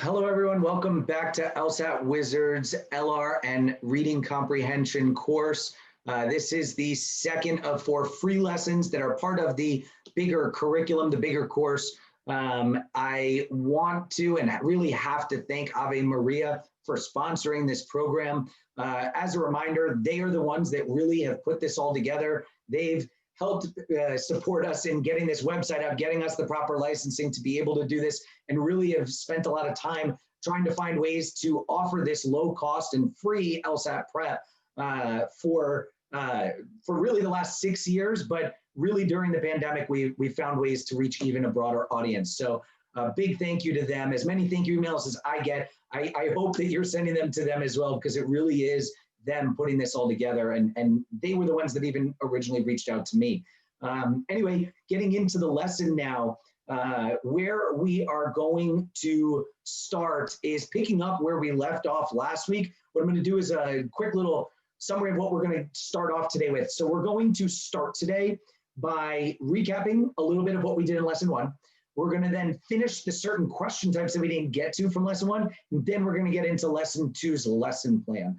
Hello, everyone. Welcome back to LSAT Wizard's LR and Reading Comprehension course. This is the second of 4 free lessons that are part of the bigger curriculum, the bigger course. I want to and really have to thank Ave Maria for sponsoring this program. As a reminder, they are the ones that really have put this all together. They've helped support us in getting this website out, getting us the proper licensing to be able to do this, and really have spent a lot of time trying to find ways to offer this low cost and free LSAT prep for really the last 6 years, but really during the pandemic, we found ways to reach even a broader audience. So a big thank you to them. As many thank you emails as I get, I hope that you're sending them to them as well, because it really is them putting this all together, and they were the ones that even originally reached out to me. Anyway, getting into the lesson now, where we are going to start is picking up where we left off last week. What I'm going to do is a quick little summary of what we're going to start off today with. So we're going to start today by recapping a little bit of what we did in lesson 1. We're going to then finish the certain question types that we didn't get to from lesson 1, and then we're going to get into lesson 2's lesson plan.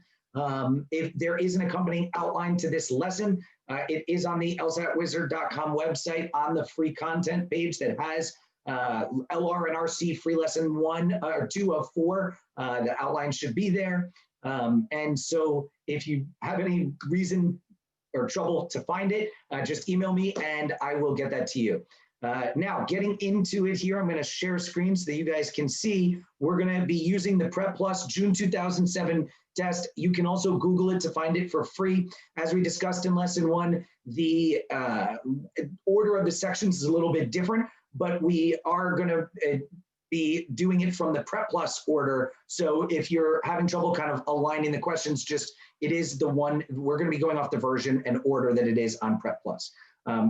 If there is an accompanying outline to this lesson, it is on the LSATwizard.com website on the free content page that has LR and RC free lesson 1 or 2 of 4. The outline should be there. And so if you have any reason or trouble to find it, just email me and I will get that to you. Now, getting into it here, I'm going to share screen so that you guys can see. We're going to be using the Prep Plus June 2007 test. You can also Google it to find it for free. As we discussed in lesson 1, the order of the sections is a little bit different, but we are going to be doing it from the Prep Plus order. So if you're having trouble kind of aligning the questions, it is the one, we're going to be going off the version and order that it is on Prep Plus.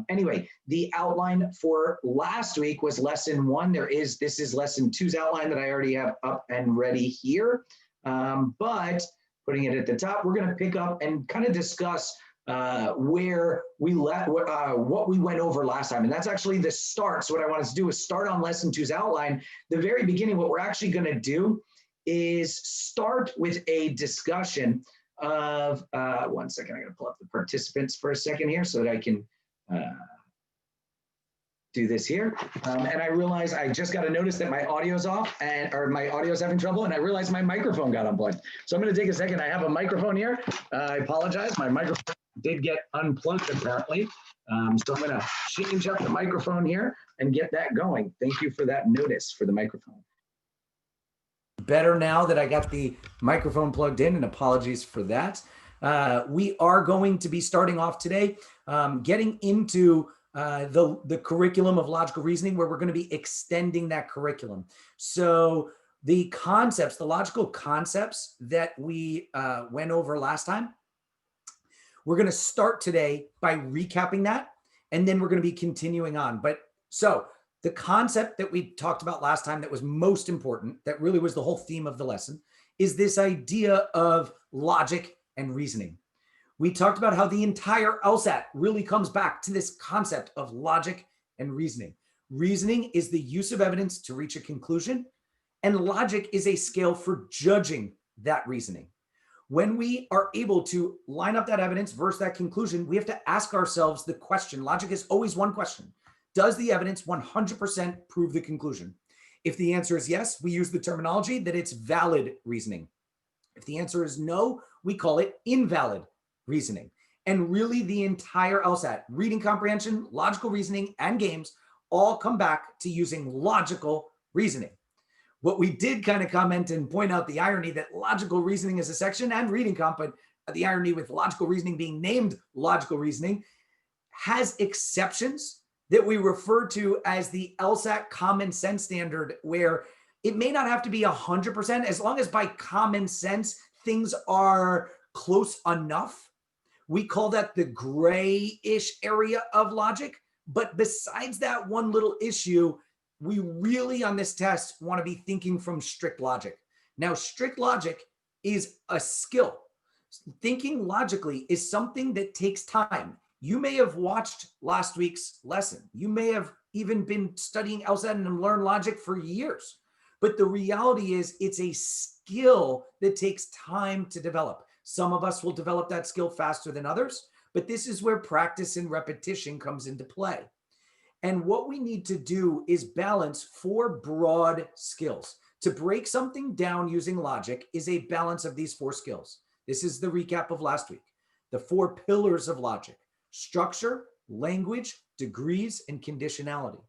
Anyway, the outline for last week was lesson 1. This is lesson 2's outline that I already have up and ready here. But putting it at the top, we're going to pick up and kind of discuss where we what we went over last time. And that's actually the start. So what I want us to do is start on lesson 2's outline. The very beginning, what we're actually going to do is start with a discussion of, one second, I'm going to pull up the participants for a second here so that I can do this here. And I realize I just got to notice that my audio's off or my audio's having trouble, and I realized my microphone got unplugged. So I'm going to take a second. I have a microphone here. I apologize. My microphone did get unplugged apparently. So I'm going to change up the microphone here and get that going. Thank you for that notice for the microphone. Better now that I got the microphone plugged in, and apologies for that. We are going to be starting off today getting into the curriculum of logical reasoning, where we're going to be extending that curriculum. So the concepts, the logical concepts that we went over last time, we're going to start today by recapping that, and then we're going to be continuing on. But so the concept that we talked about last time that was most important, that really was the whole theme of the lesson, is this idea of logic and reasoning. We talked about how the entire LSAT really comes back to this concept of logic and reasoning. Reasoning is the use of evidence to reach a conclusion, and logic is a scale for judging that reasoning. When we are able to line up that evidence versus that conclusion, we have to ask ourselves the question. Logic is always one question. Does the evidence 100% prove the conclusion? If the answer is yes, we use the terminology that it's valid reasoning. If the answer is no, we call it invalid reasoning. And really the entire LSAT, reading comprehension, logical reasoning, and games all come back to using logical reasoning. What we did kind of comment and point out the irony that logical reasoning is a section and reading comp, but the irony with logical reasoning being named logical reasoning has exceptions that we refer to as the LSAT common sense standard, where it may not have to be 100%, as long as by common sense things are close enough. We call that the gray-ish area of logic. But besides that one little issue, we really on this test want to be thinking from strict logic. Now, strict logic is a skill. Thinking logically is something that takes time. You may have watched last week's lesson. You may have even been studying LSAT and learned logic for years. But the reality is it's a skill that takes time to develop. Some of us will develop that skill faster than others, but this is where practice and repetition comes into play. And what we need to do is balance four broad skills. To break something down using logic is a balance of these four skills. This is the recap of last week. The four pillars of logic: structure, language, degrees, and conditionality.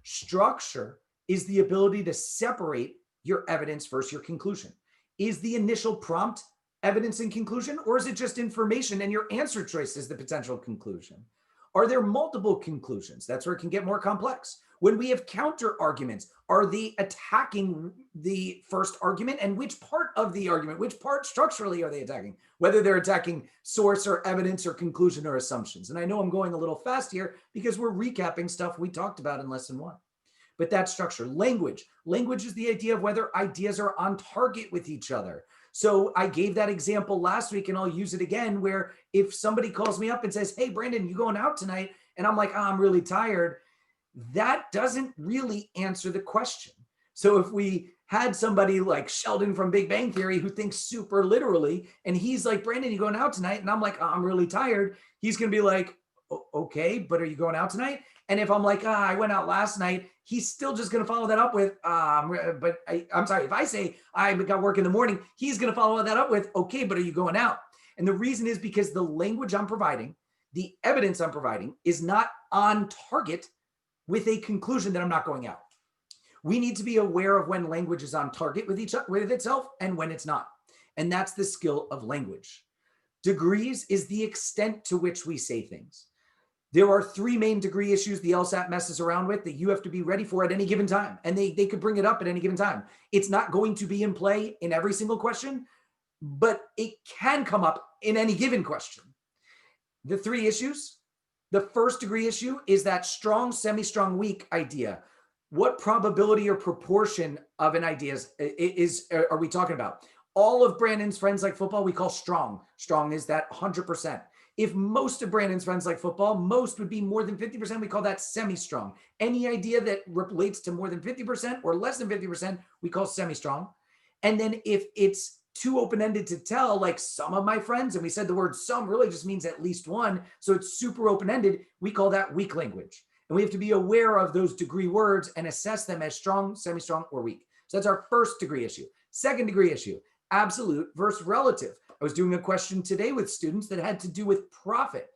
Structure is the ability to separate your evidence versus your conclusion. Is the initial prompt evidence and conclusion, or is it just information and your answer choice is the potential conclusion? Are there multiple conclusions? That's where it can get more complex. When we have counter arguments, are they attacking the first argument? And which part of the argument, which part structurally are they attacking? Whether they're attacking source or evidence or conclusion or assumptions. And I know I'm going a little fast here because we're recapping stuff we talked about in lesson 1. But that structure. Language. Language is the idea of whether ideas are on target with each other. So I gave that example last week and I'll use it again, where if somebody calls me up and says, hey, Brandon, you going out tonight? And I'm like, oh, I'm really tired. That doesn't really answer the question. So if we had somebody like Sheldon from Big Bang Theory who thinks super literally, and he's like, Brandon, you going out tonight? And I'm like, oh, I'm really tired. He's going to be like, okay, but are you going out tonight? And if I'm like, I went out last night, he's still just going to follow that up with, I'm sorry, if I say I got work in the morning, he's going to follow that up with, okay, but are you going out? And the reason is because the language I'm providing, the evidence I'm providing is not on target with a conclusion that I'm not going out. We need to be aware of when language is on target with itself and when it's not. And that's the skill of language. Degrees is the extent to which we say things. There are 3 main degree issues the LSAT messes around with that you have to be ready for at any given time. And they could bring it up at any given time. It's not going to be in play in every single question, but it can come up in any given question. The 3 issues, the first degree issue is that strong, semi-strong, weak idea. What probability or proportion of an idea are we talking about? All of Brandon's friends like football, we call strong. Strong is that 100%. If most of Brandon's friends like football, most would be more than 50%, we call that semi-strong. Any idea that relates to more than 50% or less than 50%, we call semi-strong. And then if it's too open-ended to tell, like some of my friends, and we said the word some really just means at least one, so it's super open-ended, we call that weak language. And we have to be aware of those degree words and assess them as strong, semi-strong, or weak. So that's our first degree issue. Second degree issue, absolute versus relative. I was doing a question today with students that had to do with profit.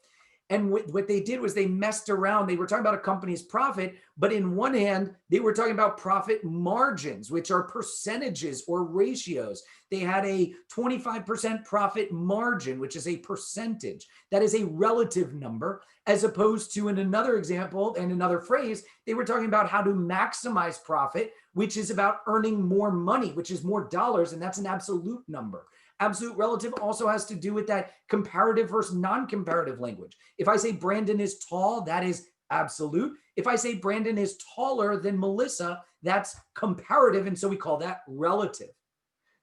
And what they did was they messed around. They were talking about a company's profit, but in one hand, they were talking about profit margins, which are percentages or ratios. They had a 25% profit margin, which is a percentage. That is a relative number, as opposed to in another example and another phrase, they were talking about how to maximize profit, which is about earning more money, which is more dollars, and that's an absolute number. Absolute relative also has to do with that comparative versus non-comparative language. If I say Brandon is tall, that is absolute. If I say Brandon is taller than Melissa, that's comparative, and so we call that relative.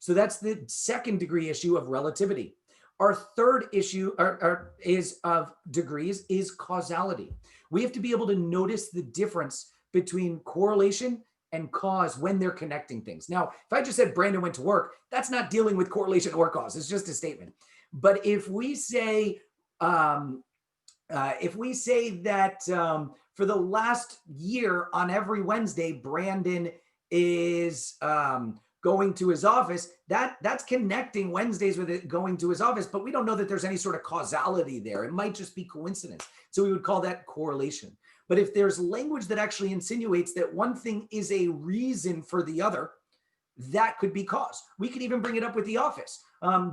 So that's the second degree issue of relativity. Our third issue of degrees is causality. We have to be able to notice the difference between correlation and cause when they're connecting things. Now, if I just said Brandon went to work, that's not dealing with correlation or cause. It's just a statement. But if we say that for the last year on every Wednesday, Brandon is going to his office, that's connecting Wednesdays with it going to his office, but we don't know that there's any sort of causality there. It might just be coincidence. So we would call that correlation. But if there's language that actually insinuates that one thing is a reason for the other, that could be cause. We could even bring it up with the office.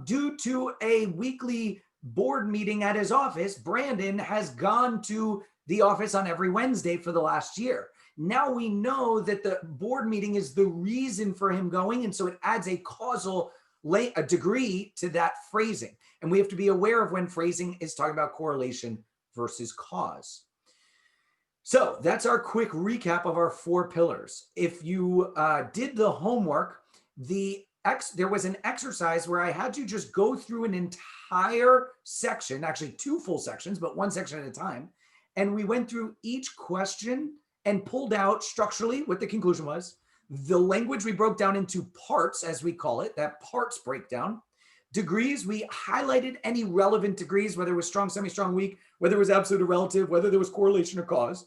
Due to a weekly board meeting at his office, Brandon has gone to the office on every Wednesday for the last year. Now we know that the board meeting is the reason for him going, and so it adds a causal degree to that phrasing. And we have to be aware of when phrasing is talking about correlation versus cause. So that's our quick recap of our 4 pillars. If you did the homework, there was an exercise where I had you just go through an entire section, actually 2 full sections, but 1 section at a time. And we went through each question and pulled out structurally what the conclusion was, The language we broke down into parts, as we call it, that parts breakdown. Degrees, we highlighted any relevant degrees, whether it was strong, semi-strong, weak, whether it was absolute or relative, whether there was correlation or cause.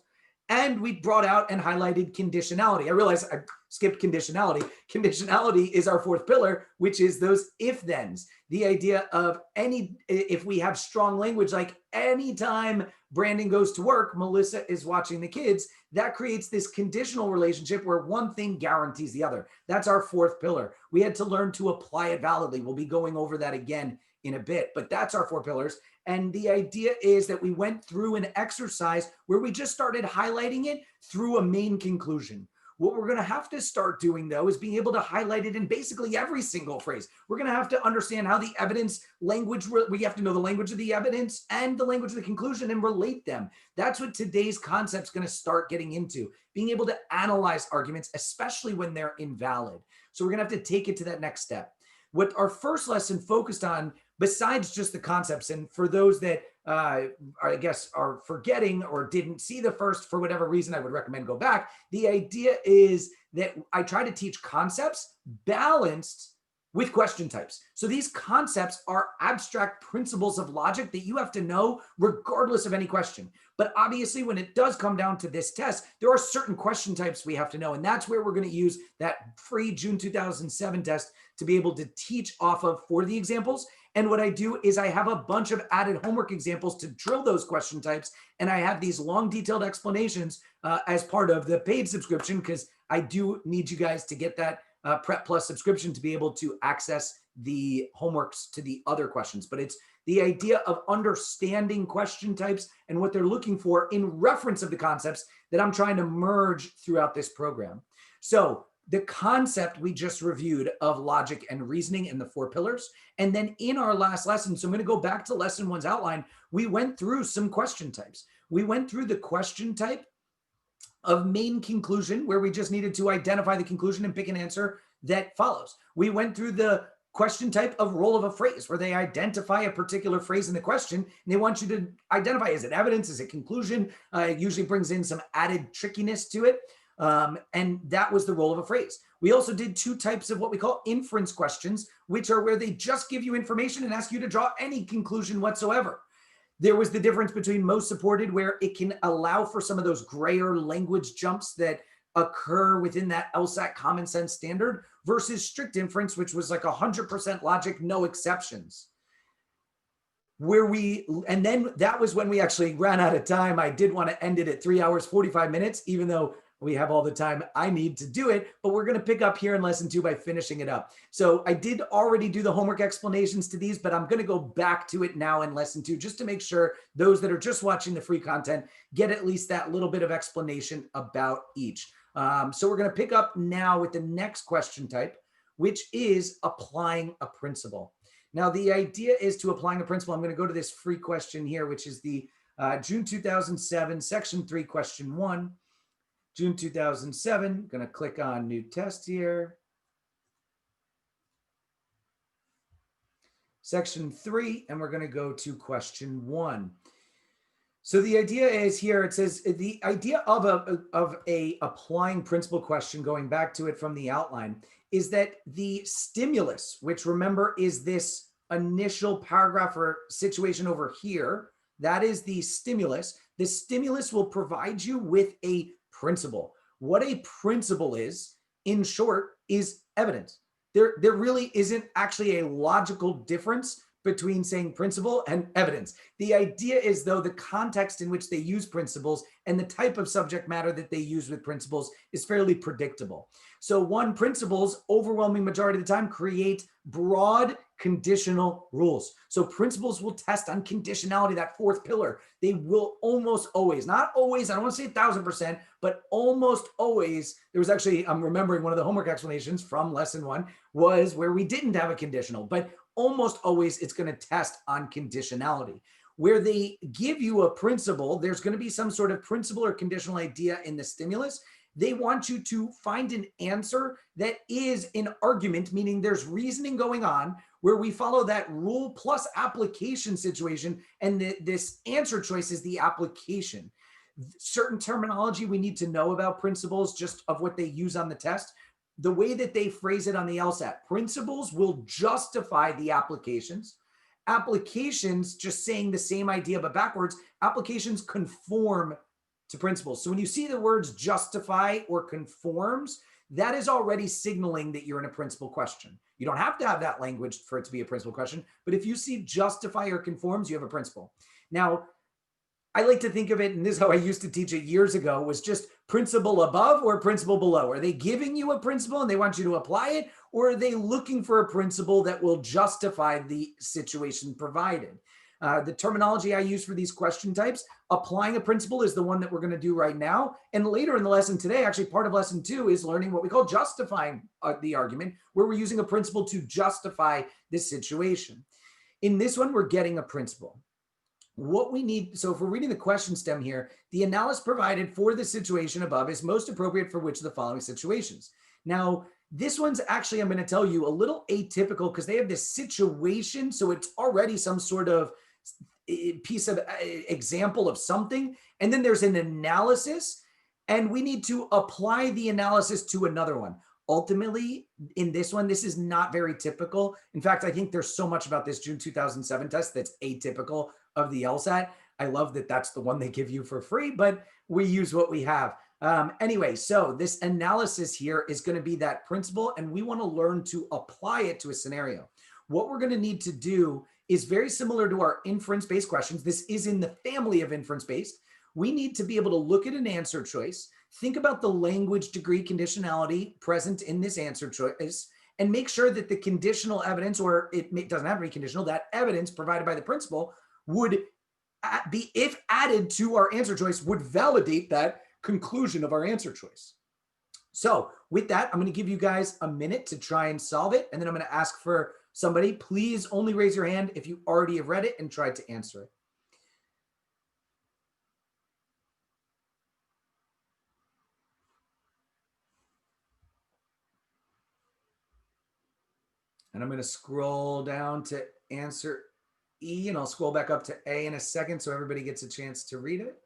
And we brought out and highlighted conditionality. I realize I skipped conditionality. Conditionality is our fourth pillar, which is those if-thens. The idea of if we have strong language, like anytime Brandon goes to work, Melissa is watching the kids, that creates this conditional relationship where one thing guarantees the other. That's our fourth pillar. We had to learn to apply it validly. We'll be going over that again in a bit, but that's our four pillars. And the idea is that we went through an exercise where we just started highlighting it through a main conclusion. What we're going to have to start doing, though, is being able to highlight it in basically every single phrase. We're going to have to understand how the evidence language, we have to know the language of the evidence and the language of the conclusion and relate them. That's what today's concept is going to start getting into, being able to analyze arguments, especially when they're invalid. So we're going to have to take it to that next step. What our first lesson focused on, besides just the concepts, and for those that I guess are forgetting or didn't see the first for whatever reason, I would recommend go back. The idea is that I try to teach concepts balanced with question types. So these concepts are abstract principles of logic that you have to know regardless of any question. But obviously, when it does come down to this test, there are certain question types we have to know. And that's where we're going to use that free June 2007 test to be able to teach off of for the examples. And what I do is I have a bunch of added homework examples to drill those question types. And I have these long detailed explanations as part of the paid subscription, because I do need you guys to get that Prep Plus subscription to be able to access the homeworks to the other questions. But it's the idea of understanding question types and what they're looking for in reference of the concepts that I'm trying to merge throughout this program. So the concept we just reviewed of logic and reasoning and the four pillars. And then in our last lesson, so I'm going to go back to lesson one's outline, we went through some question types. We went through the question type of main conclusion, where we just needed to identify the conclusion and pick an answer that follows. We went through the question type of role of a phrase, where they identify a particular phrase in the question, and they want you to identify, is it evidence, is it conclusion? It usually brings in some added trickiness to it. And that was the role of a phrase. We also did two types of what we call inference questions, which are where they just give you information and ask you to draw any conclusion whatsoever. There was the difference between most supported, where it can allow for some of those grayer language jumps that occur within that LSAT common sense standard, versus strict inference, which was like 100% logic, no exceptions. And then that was when we actually ran out of time. I did want to end it at 3 hours, 45 minutes, even though we have all the time I need to do it, but we're going to pick up here in lesson 2 by finishing it up. So I did already do the homework explanations to these, but I'm going to go back to it now in lesson 2, just to make sure those that are just watching the free content get at least that little bit of explanation about each. So we're going to pick up now with the next question type, which is applying a principle. Now, the idea is to applying a principle. I'm going to go to this free question here, which is the June 2007, section 3, question 1. June 2007, going to click on new test here. Section 3, and we're going to go to question 1. So the idea is here, it says the idea of a applying principle question, going back to it from the outline, is that the stimulus, which remember is this initial paragraph or situation over here, that is the stimulus. The stimulus will provide you with a principle. What a principle is, in short, is evidence. There really isn't actually a logical difference between saying principle and evidence. The idea is, though, the context in which they use principles and the type of subject matter that they use with principles is fairly predictable. So principles, overwhelming majority of the time, create broad conditional rules. So principles will test on conditionality, that fourth pillar. They will almost always, not always, I don't want to say 1,000%, but almost always. There was actually, I'm remembering one of the homework explanations from lesson 1 was where we didn't have a conditional, but almost always it's going to test on conditionality. Where they give you a principle, there's going to be some sort of principle or conditional idea in the stimulus. They want you to find an answer that is an argument, meaning there's reasoning going on, where we follow that rule plus application situation, and this answer choice is the application. Certain terminology we need to know about principles, just of what they use on the test. the way that they phrase it on the LSAT, principles will justify the applications. Applications, just saying the same idea but backwards, applications conform to principles. So when you see the words justify or conforms, that is already signaling that you're in a principle question. You don't have to have that language for it to be a principle question, but if you see justify or conforms, you have a principle. Now, I like to think of it, and this is how I used to teach it years ago, was just principle above or principle below. Are they giving you a principle and they want you to apply it, or are they looking for a principle that will justify the situation provided? The terminology I use for these question types, applying a principle is the one that we're going to do right now. And later in the lesson today, actually part of lesson 2 is learning what we call justifying the argument, where we're using a principle to justify this situation. In this one, we're getting a principle. What we need, so if we're reading the question stem here, the analysis provided for the situation above is most appropriate for which of the following situations. Now, this one's actually, I'm going to tell you, a little atypical because they have this situation, so it's already some sort of piece of example of something, and then there's an analysis, and we need to apply the analysis to another one. Ultimately, in this one, this is not very typical. In fact, I think there's so much about this June 2007 test that's atypical of the LSAT. I love that that's the one they give you for free, but we use what we have. Anyway, so this analysis here is going to be that principle, and we want to learn to apply it to a scenario. What we're going to need to do is very similar to our inference-based questions. This is in the family of inference-based. We need to be able to look at an answer choice, think about the language degree conditionality present in this answer choice, and make sure that the conditional evidence, or it doesn't have to be conditional, that evidence provided by the principle would be, if added to our answer choice, would validate that conclusion of our answer choice. So with that, I'm going to give you guys a minute to try and solve it. And then I'm going to ask for somebody, please only raise your hand if you already have read it and tried to answer it. And I'm going to scroll down to answer E, and I'll scroll back up to A in a second so everybody gets a chance to read it.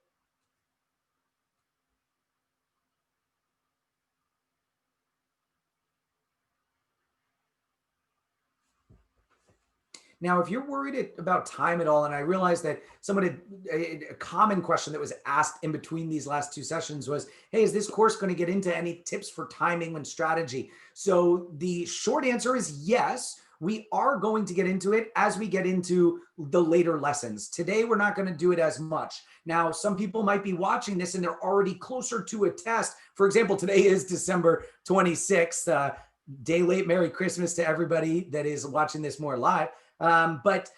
Now, if you're worried about time at all, and I realize that a common question that was asked in between these last 2 sessions was, hey, is this course going to get into any tips for timing and strategy? So the short answer is yes. We are going to get into it as we get into the later lessons. Today, we're not going to do it as much. Now, some people might be watching this and they're already closer to a test. For example, today is December 26th. Day late, Merry Christmas to everybody that is watching this more live. But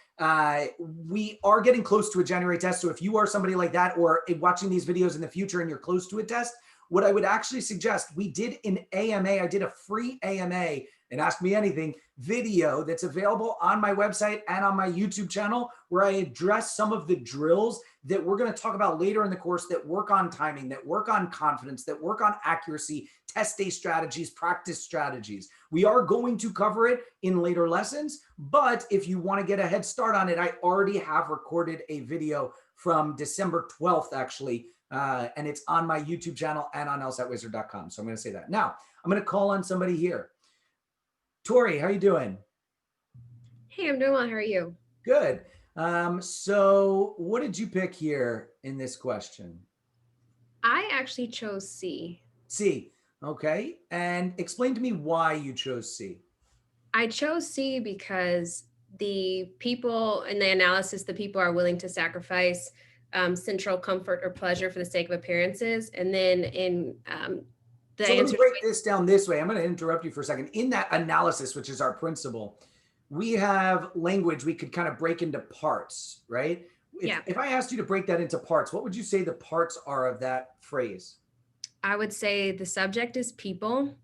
we are getting close to a January test. So if you are somebody like that, or watching these videos in the future and you're close to a test, what I would actually suggest, we did an AMA, I did a free AMA, and Ask Me Anything video that's available on my website and on my YouTube channel, where I address some of the drills that we're going to talk about later in the course that work on timing, that work on confidence, that work on accuracy, test day strategies, practice strategies. We are going to cover it in later lessons, but if you want to get a head start on it, I already have recorded a video from December 12th, actually, and it's on my YouTube channel and on LSATwizard.com. So I'm going to say that. Now, I'm going to call on somebody here. Tori, how are you doing? Hey, I'm doing well. How are you? Good. So what did you pick here in this question? I actually chose C. C. Okay. And explain to me why you chose C. I chose C because the people in the analysis, the people are willing to sacrifice central comfort or pleasure for the sake of appearances. And then in so let me break this down this way. I'm going to interrupt you for a second. In that analysis, which is our principle, we have language we could kind of break into parts, right? If I asked you to break that into parts, what would you say the parts are of that phrase? I would say the subject is people.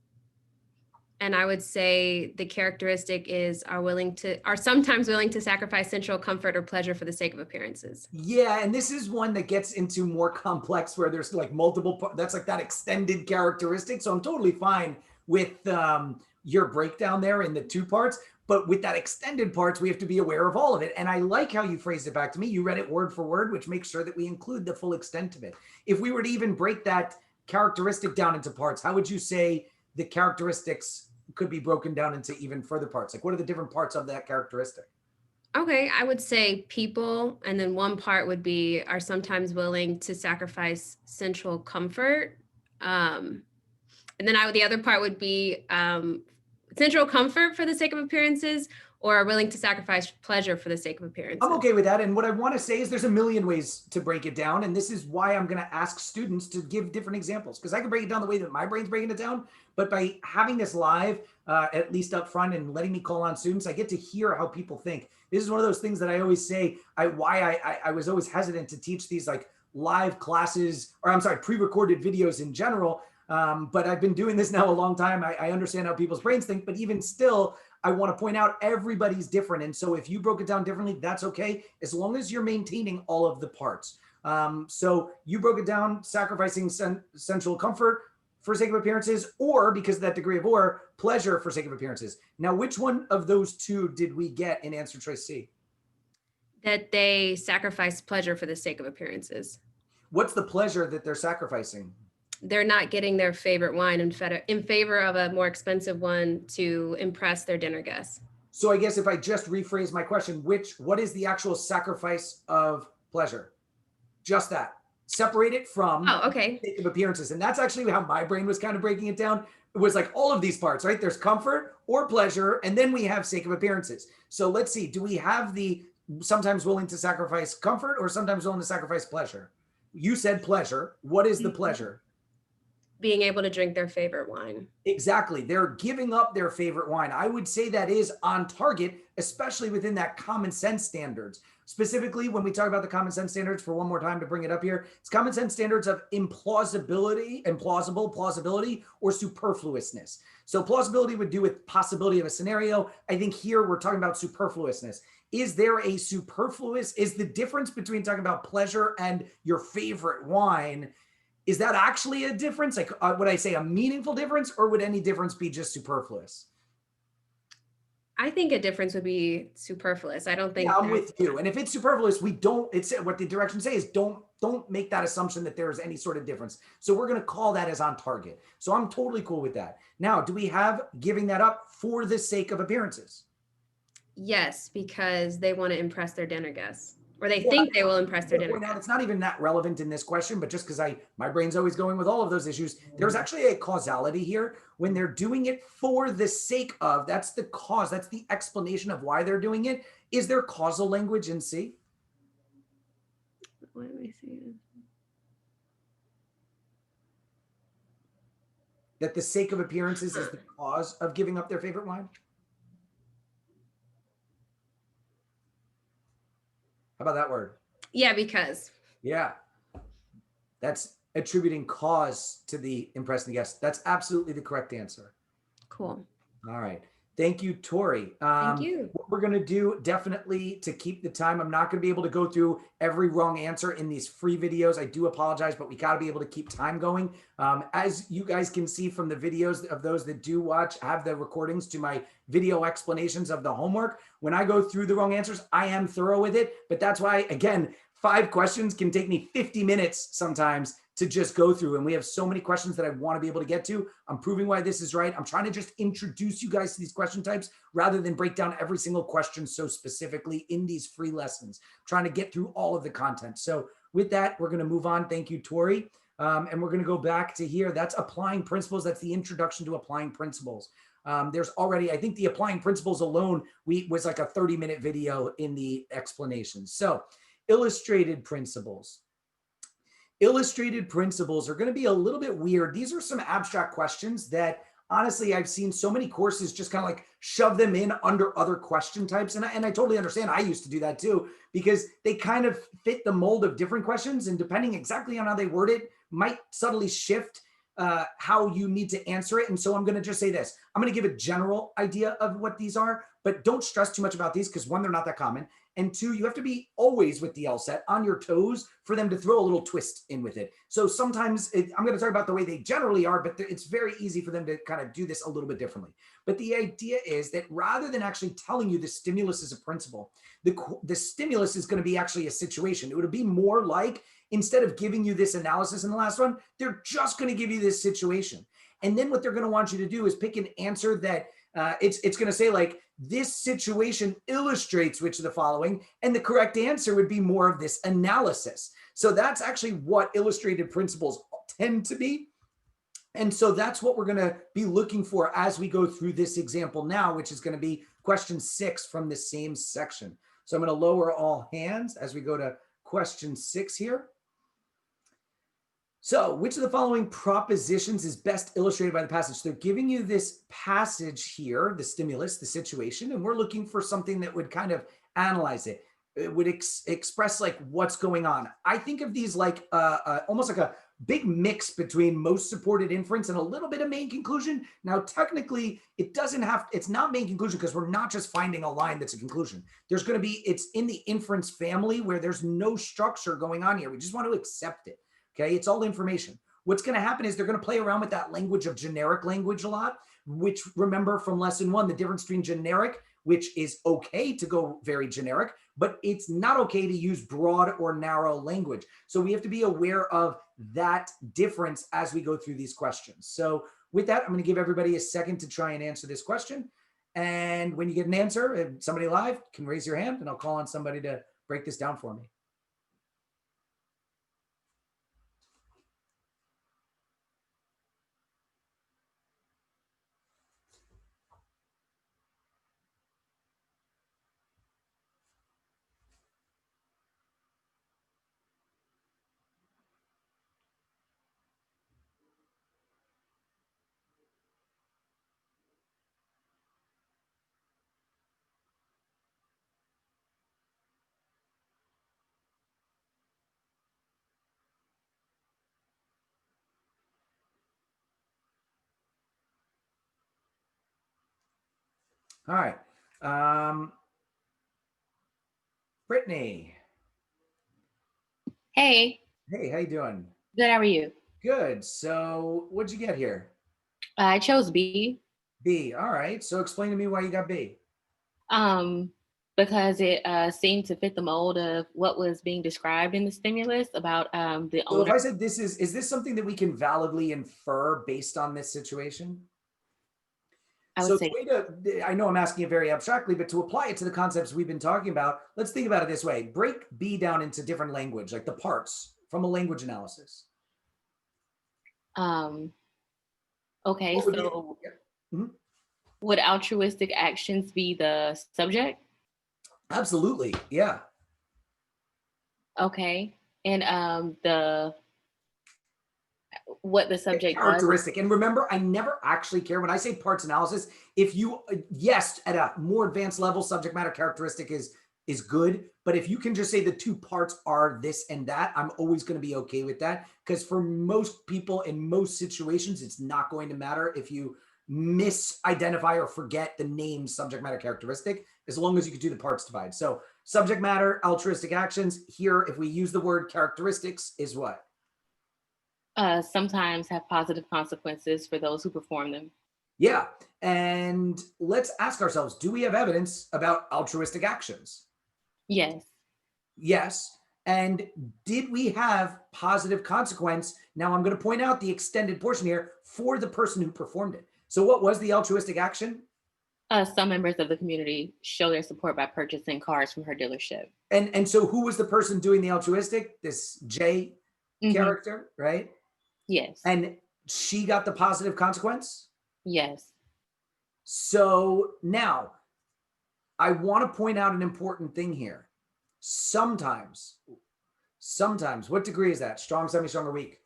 And I would say the characteristic is are sometimes willing to sacrifice central comfort or pleasure for the sake of appearances. Yeah, and this is one that gets into more complex, where there's like multiple, that's like that extended characteristic. So I'm totally fine with your breakdown there in the 2 parts, but with that extended parts, we have to be aware of all of it. And I like how you phrased it back to me. You read it word for word, which makes sure that we include the full extent of it. If we were to even break that characteristic down into parts, how would you say the characteristics could be broken down into even further parts? Like, what are the different parts of that characteristic? Okay, I would say people, and then one part would be are sometimes willing to sacrifice sensual comfort. And then the other part would be sensual comfort for the sake of appearances, or are willing to sacrifice pleasure for the sake of appearances. I'm okay with that. And what I want to say is there's a million ways to break it down. And this is why I'm going to ask students to give different examples, because I can break it down the way that my brain's breaking it down. But by having this live, at least up front, and letting me call on students, I get to hear how people think. This is one of those things that I always say, why I was always hesitant to teach these like live classes, or I'm sorry, pre-recorded videos in general. But I've been doing this now a long time. I understand how people's brains think, but even still, I want to point out everybody's different. And so if you broke it down differently, that's okay, as long as you're maintaining all of the parts. So you broke it down, sacrificing sensual comfort for sake of appearances, or because of that degree of or, pleasure for sake of appearances. Now, which one of those two did we get in answer choice C? That they sacrifice pleasure for the sake of appearances. What's the pleasure that they're sacrificing? They're not getting their favorite wine in favor of a more expensive one to impress their dinner guests. So I guess if I just rephrase my question, what is the actual sacrifice of pleasure? Just that. Separate it from the sake of appearances. And that's actually how my brain was kind of breaking it down. It was like all of these parts, right? There's comfort or pleasure, and then we have sake of appearances. So let's see, do we have the sometimes willing to sacrifice comfort or sometimes willing to sacrifice pleasure? You said pleasure. What is the pleasure? Being able to drink their favorite wine. Exactly. They're giving up their favorite wine. I would say that is on target, especially within that common sense standards. Specifically, when we talk about the common sense standards, for one more time to bring it up here, it's common sense standards of implausibility, plausibility, or superfluousness. So plausibility would do with possibility of a scenario. I think here we're talking about superfluousness. Is there a superfluous, is the difference between talking about pleasure and your favorite wine, is that actually a difference? Like, would I say a meaningful difference, or would any difference be just superfluous? I think a difference would be superfluous. I don't think. Yeah, I'm with you. And if it's superfluous, it's what the directions say is don't make that assumption that there is any sort of difference. So we're going to call that as on target. So I'm totally cool with that. Now, do we have giving that up for the sake of appearances? Yes, because they want to impress their dinner guests. Or they think they will impress their dinner. Now, it's not even that relevant in this question, but just because my brain's always going with all of those issues, there's actually a causality here. When they're doing it for the sake of, that's the cause, that's the explanation of why they're doing it. Is there causal language in C? Let me see. That the sake of appearances is the cause of giving up their favorite wine? How about that word? Yeah, because. Yeah. That's attributing cause to the impressing guest. That's absolutely the correct answer. Cool. All right. Thank you, Tori. Thank you. What we're going to do, definitely to keep the time, I'm not going to be able to go through every wrong answer in these free videos. I do apologize, but we got to be able to keep time going. As you guys can see from the videos of those that do watch, have the recordings to my video explanations of the homework. When I go through the wrong answers, I am thorough with it. But that's why, again, 5 questions can take me 50 minutes sometimes to just go through. And we have so many questions that I want to be able to get to. I'm proving why this is right. I'm trying to just introduce you guys to these question types rather than break down every single question so specifically in these free lessons. I'm trying to get through all of the content. So with that, we're going to move on. Thank you, Tori. And we're going to go back to here. That's applying principles. That's the introduction to applying principles. There's already, I think the applying principles alone was like a 30-minute video in the explanation. So illustrated principles. Illustrated principles are going to be a little bit weird. These are some abstract questions that honestly, I've seen so many courses just kind of like shove them in under other question types. And I totally understand. I used to do that too, because they kind of fit the mold of different questions, and depending exactly on how they word it might subtly shift how you need to answer it. And so I'm going to just say this. I'm going to give a general idea of what these are, but don't stress too much about these because 1, they're not that common. And 2, you have to be always with the LSAT on your toes for them to throw a little twist in with it. So sometimes I'm going to talk about the way they generally are, but it's very easy for them to kind of do this a little bit differently. But the idea is that rather than actually telling you the stimulus is a principle, the stimulus is going to be actually a situation. It would be more like, instead of giving you this analysis in the last one, they're just going to give you this situation. And then what they're going to want you to do is pick an answer that it's going to say like, this situation illustrates which of the following, and the correct answer would be more of this analysis. So that's actually what illustrated principles tend to be. And so that's what we're going to be looking for as we go through this example now, which is going to be question 6 from the same section. So I'm going to lower all hands as we go to question 6 here. So which of the following propositions is best illustrated by the passage? They're giving you this passage here, the stimulus, the situation, and we're looking for something that would kind of analyze it. It would express like what's going on. I think of these like almost like a big mix between most supported inference and a little bit of main conclusion. Now, technically, it's not main conclusion because we're not just finding a line that's a conclusion. There's going to be, it's in the inference family where there's no structure going on here. We just want to accept it. Okay, it's all information. What's going to happen is they're going to play around with that language of generic language a lot, which remember from lesson 1, the difference between generic, which is okay to go very generic, but it's not okay to use broad or narrow language. So we have to be aware of that difference as we go through these questions. So with that, I'm going to give everybody a second to try and answer this question. And when you get an answer, if somebody live can raise your hand and I'll call on somebody to break this down for me. All right. Brittany. Hey, Hey, how you doing? good. How are you? Good. So what'd you get here? I chose B, B. All right. So explain to me why you got B. because it seemed to fit the mold of what was being described in the stimulus about the So if owner. I said this is this something that we can validly infer based on this situation? I So would the say way to, I know I'm asking it very abstractly, but to apply it to the concepts we've been talking about, let's think about it this way. Break B down into different language, like the parts from a language analysis. okay. What would be, So Mhm. would altruistic actions be the subject? Absolutely. Yeah. Okay, and what the subject does. Characteristic. And remember, I never actually care when I say parts analysis. If you, yes, at a more advanced level, subject matter characteristic is good. But if you can just say the two parts are this and that, I'm always going to be okay with that. Because for most people in most situations, it's not going to matter if you misidentify or forget the name subject matter characteristic, as long as you can do the parts divide. So subject matter, altruistic actions. Here, if we use the word characteristics, is what? Sometimes have positive consequences for those who perform them. Yeah. And let's ask ourselves, do we have evidence about altruistic actions? Yes. Yes. And did we have positive consequence? Now I'm going to point out the extended portion here for the person who performed it. So what was the altruistic action? Some members of the community show their support by purchasing cars from her dealership. And so who was the person doing the altruistic? This J character, right? Yes. And she got the positive consequence? Yes. So now I want to point out an important thing here. Sometimes, what degree is that? Strong, semi-strong, or weak?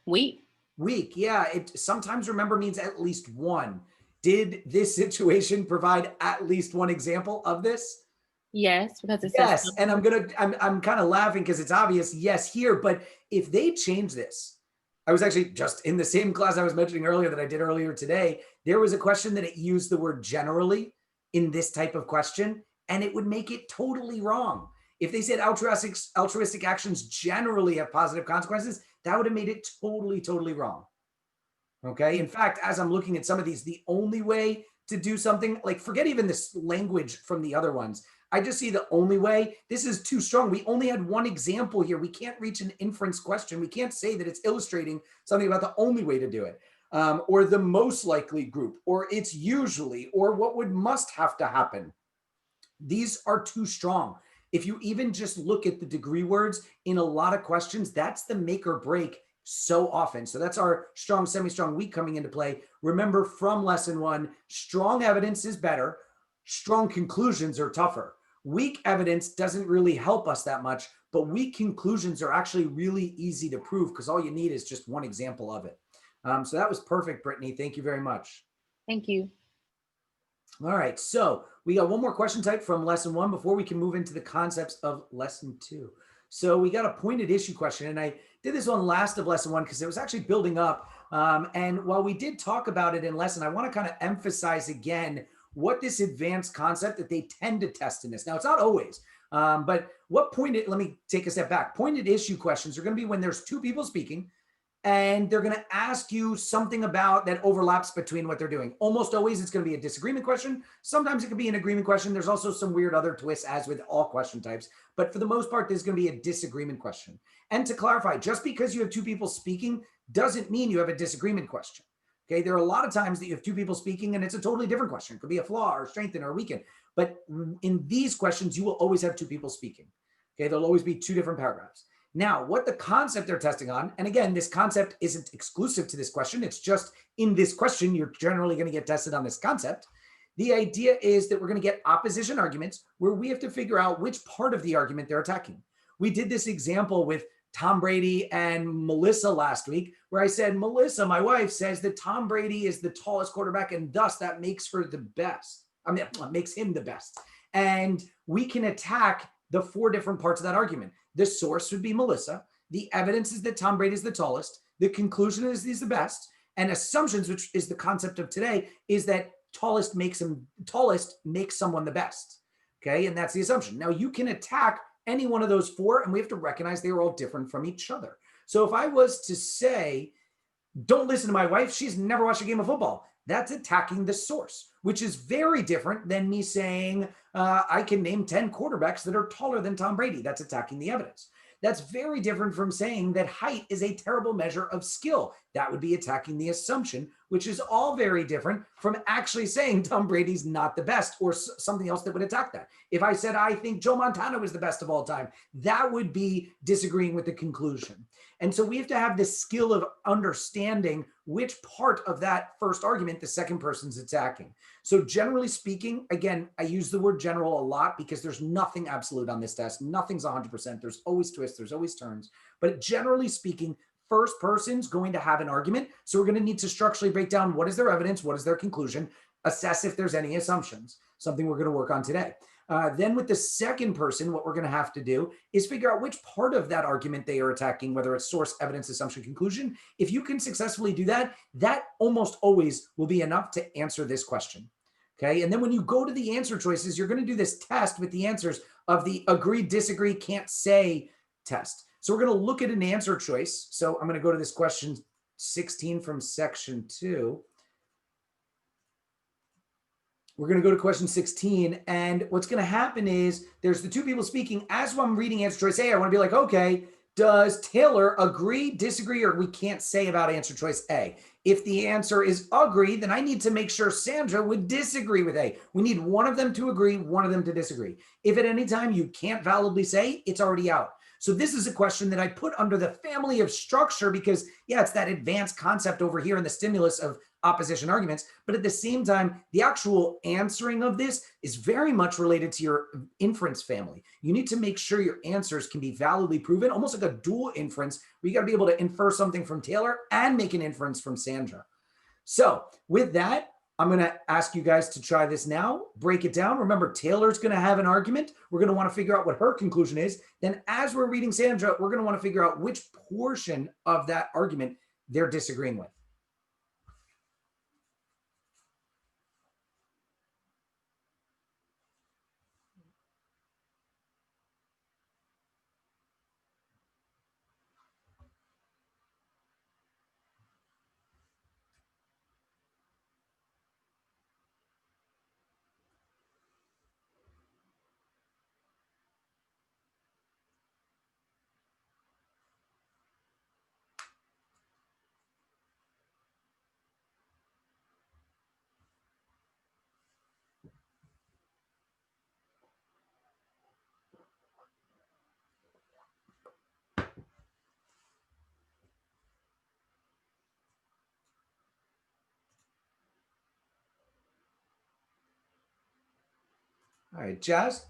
Weak. Weak, yeah. It sometimes, remember, means at least one. Did this situation provide at least one example of this? Yes, because it Yes, says and I'm kind of laughing because it's obvious, yes, here, but if they change this, I was actually just in the same class I was mentioning earlier that I did earlier today, there was a question that it used the word generally in this type of question, and it would make it totally wrong. If they said altruistic actions generally have positive consequences, that would have made it totally wrong. Okay. In fact, as I'm looking at some of these, the only way to do something like, forget even this language from the other ones, I just see the only way. This is too strong. We only had one example here. We can't reach an inference question. We can't say that it's illustrating something about the only way to do it, or the most likely group, or it's usually, or what would must have to happen. These are too strong. If you even just look at the degree words in a lot of questions, that's the make or break so often. So that's our strong, semi-strong, weak coming into play. Remember from lesson 1, strong evidence is better. Strong conclusions are tougher. Weak evidence doesn't really help us that much, but weak conclusions are actually really easy to prove because all you need is just one example of it. So that was perfect, Brittany. Thank you very much. Thank you. All right, so we got one more question type from lesson 1 before we can move into the concepts of lesson 2. So we got a pointed issue question, and I did this one last of lesson 1 because it was actually building up. And while we did talk about it in lesson, I want to kind of emphasize again what this advanced concept that they tend to test in this. Now, it's not always, but what pointed, let me take a step back. Pointed issue questions are going to be when there's 2 people speaking, and they're going to ask you something about that overlaps between what they're doing. Almost always it's going to be a disagreement question. Sometimes it could be an agreement question. There's also some weird other twists as with all question types, but for the most part, there's going to be a disagreement question. And to clarify, just because you have 2 people speaking doesn't mean you have a disagreement question. Okay, there are a lot of times that you have 2 people speaking and it's a totally different question. It could be a flaw or strengthen or weaken. But in these questions, you will always have 2 people speaking. Okay, there'll always be 2 different paragraphs. Now, what the concept they're testing on, and again, this concept isn't exclusive to this question. It's just in this question, you're generally going to get tested on this concept. The idea is that we're going to get opposition arguments where we have to figure out which part of the argument they're attacking. We did this example with Tom Brady and Melissa last week, where I said, Melissa, my wife, says that Tom Brady is the tallest quarterback, and thus that makes for the best. I mean, makes him the best. And we can attack the 4 different parts of that argument. The source would be Melissa. The evidence is that Tom Brady is the tallest. The conclusion is he's the best. And assumptions, which is the concept of today, is that tallest makes someone the best. Okay, and that's the assumption. Now you can attack any one of those 4, and we have to recognize they are all different from each other. So if I was to say, don't listen to my wife, she's never watched a game of football, that's attacking the source, which is very different than me saying, I can name 10 quarterbacks that are taller than Tom Brady. That's attacking the evidence. That's very different from saying that height is a terrible measure of skill. That would be attacking the assumption, which is all very different from actually saying Tom Brady's not the best or something else that would attack that. If I said, I think Joe Montana was the best of all time, that would be disagreeing with the conclusion. And so we have to have this skill of understanding which part of that first argument the second person's attacking. So generally speaking, again, I use the word general a lot because there's nothing absolute on this test. Nothing's 100%. There's always twists, there's always turns. But generally speaking, first person's going to have an argument. So we're going to need to structurally break down what is their evidence, what is their conclusion, assess if there's any assumptions, something we're going to work on today. Then with the second person, what we're going to have to do is figure out which part of that argument they are attacking, whether it's source, evidence, assumption, conclusion. If you can successfully do that, that almost always will be enough to answer this question. Okay. And then when you go to the answer choices, you're going to do this test with the answers of the agree, disagree, can't say test. So we're going to look at an answer choice. So I'm going to go to this question 16 from section 2. We're going to go to question 16. And what's going to happen is there's the 2 people speaking. As I'm reading answer choice A, I want to be like, okay, does Taylor agree, disagree, or we can't say about answer choice A? If the answer is agree, then I need to make sure Sandra would disagree with A. We need one of them to agree, one of them to disagree. If at any time you can't validly say, it's already out. So this is a question that I put under the family of structure because, yeah, it's that advanced concept over here in the stimulus of opposition arguments. But at the same time, the actual answering of this is very much related to your inference family. You need to make sure your answers can be validly proven, almost like a dual inference, where you got to be able to infer something from Taylor and make an inference from Sandra. So with that, I'm going to ask you guys to try this now, break it down. Remember, Taylor's going to have an argument. We're going to want to figure out what her conclusion is. Then as we're reading Sandra, we're going to want to figure out which portion of that argument they're disagreeing with. All right, Jazz,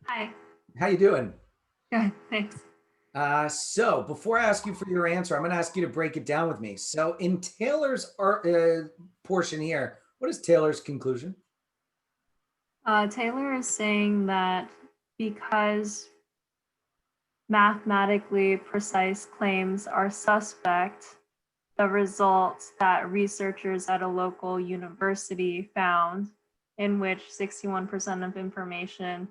Hi. how you doing? Good. Thanks. So before I ask you for your answer, I'm going to ask you to break it down with me. So in Taylor's portion here, what is Taylor's conclusion? Taylor is saying that because mathematically precise claims are suspect, the results that researchers at a local university found, in which 61% of information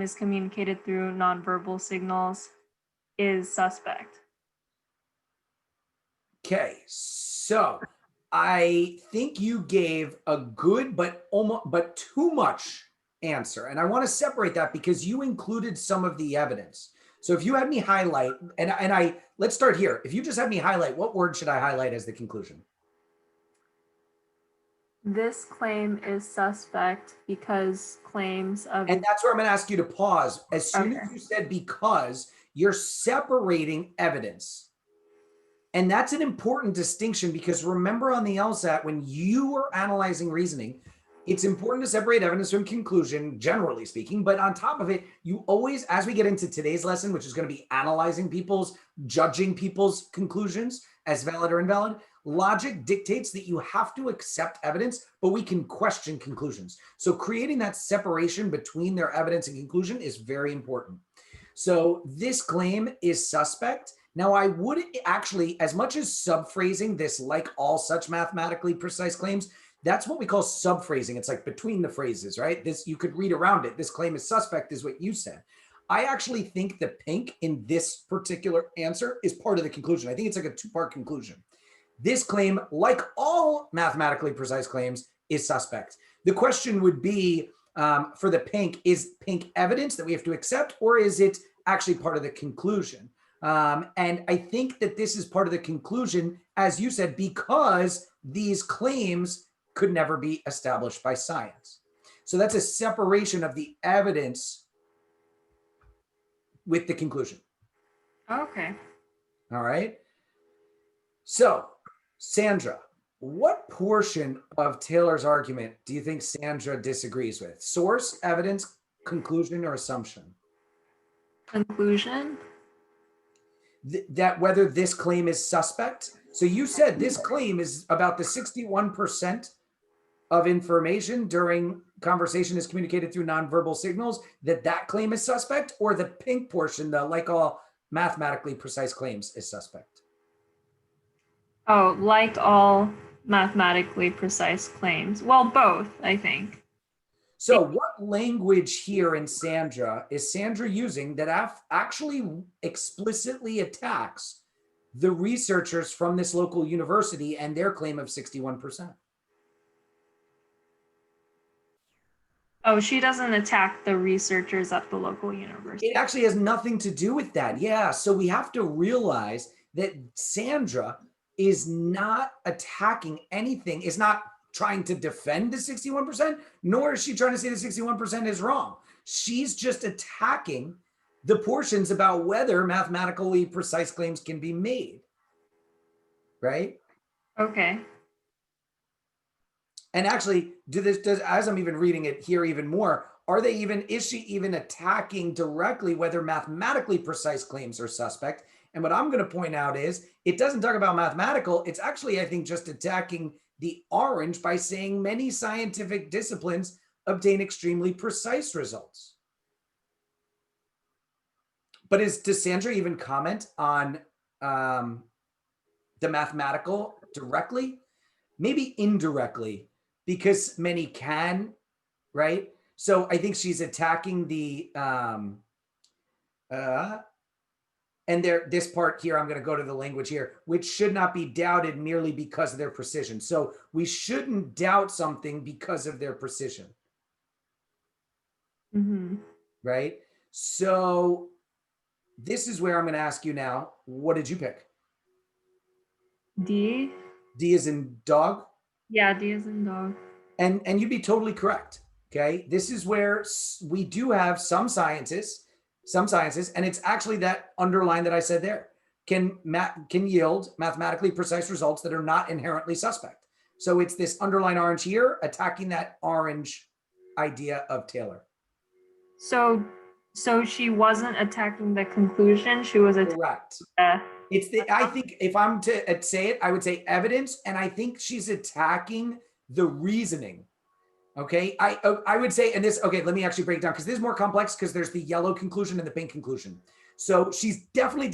is communicated through nonverbal signals, is suspect. Okay, so I think you gave a good but too much answer, and I want to separate that because you included some of the evidence. So if you had me highlight, and let's start here. If you just had me highlight, what word should I highlight as the conclusion? This claim is suspect because claims of... And that's where I'm going to ask you to pause. As soon as Okay. you said because, you're separating evidence. And that's an important distinction because remember on the LSAT, when you are analyzing reasoning, it's important to separate evidence from conclusion, generally speaking. But on top of it, you always, as we get into today's lesson, which is going to be analyzing judging people's conclusions as valid or invalid, logic dictates that you have to accept evidence, but we can question conclusions. So creating that separation between their evidence and conclusion is very important. So this claim is suspect. Now, I would actually, as much as subphrasing this, like all such mathematically precise claims, that's what we call subphrasing. It's like between the phrases, right? This, you could read around it. This claim is suspect is what you said. I actually think the pink in this particular answer is part of the conclusion. I think it's like a two-part conclusion. This claim, like all mathematically precise claims, is suspect. The question would be, for the pink, is pink evidence that we have to accept, or is it actually part of the conclusion? And I think that this is part of the conclusion, as you said, because these claims could never be established by science. So that's a separation of the evidence with the conclusion. Okay. All right. So, Sandra, what portion of Taylor's argument do you think Sandra disagrees with? Source, evidence, conclusion, or assumption? Conclusion? That whether this claim is suspect. So you said this claim is about the 61% of information during conversation is communicated through nonverbal signals, that claim is suspect, or the pink portion, the like all mathematically precise claims, is suspect? Oh, like all mathematically precise claims. Well, both, I think. So what language here in Sandra is Sandra using that actually explicitly attacks the researchers from this local university and their claim of 61%? Oh, she doesn't attack the researchers at the local university. It actually has nothing to do with that. Yeah. So we have to realize that Sandra is not attacking anything, is not trying to defend the 61%, nor is she trying to say the 61% is wrong. She's just attacking the portions about whether mathematically precise claims can be made, right? Okay. And actually, as I'm even reading it here even more, is she even attacking directly whether mathematically precise claims are suspect? And what I'm going to point out is it doesn't talk about mathematical. It's actually, I think, just attacking the orange by saying many scientific disciplines obtain extremely precise results. But does Sandra even comment on the mathematical directly? Maybe indirectly, because many can, right? So I think she's attacking the, this part here, I'm going to go to the language here, which should not be doubted merely because of their precision. So we shouldn't doubt something because of their precision. Mm-hmm. Right? So this is where I'm going to ask you now, what did you pick? D? D as in dog? Yeah, D as in dog. And you'd be totally correct. Okay. This is where we do have some sciences, and it's actually that underline that I said there, can yield mathematically precise results that are not inherently suspect. So it's this underline orange here attacking that orange idea of Taylor. So she wasn't attacking the conclusion. She was attacking Correct. the It's the, I think if I'm to say it, I would say evidence, and I think she's attacking the reasoning. Okay, I would say, and this, okay, let me actually break it down because this is more complex because there's the yellow conclusion and the pink conclusion. So she's definitely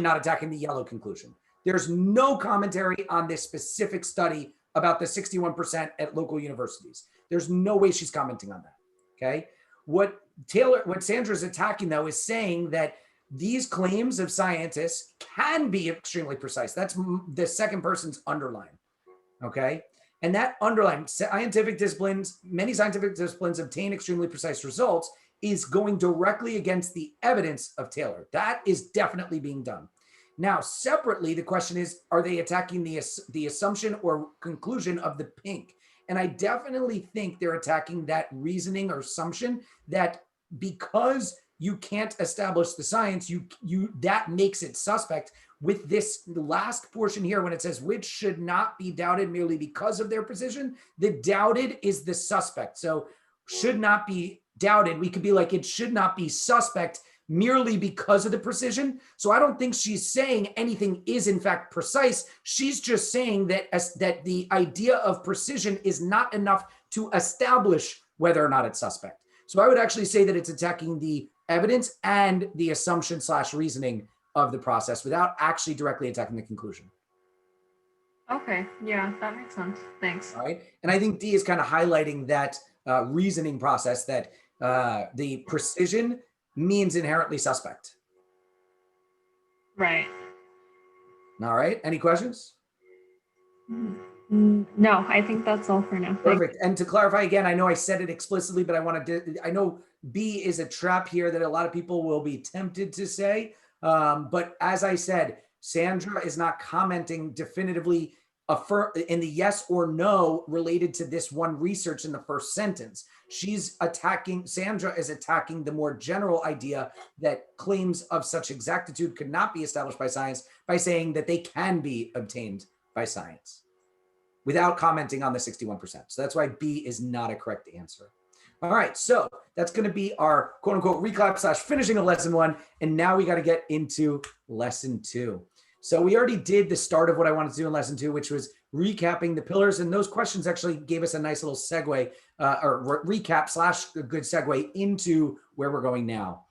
not attacking the yellow conclusion. There's no commentary on this specific study about the 61% at local universities. There's no way she's commenting on that. Okay, what Sandra's attacking though is saying that these claims of scientists can be extremely precise. That's the second person's underline. Okay. And that underline, scientific disciplines, many scientific disciplines obtain extremely precise results, is going directly against the evidence of Taylor. That is definitely being done. Now, separately, the question is, are they attacking the assumption or conclusion of the pink? And I definitely think they're attacking that reasoning or assumption that because you can't establish the science, that makes it suspect. With this last portion here, when it says which should not be doubted merely because of their precision, the doubted is the suspect. So should not be doubted, we could be like, it should not be suspect merely because of the precision. So I don't think she's saying anything is in fact precise. She's just saying that that the idea of precision is not enough to establish whether or not it's suspect. So I would actually say that it's attacking the evidence and the assumption / reasoning of the process without actually directly attacking the conclusion. Okay, yeah, that makes sense. Thanks. All right. And I think D is kind of highlighting that reasoning process that the precision means inherently suspect. Right. All right. Any questions? No, I think that's all for now. Perfect. And to clarify again, I know I said it explicitly, but I know B is a trap here that a lot of people will be tempted to say. But as I said, Sandra is not commenting definitively in the yes or no related to this one research in the first sentence. Sandra is attacking the more general idea that claims of such exactitude could not be established by science by saying that they can be obtained by science without commenting on the 61%. So that's why B is not a correct answer. All right, so that's going to be our quote unquote recap / finishing of lesson 1. And now we got to get into lesson 2. So we already did the start of what I wanted to do in lesson 2, which was recapping the pillars. And those questions actually gave us a nice little segue or recap / a good segue into where we're going now.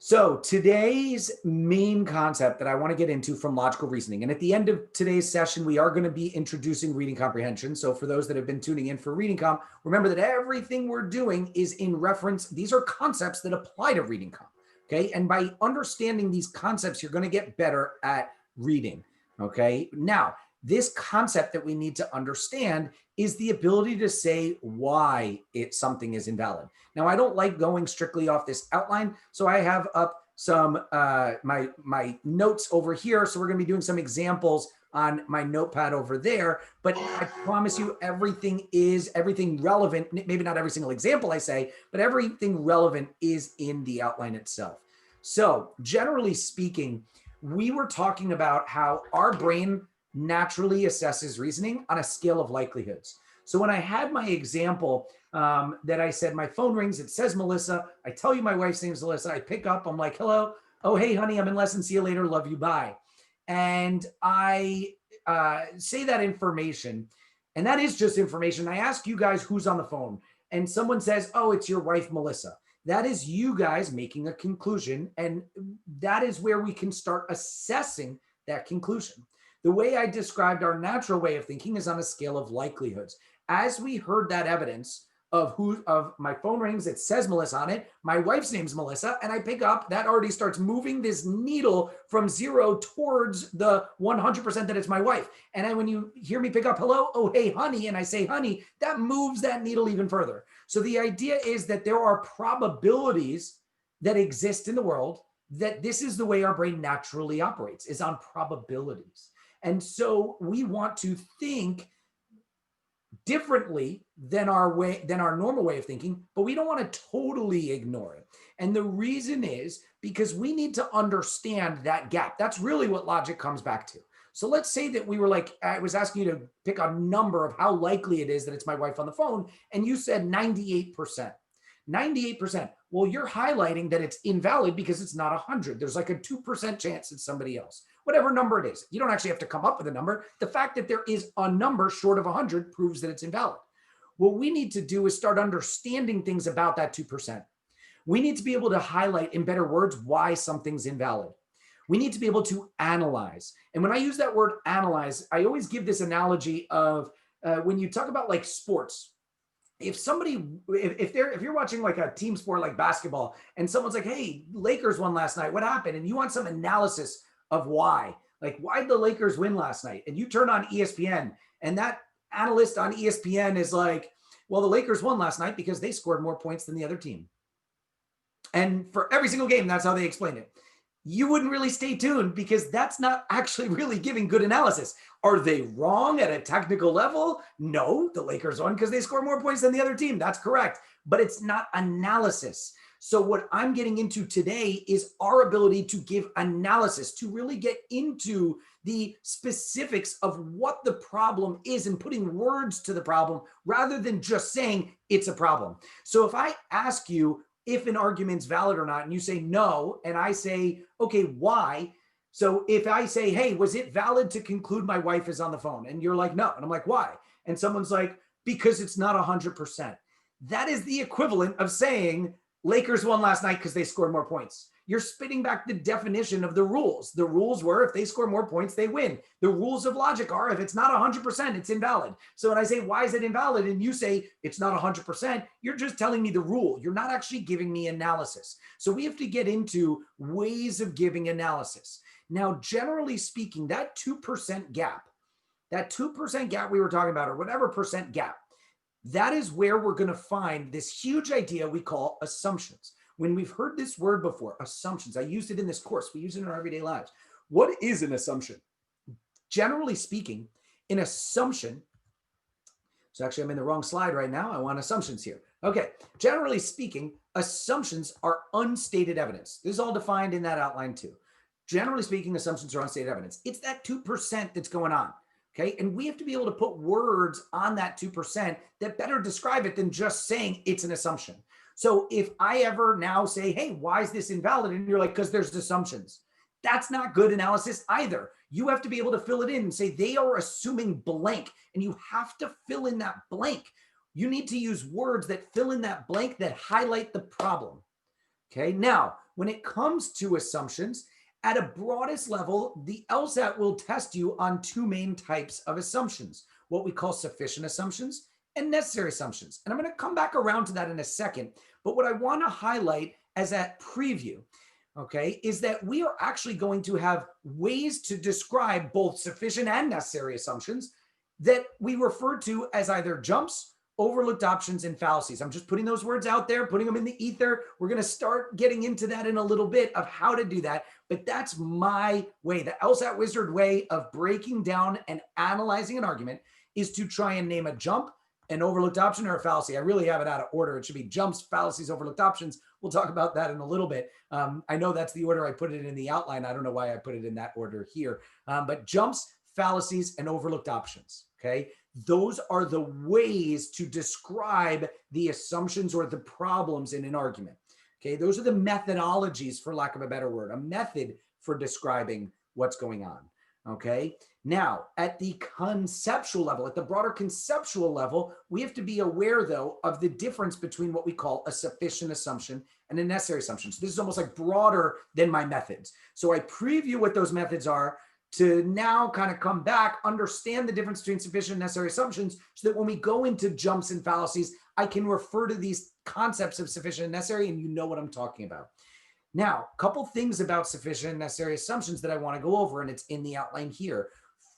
So today's main concept that I want to get into from logical reasoning, and at the end of today's session, we are going to be introducing reading comprehension. So for those that have been tuning in for reading comp, remember that everything we're doing is in reference. These are concepts that apply to reading comp. Okay. And by understanding these concepts, you're going to get better at reading. Okay. Now, this concept that we need to understand is the ability to say why something is invalid. Now, I don't like going strictly off this outline, so I have up some my notes over here. So we're going to be doing some examples on my notepad over there. But I promise you, everything relevant. Maybe not every single example I say, but everything relevant is in the outline itself. So generally speaking, we were talking about how our brain naturally assesses reasoning on a scale of likelihoods. So when I had my example that I said, my phone rings, it says Melissa, I tell you my wife's name is Melissa, I pick up, I'm like, hello, oh, hey, honey, I'm in lesson, see you later, love you, bye. And I say that information, and that is just information. I ask you guys who's on the phone, and someone says, oh, it's your wife, Melissa. That is you guys making a conclusion, and that is where we can start assessing that conclusion. The way I described our natural way of thinking is on a scale of likelihoods. As we heard that evidence of my phone rings, it says Melissa on it, my wife's name's Melissa, and I pick up, that already starts moving this needle from 0 towards the 100% that it's my wife. And then when you hear me pick up, hello, oh, hey, honey, and I say honey, that moves that needle even further. So the idea is that there are probabilities that exist in the world, that this is the way our brain naturally operates, is on probabilities. And so we want to think differently than our normal way of thinking, but we don't want to totally ignore it. And the reason is because we need to understand that gap. That's really what logic comes back to. So let's say that we were like, I was asking you to pick a number of how likely it is that it's my wife on the phone, and you said 98%. 98%. Well, you're highlighting that it's invalid because it's not 100. There's like a 2% chance it's somebody else, whatever number it is. You don't actually have to come up with a number. The fact that there is a number short of 100 proves that it's invalid. What we need to do is start understanding things about that 2%. We need to be able to highlight in better words why something's invalid. We need to be able to analyze. And when I use that word analyze, I always give this analogy of when you talk about like sports. If you're watching like a team sport like basketball and someone's like, hey, Lakers won last night, what happened? And you want some analysis of why, like why did the Lakers win last night? And you turn on ESPN and that analyst on ESPN is like, well, the Lakers won last night because they scored more points than the other team. And for every single game, that's how they explain it. You wouldn't really stay tuned because that's not actually really giving good analysis. Are they wrong at a technical level? No, the Lakers won because they score more points than the other team. That's correct, but it's not analysis. So what I'm getting into today is our ability to give analysis, to really get into the specifics of what the problem is and putting words to the problem rather than just saying it's a problem. So if I ask you if an argument's valid or not, and you say no, and I say, okay, why? So if I say, hey, was it valid to conclude my wife is on the phone? And you're like, no. And I'm like, why? And someone's like, because it's not 100%. That is the equivalent of saying Lakers won last night because they scored more points. You're spitting back the definition of the rules. The rules were if they score more points, they win. The rules of logic are if it's not 100%, it's invalid. So when I say, why is it invalid? And you say it's not 100%, you're just telling me the rule. You're not actually giving me analysis. So we have to get into ways of giving analysis. Now, generally speaking, that 2% gap we were talking about, or whatever percent gap, that is where we're going to find this huge idea we call assumptions. When we've heard this word before, assumptions, I used it in this course. We use it in our everyday lives. What is an assumption? Generally speaking, an assumption, so actually I'm in the wrong slide right now. I want assumptions here. Okay, generally speaking, assumptions are unstated evidence. This is all defined in that outline too. Generally speaking, assumptions are unstated evidence. It's that 2% that's going on. Okay, and we have to be able to put words on that 2% that better describe it than just saying it's an assumption. So if I ever now say, hey, why is this invalid? And you're like, because there's assumptions. That's not good analysis either. You have to be able to fill it in and say they are assuming blank, and you have to fill in that blank. You need to use words that fill in that blank that highlight the problem. Okay, now, when it comes to assumptions, at a broadest level, the LSAT will test you on two main types of assumptions, what we call sufficient assumptions and necessary assumptions. And I'm going to come back around to that in a second. But what I want to highlight as that preview, okay, is that we are actually going to have ways to describe both sufficient and necessary assumptions that we refer to as either jumps, overlooked options, and fallacies. I'm just putting those words out there, putting them in the ether. We're going to start getting into that in a little bit of how to do that. But that's my way. The LSAT Wizard way of breaking down and analyzing an argument is to try and name a jump, an overlooked option, or a fallacy. I really have it out of order. It should be jumps, fallacies, overlooked options. We'll talk about that in a little bit. I know that's the order I put it in the outline. I don't know why I put it in that order here. But jumps, fallacies, and overlooked options, okay? Those are the ways to describe the assumptions or the problems in an argument, okay? Those are the methodologies, for lack of a better word, a method for describing what's going on, okay? Now, at the conceptual level, at the broader conceptual level, we have to be aware, though, of the difference between what we call a sufficient assumption and a necessary assumption. So this is almost like broader than my methods. So I preview what those methods are to now kind of come back, understand the difference between sufficient and necessary assumptions so that when we go into jumps and fallacies, I can refer to these concepts of sufficient and necessary and you know what I'm talking about. Now, a couple things about sufficient and necessary assumptions that I want to go over, and it's in the outline here.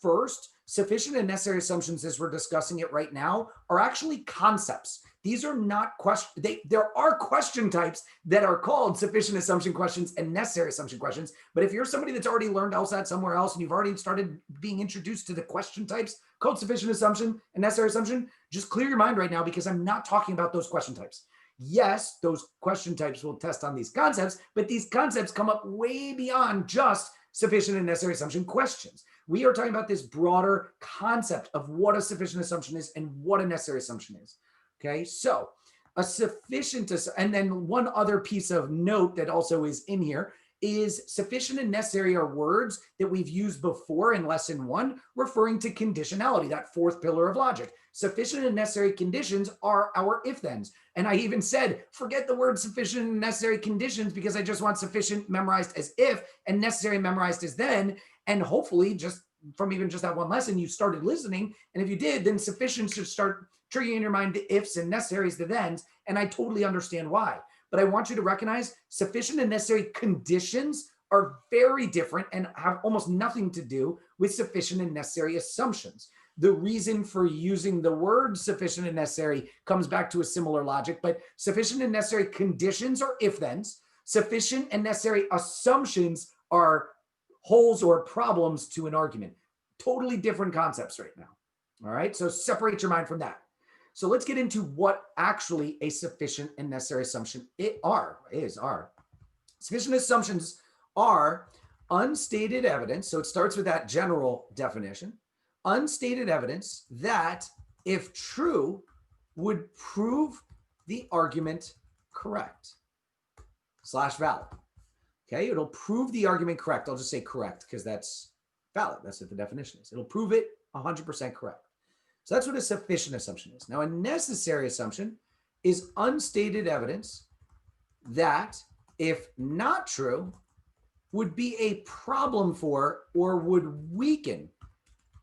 First, sufficient and necessary assumptions, as we're discussing it right now, are actually concepts. These are not questions. There are question types that are called sufficient assumption questions and necessary assumption questions. But if you're somebody that's already learned LSAT somewhere else and you've already started being introduced to the question types called sufficient assumption and necessary assumption, just clear your mind right now because I'm not talking about those question types. Yes, those question types will test on these concepts, but these concepts come up way beyond just sufficient and necessary assumption questions. We are talking about this broader concept of what a sufficient assumption is and what a necessary assumption is. Okay, so a sufficient, and then one other piece of note that also is in here is sufficient and necessary are words that we've used before in lesson 1, referring to conditionality, that fourth pillar of logic. Sufficient and necessary conditions are our if-thens. And I even said, forget the word sufficient and necessary conditions because I just want sufficient memorized as if and necessary memorized as then. And hopefully just from even just that one lesson, you started listening. And if you did, then sufficient should start triggering in your mind the ifs and necessaries the thens. And I totally understand why. But I want you to recognize sufficient and necessary conditions are very different and have almost nothing to do with sufficient and necessary assumptions. The reason for using the word sufficient and necessary comes back to a similar logic, but sufficient and necessary conditions are if-thens. Sufficient and necessary assumptions are holes or problems to an argument. Totally different concepts right now. All right, so separate your mind from that. So let's get into what actually a sufficient and necessary assumption is. Sufficient assumptions are unstated evidence. So it starts with that general definition. Unstated evidence that, if true, would prove the argument correct / valid. Okay, it'll prove the argument correct. I'll just say correct because that's valid. That's what the definition is. It'll prove it 100% correct. So that's what a sufficient assumption is. Now, a necessary assumption is unstated evidence that, if not true, would be a problem for or would weaken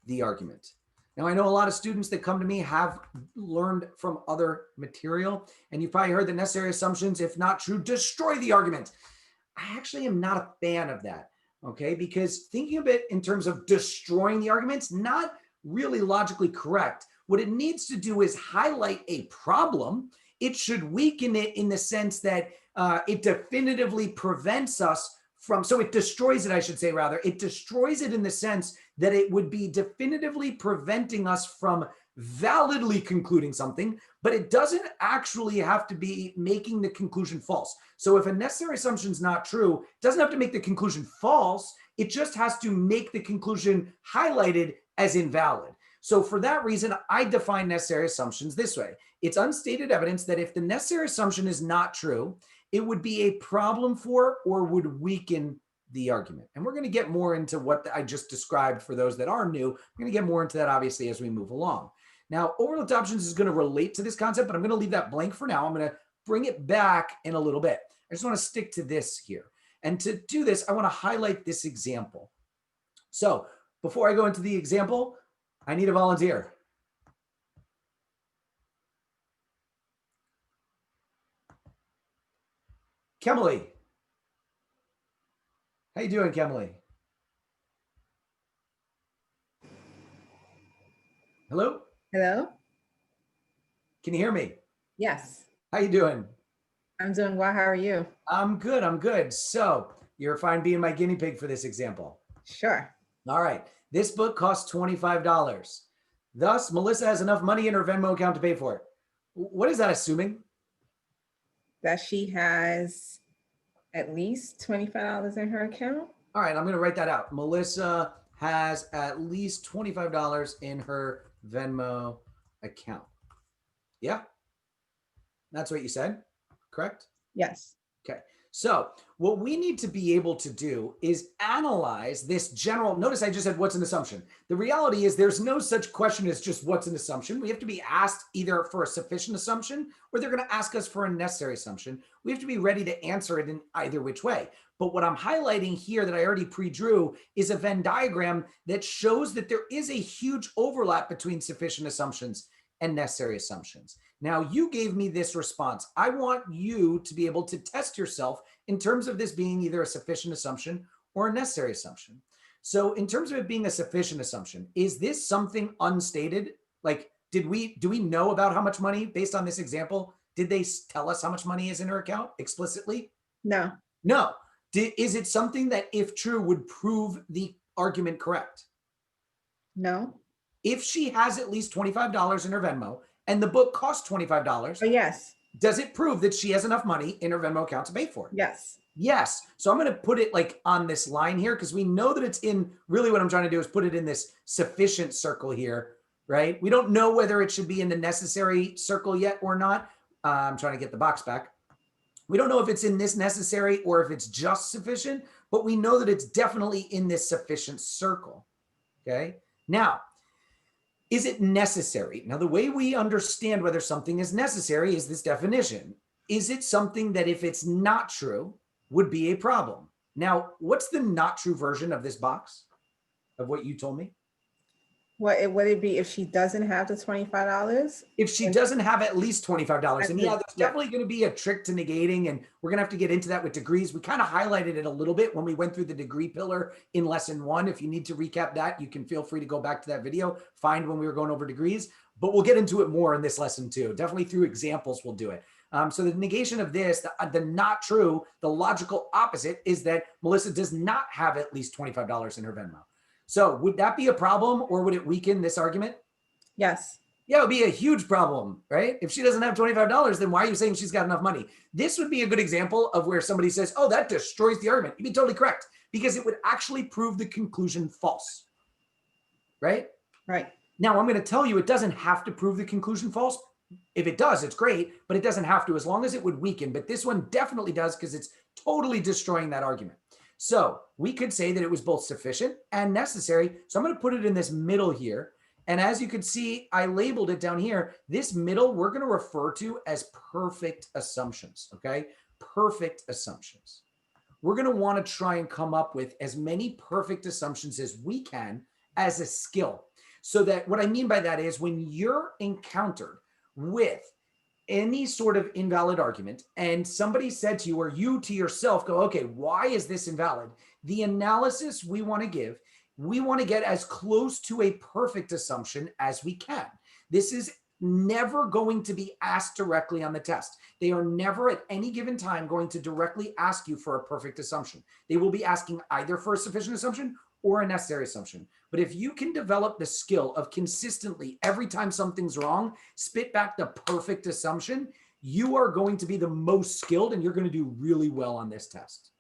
the argument. Now, I know a lot of students that come to me have learned from other material, and you've probably heard the necessary assumptions, if not true, destroy the argument. I actually am not a fan of that, okay? Because thinking of it in terms of destroying the argument's not really logically correct. What it needs to do is highlight a problem. It should weaken it in the sense that it definitively prevents us from, so it destroys it, I should say rather. It destroys it in the sense that it would be definitively preventing us from validly concluding something, but it doesn't actually have to be making the conclusion false. So if a necessary assumption is not true, it doesn't have to make the conclusion false. It just has to make the conclusion highlighted as invalid. So for that reason, I define necessary assumptions this way. It's unstated evidence that if the necessary assumption is not true, it would be a problem for or would weaken the argument. And we're going to get more into what I just described for those that are new. We're going to get more into that, obviously, as we move along. Now, overlooked options is going to relate to this concept, but I'm going to leave that blank for now. I'm going to bring it back in a little bit. I just want to stick to this here. And to do this, I want to highlight this example. So before I go into the example, I need a volunteer. Kemily. How you doing, Kemily? Hello? Hello? Can you hear me? Yes. How you doing? I'm doing well. How are you? I'm good. I'm good. So you're fine being my guinea pig for this example. Sure. All right. This book costs $25. Thus, Melissa has enough money in her Venmo account to pay for it. What is that assuming? That she has at least $25 in her account? All right. I'm going to write that out. Melissa has at least $25 in her Venmo account. Yeah? That's what you said, correct? Yes. Okay. So what we need to be able to do is analyze this general, notice I just said what's an assumption. The reality is there's no such question as just what's an assumption. We have to be asked either for a sufficient assumption or they're going to ask us for a necessary assumption. We have to be ready to answer it in either which way. But what I'm highlighting here that I already pre-drew is a Venn diagram that shows that there is a huge overlap between sufficient assumptions and necessary assumptions. Now, you gave me this response. I want you to be able to test yourself in terms of this being either a sufficient assumption or a necessary assumption. So in terms of it being a sufficient assumption, is this something unstated? Like, do we know about how much money based on this example? Did they tell us how much money is in her account explicitly? No. No. Is it something that, if true, would prove the argument correct? No. If she has at least $25 in her Venmo and the book costs $25. Oh, yes. Does it prove that she has enough money in her Venmo account to pay for it? Yes. Yes. So I'm going to put it like on this line here because we know that it's in, really what I'm trying to do is put it in this sufficient circle here, right? We don't know whether it should be in the necessary circle yet or not. I'm trying to get the box back. We don't know if it's in this necessary or if it's just sufficient, but we know that it's definitely in this sufficient circle. Okay. Now, is it necessary? Now, the way we understand whether something is necessary is this definition. Is it something that if it's not true would be a problem? Now, what's the not true version of this box of what you told me? What would it be if she doesn't have the $25? If she doesn't have at least $25, and yeah, there's Yeah. definitely going to be a trick to negating, and we're going to have to get into that with degrees. We kind of highlighted it a little bit when we went through the degree pillar in lesson 1. If you need to recap that, you can feel free to go back to that video, find when we were going over degrees, but we'll get into it more in this lesson too. Definitely through examples, we'll do it. So the negation of this, the not true, the logical opposite is that Melissa does not have at least $25 in her Venmo. So would that be a problem, or would it weaken this argument? Yes. Yeah, it would be a huge problem, right? If she doesn't have $25, then why are you saying she's got enough money? This would be a good example of where somebody says, oh, that destroys the argument. You'd be totally correct, because it would actually prove the conclusion false, right? Right. Now, I'm going to tell you it doesn't have to prove the conclusion false. If it does, it's great, but it doesn't have to, as long as it would weaken. But this one definitely does, because it's totally destroying that argument. So we could say that it was both sufficient and necessary. So I'm going to put it in this middle here. And as you can see, I labeled it down here. This middle, we're going to refer to as perfect assumptions, okay? Perfect assumptions. We're going to want to try and come up with as many perfect assumptions as we can as a skill. So that what I mean by that is when you're encountered with any sort of invalid argument and somebody said to you, or you to yourself go, okay, why is this invalid? The analysis we want to give, we want to get as close to a perfect assumption as we can. This is never going to be asked directly on the test. They are never at any given time going to directly ask you for a perfect assumption. They will be asking either for a sufficient assumption or a necessary assumption. But if you can develop the skill of consistently, every time something's wrong, spit back the perfect assumption, you are going to be the most skilled and you're going to do really well on this test.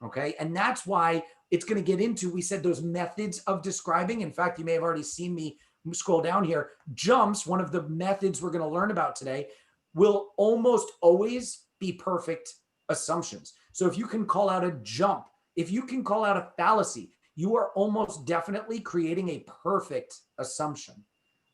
Okay. And that's why it's going to get into, we said, those methods of describing. In fact, you may have already seen me scroll down here. Jumps, one of the methods we're going to learn about today, will almost always be perfect assumptions. So if you can call out a jump, if you can call out a fallacy, you are almost definitely creating a perfect assumption.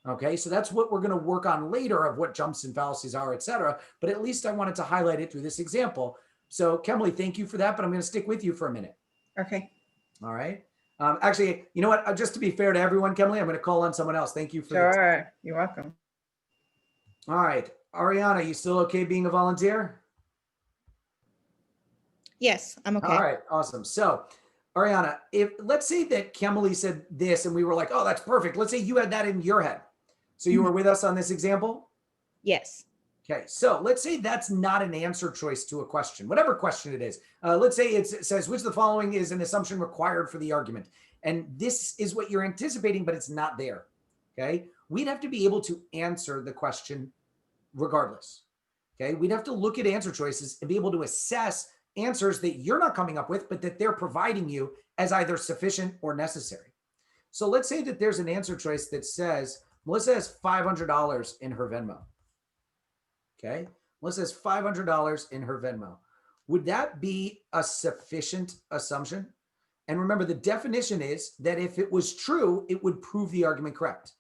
Okay, so that's what we're going to work on later of what jumps and fallacies are, et cetera. But at least I wanted to highlight it through this example. So Kemley, thank you for that, but I'm going to stick with you for a minute. Okay. All right. Actually, you know what? Just to be fair to everyone, Kemley, I'm going to call on someone else. Thank you for Sure. You're welcome. All right. Ariana, you still okay being a volunteer? Yes, I'm okay. All right. Awesome. So Ariana, if let's say that Kemley said this and we were like, oh, that's perfect. Let's say you had that in your head. So you were with us on this example? Yes. Okay, so let's say that's not an answer choice to a question, whatever question it is. Let's say it says, which of the following is an assumption required for the argument? And this is what you're anticipating, but it's not there, okay? We'd have to be able to answer the question regardless, okay? We'd have to look at answer choices and be able to assess answers that you're not coming up with, but that they're providing you as either sufficient or necessary. So let's say that there's an answer choice that says, Melissa has $500 in her Venmo. Okay, Melissa has $500 in her Venmo. Would that be a sufficient assumption? And remember, the definition is that if it was true, it would prove the argument correct.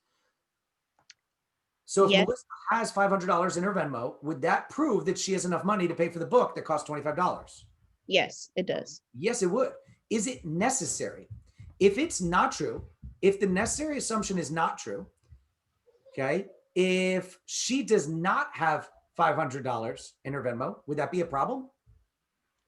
So if Yes. Melissa has $500 in her Venmo, would that prove that she has enough money to pay for the book that costs $25? Yes, it does. Yes, it would. Is it necessary? If it's not true, if the necessary assumption is not true, okay, if she does not have $500 in her Venmo, would that be a problem?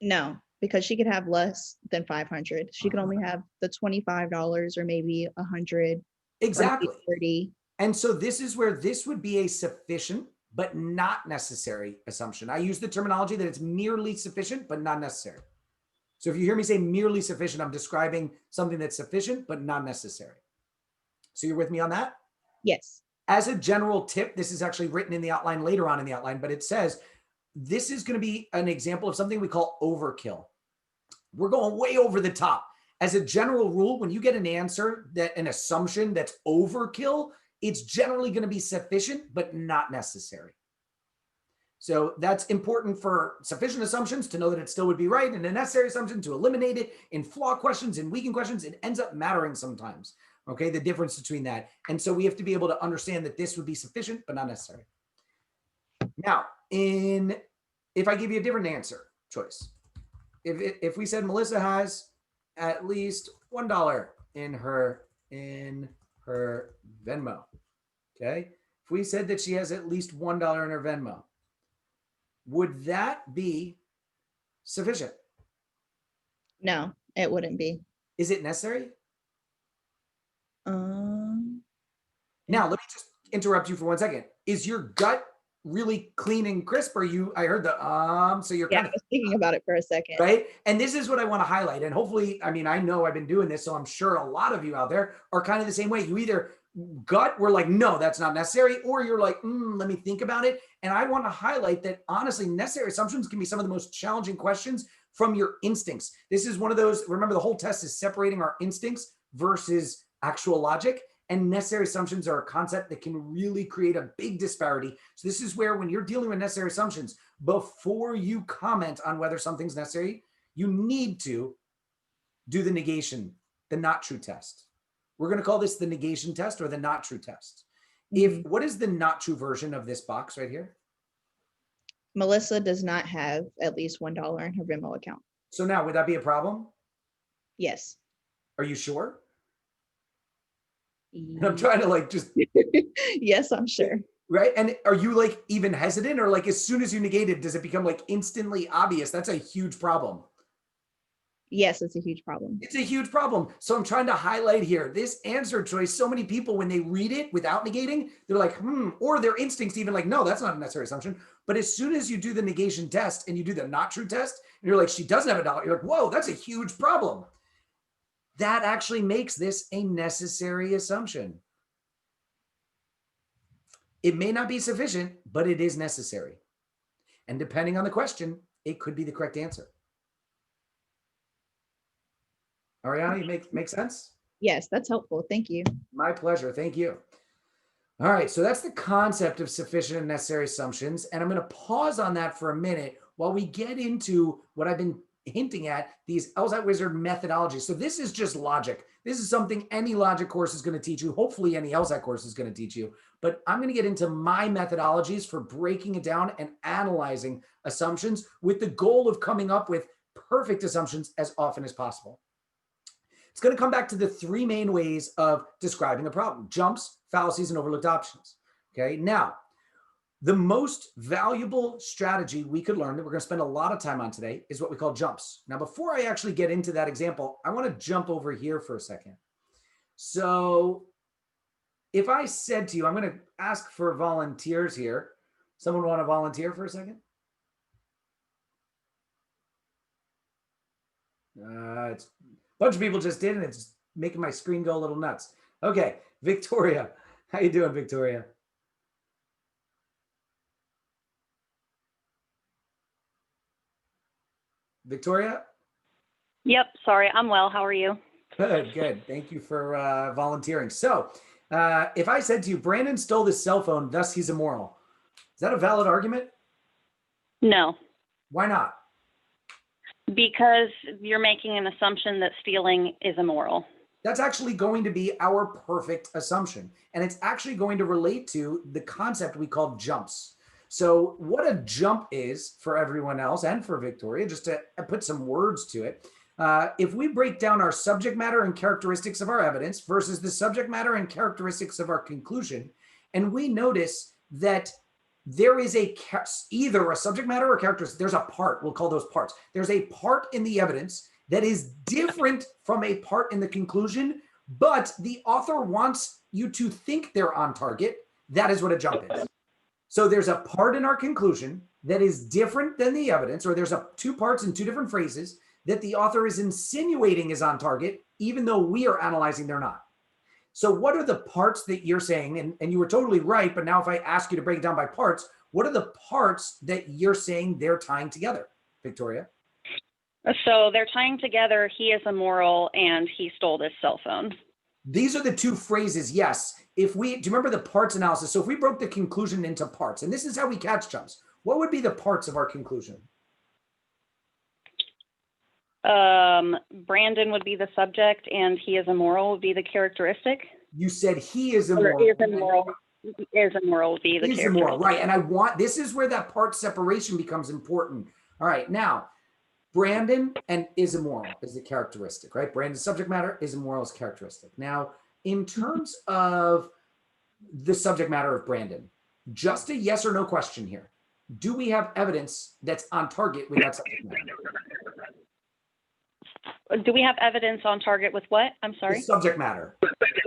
No, because she could have less than 500. She could only have the $25 or maybe 100. Exactly. 30. And so this is where this would be a sufficient but not necessary assumption. I use the terminology that it's merely sufficient but not necessary. So if you hear me say merely sufficient, I'm describing something that's sufficient but not necessary. So you're with me on that? Yes. As a general tip, this is actually written in the outline later on in the outline, but it says this is going to be an example of something we call overkill. We're going way over the top. As a general rule, when you get an answer an assumption that's overkill, it's generally going to be sufficient, but not necessary. So that's important for sufficient assumptions to know that it still would be right, and a necessary assumption to eliminate it. In flaw questions and weakened questions, it ends up mattering sometimes. Okay, the difference between that. And so we have to be able to understand that this would be sufficient, but not necessary. Now, if I give you a different answer choice, if we said Melissa has at least $1 in her Venmo, okay? If we said that she has at least $1 in her Venmo, would that be sufficient? No, it wouldn't be. Is it necessary? Now, let me just interrupt you for 1 second. Is your gut really clean and crisp? Or I heard so you're Yeah, kind I of was thinking about it for a second. right. And this is what I want to highlight. And hopefully, I mean, I know I've been doing this, so I'm sure a lot of you out there are kind of the same way. You either we're like, no, that's not necessary, or you're like, let me think about it. And I want to highlight that honestly, necessary assumptions can be some of the most challenging questions from your instincts. This is one of those, remember, the whole test is separating our instincts versus actual logic. And necessary assumptions are a concept that can really create a big disparity. So this is where, when you're dealing with necessary assumptions, before you comment on whether something's necessary, you need to do the negation, the not true test. We're going to call this the negation test or the not true test. What is the not true version of this box right here? Melissa does not have at least $1 in her Venmo account. So now, would that be a problem? Yes. Are you sure? And I'm trying to just. Yes, I'm sure. Right. And are you even hesitant, or as soon as you negate it, does it become instantly obvious? That's a huge problem. Yes, it's a huge problem. It's a huge problem. So I'm trying to highlight here this answer choice. So many people, when they read it without negating, they're like, or their instincts even no, that's not a necessary assumption. But as soon as you do the negation test and you do the not true test, and you're like, she doesn't have $1, you're like, whoa, that's a huge problem. That actually makes this a necessary assumption. It may not be sufficient, but it is necessary. And depending on the question, it could be the correct answer. Ariana, you make sense? Yes, that's helpful. Thank you. My pleasure. Thank you. All right. So that's the concept of sufficient and necessary assumptions. And I'm going to pause on that for a minute while we get into what I've been hinting at, these LSAT Wizard methodologies. So this is just logic. This is something any logic course is going to teach you. Hopefully any LSAT course is going to teach you. But I'm going to get into my methodologies for breaking it down and analyzing assumptions with the goal of coming up with perfect assumptions as often as possible. It's going to come back to the three main ways of describing a problem: jumps, fallacies, and overlooked options. Okay. Now, the most valuable strategy we could learn that we're going to spend a lot of time on today is what we call jumps. Now, before I actually get into that example, I want to jump over here for a second. So if I said to you, I'm going to ask for volunteers here. Someone want to volunteer for a second? It's a bunch of people just did, and it's making my screen go a little nuts. Okay, Victoria. How you doing, Victoria? Victoria? Yep. Sorry. I'm well. How are you? Good, good. Thank you for volunteering. So if I said to you, Brandon stole this cell phone, thus he's immoral, is that a valid argument? No. Why not? Because you're making an assumption that stealing is immoral. That's actually going to be our perfect assumption. And it's actually going to relate to the concept we call jumps. So what a jump is for everyone else and for Victoria, just to put some words to it. If we break down our subject matter and characteristics of our evidence versus the subject matter and characteristics of our conclusion, and we notice that there is either a subject matter or characteristic, there's a part, we'll call those parts. There's a part in the evidence that is different from a part in the conclusion, but the author wants you to think they're on target. That is what a jump is. So there's a part in our conclusion that is different than the evidence, or there's two parts in two different phrases that the author is insinuating is on target, even though we are analyzing they're not. So what are the parts that you're saying? And you were totally right, but now if I ask you to break it down by parts, What are the parts that you're saying they're tying together, Victoria? So they're tying together, he is immoral and he stole this cell phone. These are the two phrases, yes. Do you remember the parts analysis? So if we broke the conclusion into parts, and this is how we catch jumps, what would be the parts of our conclusion? Brandon would be the subject and he is immoral would be the characteristic. You said he is Or immoral. is immoral would be the Is characteristic. immoral, right? And this is where that part separation becomes important. All right, now, Brandon and is immoral is the characteristic, right? Brandon's subject matter, is immoral is characteristic. Now, in terms of the subject matter of Brandon, just a yes or no question here. Do we have evidence that's on target with that subject matter? Do we have evidence on target with what? I'm sorry. The subject matter.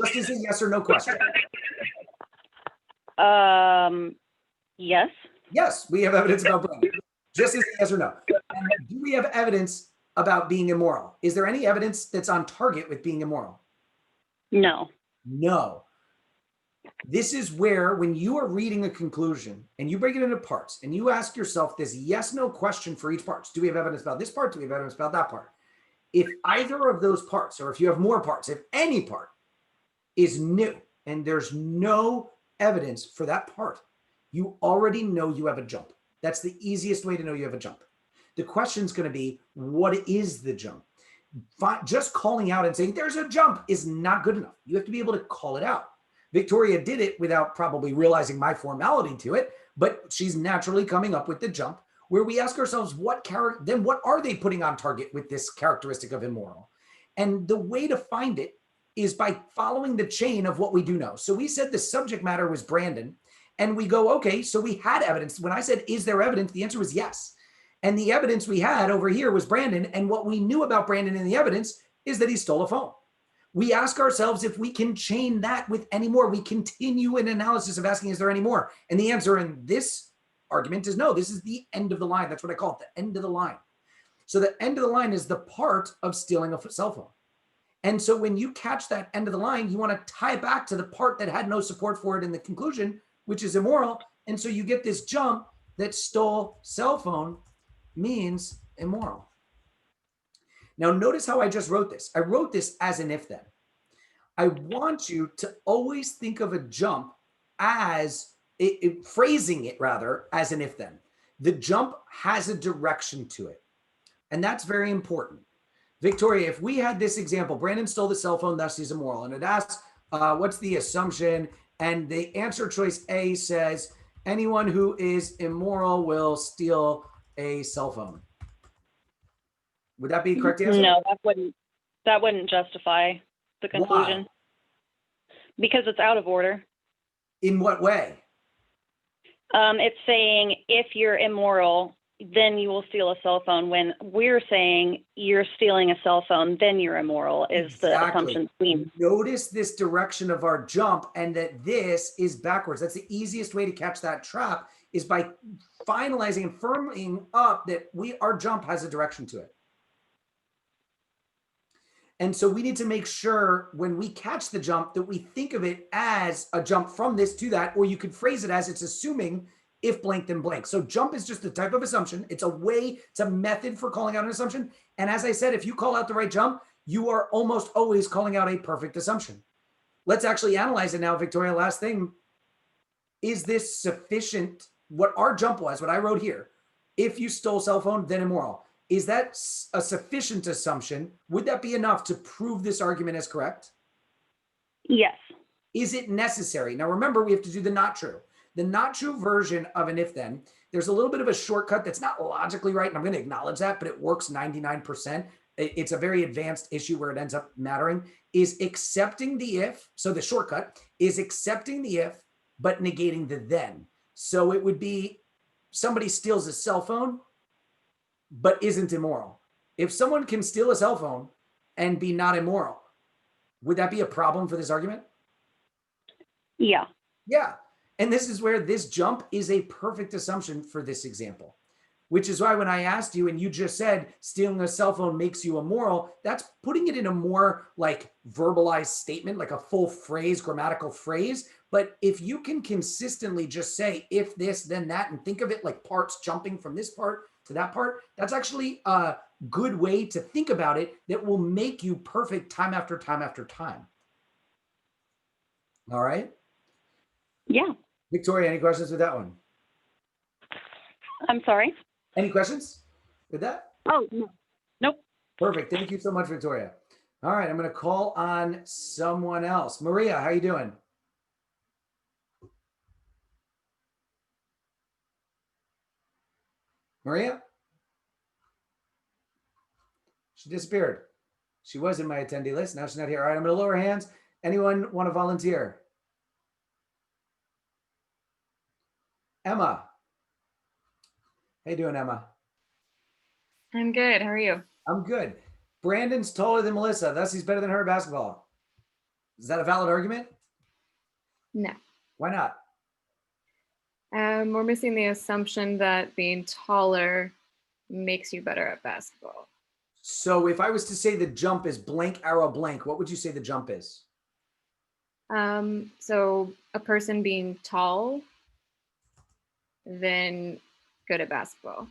Just as a yes or no question. Yes. Yes, we have evidence about Brandon. Just as a yes or no. And do we have evidence about being immoral? Is there any evidence that's on target with being immoral? No. No. This is where, when you are reading a conclusion and you break it into parts and you ask yourself this yes, no question for each part. Do we have evidence about this part? Do we have evidence about that part? If either of those parts, or if you have more parts, if any part is new and there's no evidence for that part, you already know you have a jump. That's the easiest way to know you have a jump. The question is going to be, what is the jump? Just calling out and saying there's a jump is not good enough. You have to be able to call it out. Victoria did it without probably realizing my formality to it, but she's naturally coming up with the jump where we ask ourselves, what are they putting on target with this characteristic of immoral? And the way to find it is by following the chain of what we do know. So we said the subject matter was Brandon, and we go, okay, so we had evidence. When I said, is there evidence? The answer was yes. And the evidence we had over here was Brandon. And what we knew about Brandon in the evidence is that he stole a phone. We ask ourselves if we can chain that with any more. We continue an analysis of asking, is there any more? And the answer in this argument is no. This is the end of the line. That's what I call it, the end of the line. So the end of the line is the part of stealing a cell phone. And so when you catch that end of the line, you want to tie it back to the part that had no support for it in the conclusion, which is immoral. And so you get this jump that stole cell phone means immoral. Now, notice how I just wrote this. I wrote this as an if then. I want you to always think of a jump as, phrasing it rather, as an if then. The jump has a direction to it. And that's very important. Victoria, if we had this example, Brandon stole the cell phone, thus he's immoral. And it asks, what's the assumption? And the answer choice A says, anyone who is immoral will steal a cell phone. Would that be the correct answer? No, that wouldn't justify the conclusion. Why? Because it's out of order. In what way? It's saying if you're immoral, then you will steal a cell phone. When we're saying you're stealing a cell phone, then you're immoral is the assumption. Notice this direction of our jump and that this is backwards. That's the easiest way to catch that trap is by finalizing and firming up that our jump has a direction to it. And so we need to make sure when we catch the jump that we think of it as a jump from this to that, or you could phrase it as it's assuming if blank then blank. So jump is just a type of assumption. It's a way, it's a method for calling out an assumption. And as I said, if you call out the right jump, you are almost always calling out a perfect assumption. Let's actually analyze it now, Victoria. Last thing, is this sufficient? What our jump was, what I wrote here, if you stole cell phone, then immoral. Is that a sufficient assumption? Would that be enough to prove this argument as correct? Yes. Is it necessary? Now remember, we have to do the not true. The not true version of an if then, there's a little bit of a shortcut that's not logically right, and I'm going to acknowledge that, but it works 99%. It's a very advanced issue where it ends up mattering, is accepting the if. So the shortcut is accepting the if, but negating the then. So it would be somebody steals a cell phone, but isn't immoral. If someone can steal a cell phone and be not immoral, would that be a problem for this argument? Yeah. Yeah. And this is where this jump is a perfect assumption for this example. which is why when I asked you and you just said stealing a cell phone makes you immoral, that's putting it in a more like verbalized statement, like a full phrase, grammatical phrase. But if you can consistently just say if this, then that, and think of it like parts jumping from this part to that part, that's actually a good way to think about it that will make you perfect time after time after time. All right. Yeah. Victoria, any questions with that one? I'm sorry. Any questions with that? Oh, no. Nope. Perfect. Thank you so much, Victoria. All right, I'm going to call on someone else. Maria, how you doing? Maria? She disappeared. She was in my attendee list. Now she's not here. All right, I'm going to lower hands. Anyone want to volunteer? Emma. How you doing, Emma? I'm good. How are you? I'm good. Brandon's taller than Melissa. Thus, he's better than her at basketball. Is that a valid argument? No. Why not? We're missing the assumption that being taller makes you better at basketball. So if I was to say the jump is blank arrow blank, what would you say the jump is? So a person being tall, then good at basketball.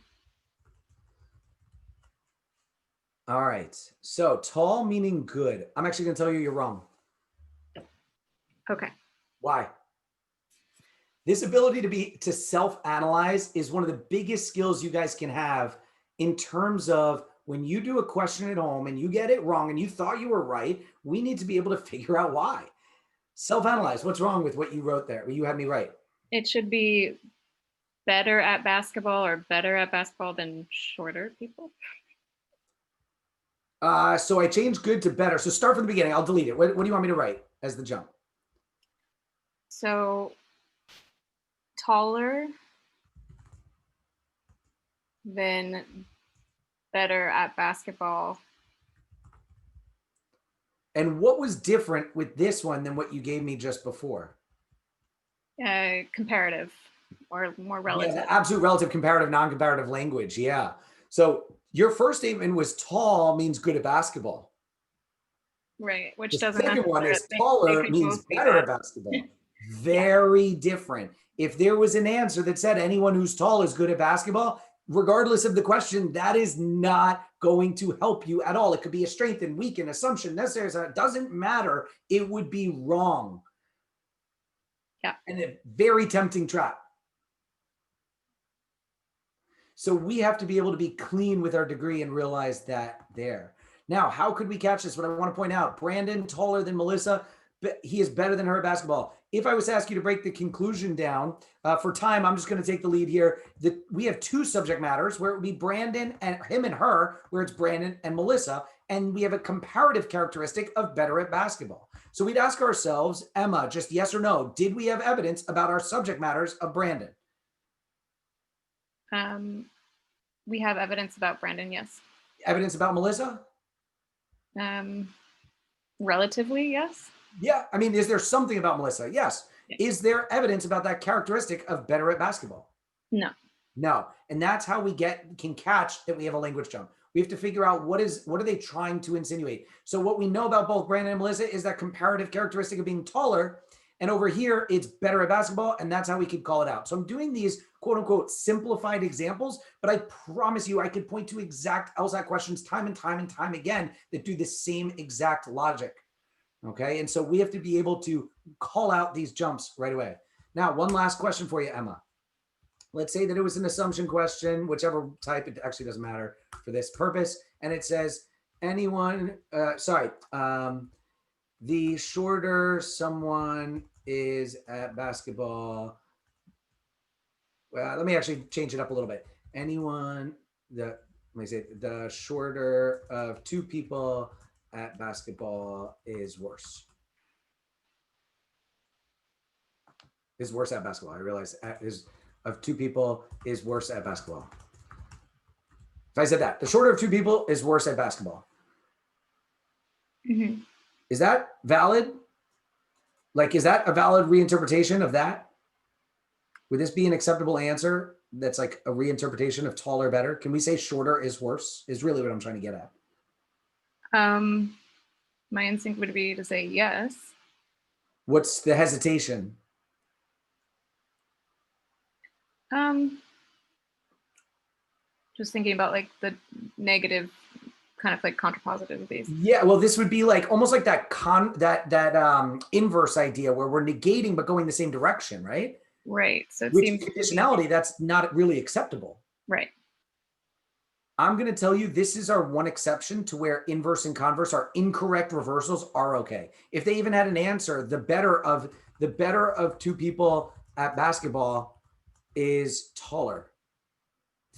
All right. So tall meaning good. I'm actually going to tell you you're wrong. Okay. Why? This ability to self-analyze is one of the biggest skills you guys can have in terms of when you do a question at home and you get it wrong and you thought you were right, we need to be able to figure out why. Self-analyze. What's wrong with what you wrote there? You had me right. It should be better at basketball or better at basketball than shorter people. So I changed good to better. So start from the beginning. I'll delete it. What do you want me to write as the jump? So taller than better at basketball. And what was different with this one than what you gave me just before? Comparative or more relative. Yeah, absolute relative, comparative, non-comparative language. Yeah. So your first statement was tall means good at basketball. Right. Which The doesn't second one is they taller could means both be better bad. at basketball. Very different. If there was an answer that said anyone who's tall is good at basketball, regardless of the question, that is not going to help you at all. It could be a strength and weak and assumption necessary. So it doesn't matter. It would be wrong. Yeah. And a very tempting trap. So we have to be able to be clean with our degree and realize that there. Now, how could we catch this? What I want to point out, Brandon, taller than Melissa, but he is better than her at basketball. If I was to ask you to break the conclusion down for time, I'm just going to take the lead here. We have two subject matters where it would be Brandon and him and her, where it's Brandon and Melissa. And we have a comparative characteristic of better at basketball. So we'd ask ourselves, Emma, just yes or no, did we have evidence about our subject matters of Brandon? We have evidence about Brandon, yes. Evidence about Melissa? Relatively, yes. Yeah. I mean, is there something about Melissa? Yes. Is there evidence about that characteristic of better at basketball? No. No. And that's how we can catch that we have a language jump. We have to figure out what are they trying to insinuate? So what we know about both Brandon and Melissa is that comparative characteristic of being taller. And over here, it's better at basketball. And that's how we could call it out. So I'm doing these quote unquote simplified examples, but I promise you I could point to exact LSAT questions time and time and time again that do the same exact logic. Okay. And so we have to be able to call out these jumps right away. Now, one last question for you, Emma. Let's say that it was an assumption question, whichever type, it actually doesn't matter for this purpose. And it says anyone, the shorter someone is at basketball. Well, let me actually change it up a little bit. The shorter of two people at basketball is worse. Is worse at basketball. I realize of two people is worse at basketball. If I said that, the shorter of two people is worse at basketball. Mm-hmm. Is that valid? Like, is that a valid reinterpretation of that? Would this be an acceptable answer that's like a reinterpretation of tall or better? Can we say shorter is worse? Is really what I'm trying to get at. My instinct would be to say yes. What's the hesitation? Just thinking about like the negative kind of like contrapositive of these. Yeah, well, this would be like almost like that inverse idea where we're negating but going the same direction, right? Right. So it Which seems conditionality, that's not really acceptable. right. I'm going to tell you, this is our one exception to where inverse and converse, our incorrect reversals are okay. If they even had an answer, the better of two people at basketball is taller.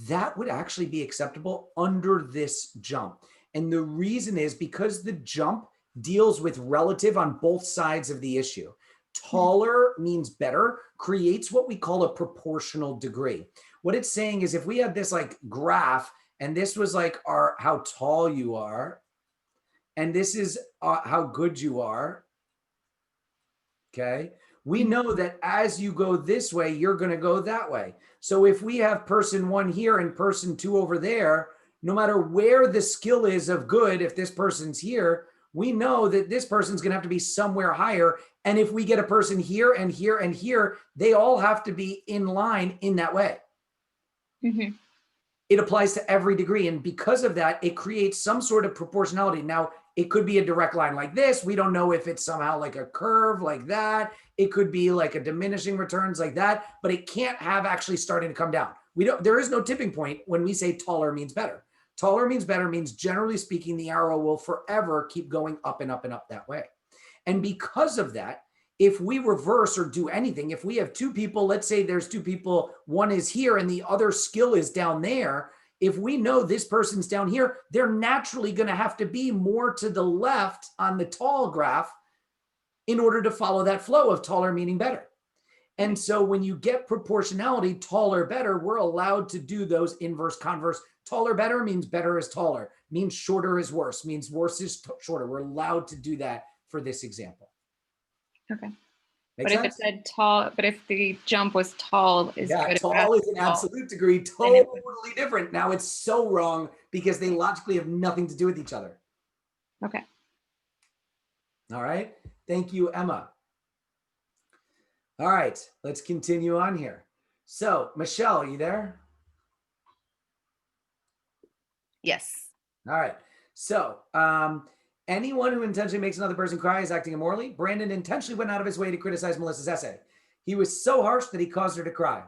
That would actually be acceptable under this jump. And the reason is because the jump deals with relative on both sides of the issue. Taller means better, creates what we call a proportional degree. What it's saying is if we had this like graph, and this was like how tall you are, and this is how good you are, okay? We know that as you go this way, you're going to go that way. So if we have person 1 here and person 2 over there, no matter where the skill is of good, if this person's here, we know that this person's going to have to be somewhere higher. And if we get a person here and here and here, they all have to be in line in that way. Mm-hmm. It applies to every degree. And because of that, it creates some sort of proportionality. Now, it could be a direct line like this. We don't know if it's somehow like a curve like that. It could be like a diminishing returns like that, but it can't have actually starting to come down. There is no tipping point when we say taller means better. Taller means better means, generally speaking, the arrow will forever keep going up and up and up that way. And because of that, if we reverse or do anything, if we have 2 people, let's say there's 2 people, one is here and the other skill is down there. If we know this person's down here, they're naturally going to have to be more to the left on the tall graph in order to follow that flow of taller meaning better. And so when you get proportionality, taller, better, we're allowed to do those inverse, converse. Taller, better means better is taller, means shorter is worse, means worse is shorter. We're allowed to do that for this example. Okay. Make But sense? if it said tall, but if the jump was tall is good. Tall is an absolute degree, totally different. Now it's so wrong because they logically have nothing to do with each other. Okay. All right. Thank you, Emma. All right, let's continue on here. So, Michelle, are you there? Yes. All right. So, anyone who intentionally makes another person cry is acting immorally. Brandon intentionally went out of his way to criticize Melissa's essay. He was so harsh that he caused her to cry.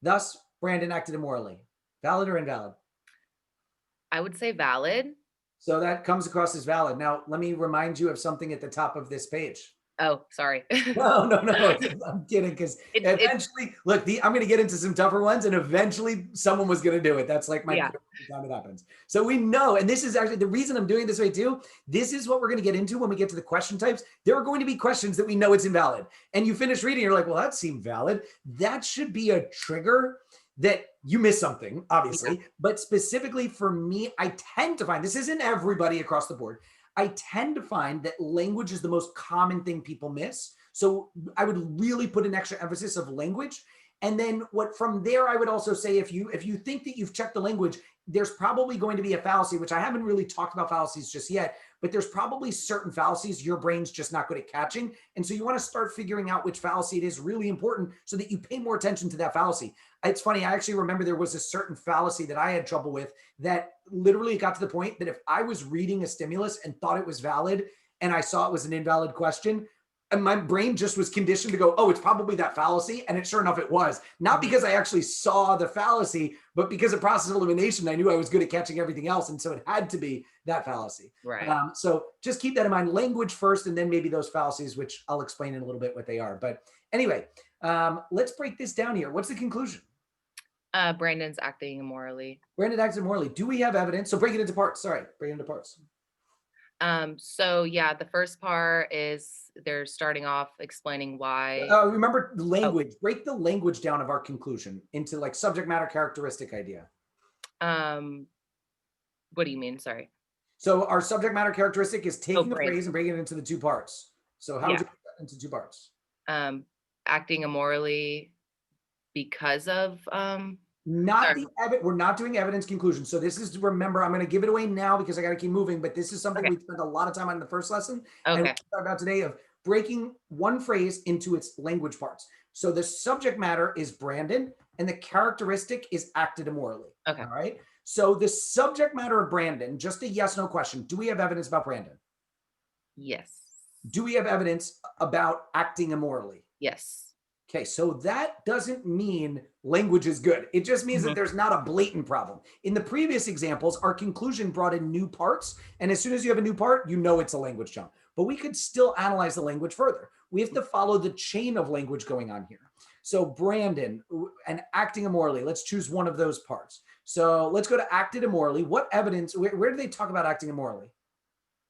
Thus, Brandon acted immorally. Valid or invalid? I would say valid. So that comes across as valid. Now, let me remind you of something at the top of this page. Oh, sorry. No. I'm kidding, because eventually, look, I'm going to get into some tougher ones, and eventually someone was going to do it. That's like my time it happens. So we know, and this is actually the reason I'm doing it this way too. This is what we're going to get into when we get to the question types. There are going to be questions that we know it's invalid, and you finish reading, you're like, well, that seemed valid. That should be a trigger that you miss something, obviously. But specifically for me, I tend to find, this isn't everybody across the board, I tend to find that language is the most common thing people miss. So I would really put an extra emphasis of language. And then from there, I would also say, if you think that you've checked the language, there's probably going to be a fallacy, which I haven't really talked about fallacies just yet, but there's probably certain fallacies your brain's just not good at catching. And so you want to start figuring out which fallacy it is really important so that you pay more attention to that fallacy. It's funny, I actually remember there was a certain fallacy that I had trouble with that literally got to the point that if I was reading a stimulus and thought it was valid and I saw it was an invalid question, and my brain just was conditioned to go, oh, it's probably that fallacy. And sure enough, it was. Not because I actually saw the fallacy, but because of process of elimination, I knew I was good at catching everything else. And so it had to be that fallacy. Right. So just keep that in mind. Language first, and then maybe those fallacies, which I'll explain in a little bit what they are. But anyway, let's break this down here. What's the conclusion? Brandon's acting immorally. Brandon acts immorally. Do we have evidence? So break it into parts. Break it into parts. So yeah, the first part is they're starting off explaining why. Remember language. Break the language down of our conclusion into like subject matter characteristic idea. What do you mean? Sorry. So our subject matter characteristic is taking a phrase and breaking it into the 2 parts. So how would you put that into 2 parts? Acting immorally because of We're not doing evidence conclusion. So this is, remember, I'm going to give it away now because I got to keep moving, but this is something we spent a lot of time on in the first lesson. And we talked about today of breaking one phrase into its language parts. So the subject matter is Brandon and the characteristic is acted immorally. Okay. All right. So the subject matter of Brandon, just a yes, no question. Do we have evidence about Brandon? Yes. Do we have evidence about acting immorally? Yes. Okay, so that doesn't mean language is good. It just means that there's not a blatant problem. In the previous examples, our conclusion brought in new parts. And as soon as you have a new part, you know it's a language jump. But we could still analyze the language further. We have to follow the chain of language going on here. So Brandon and acting immorally, let's choose one of those parts. So let's go to acted immorally. What evidence, where do they talk about acting immorally?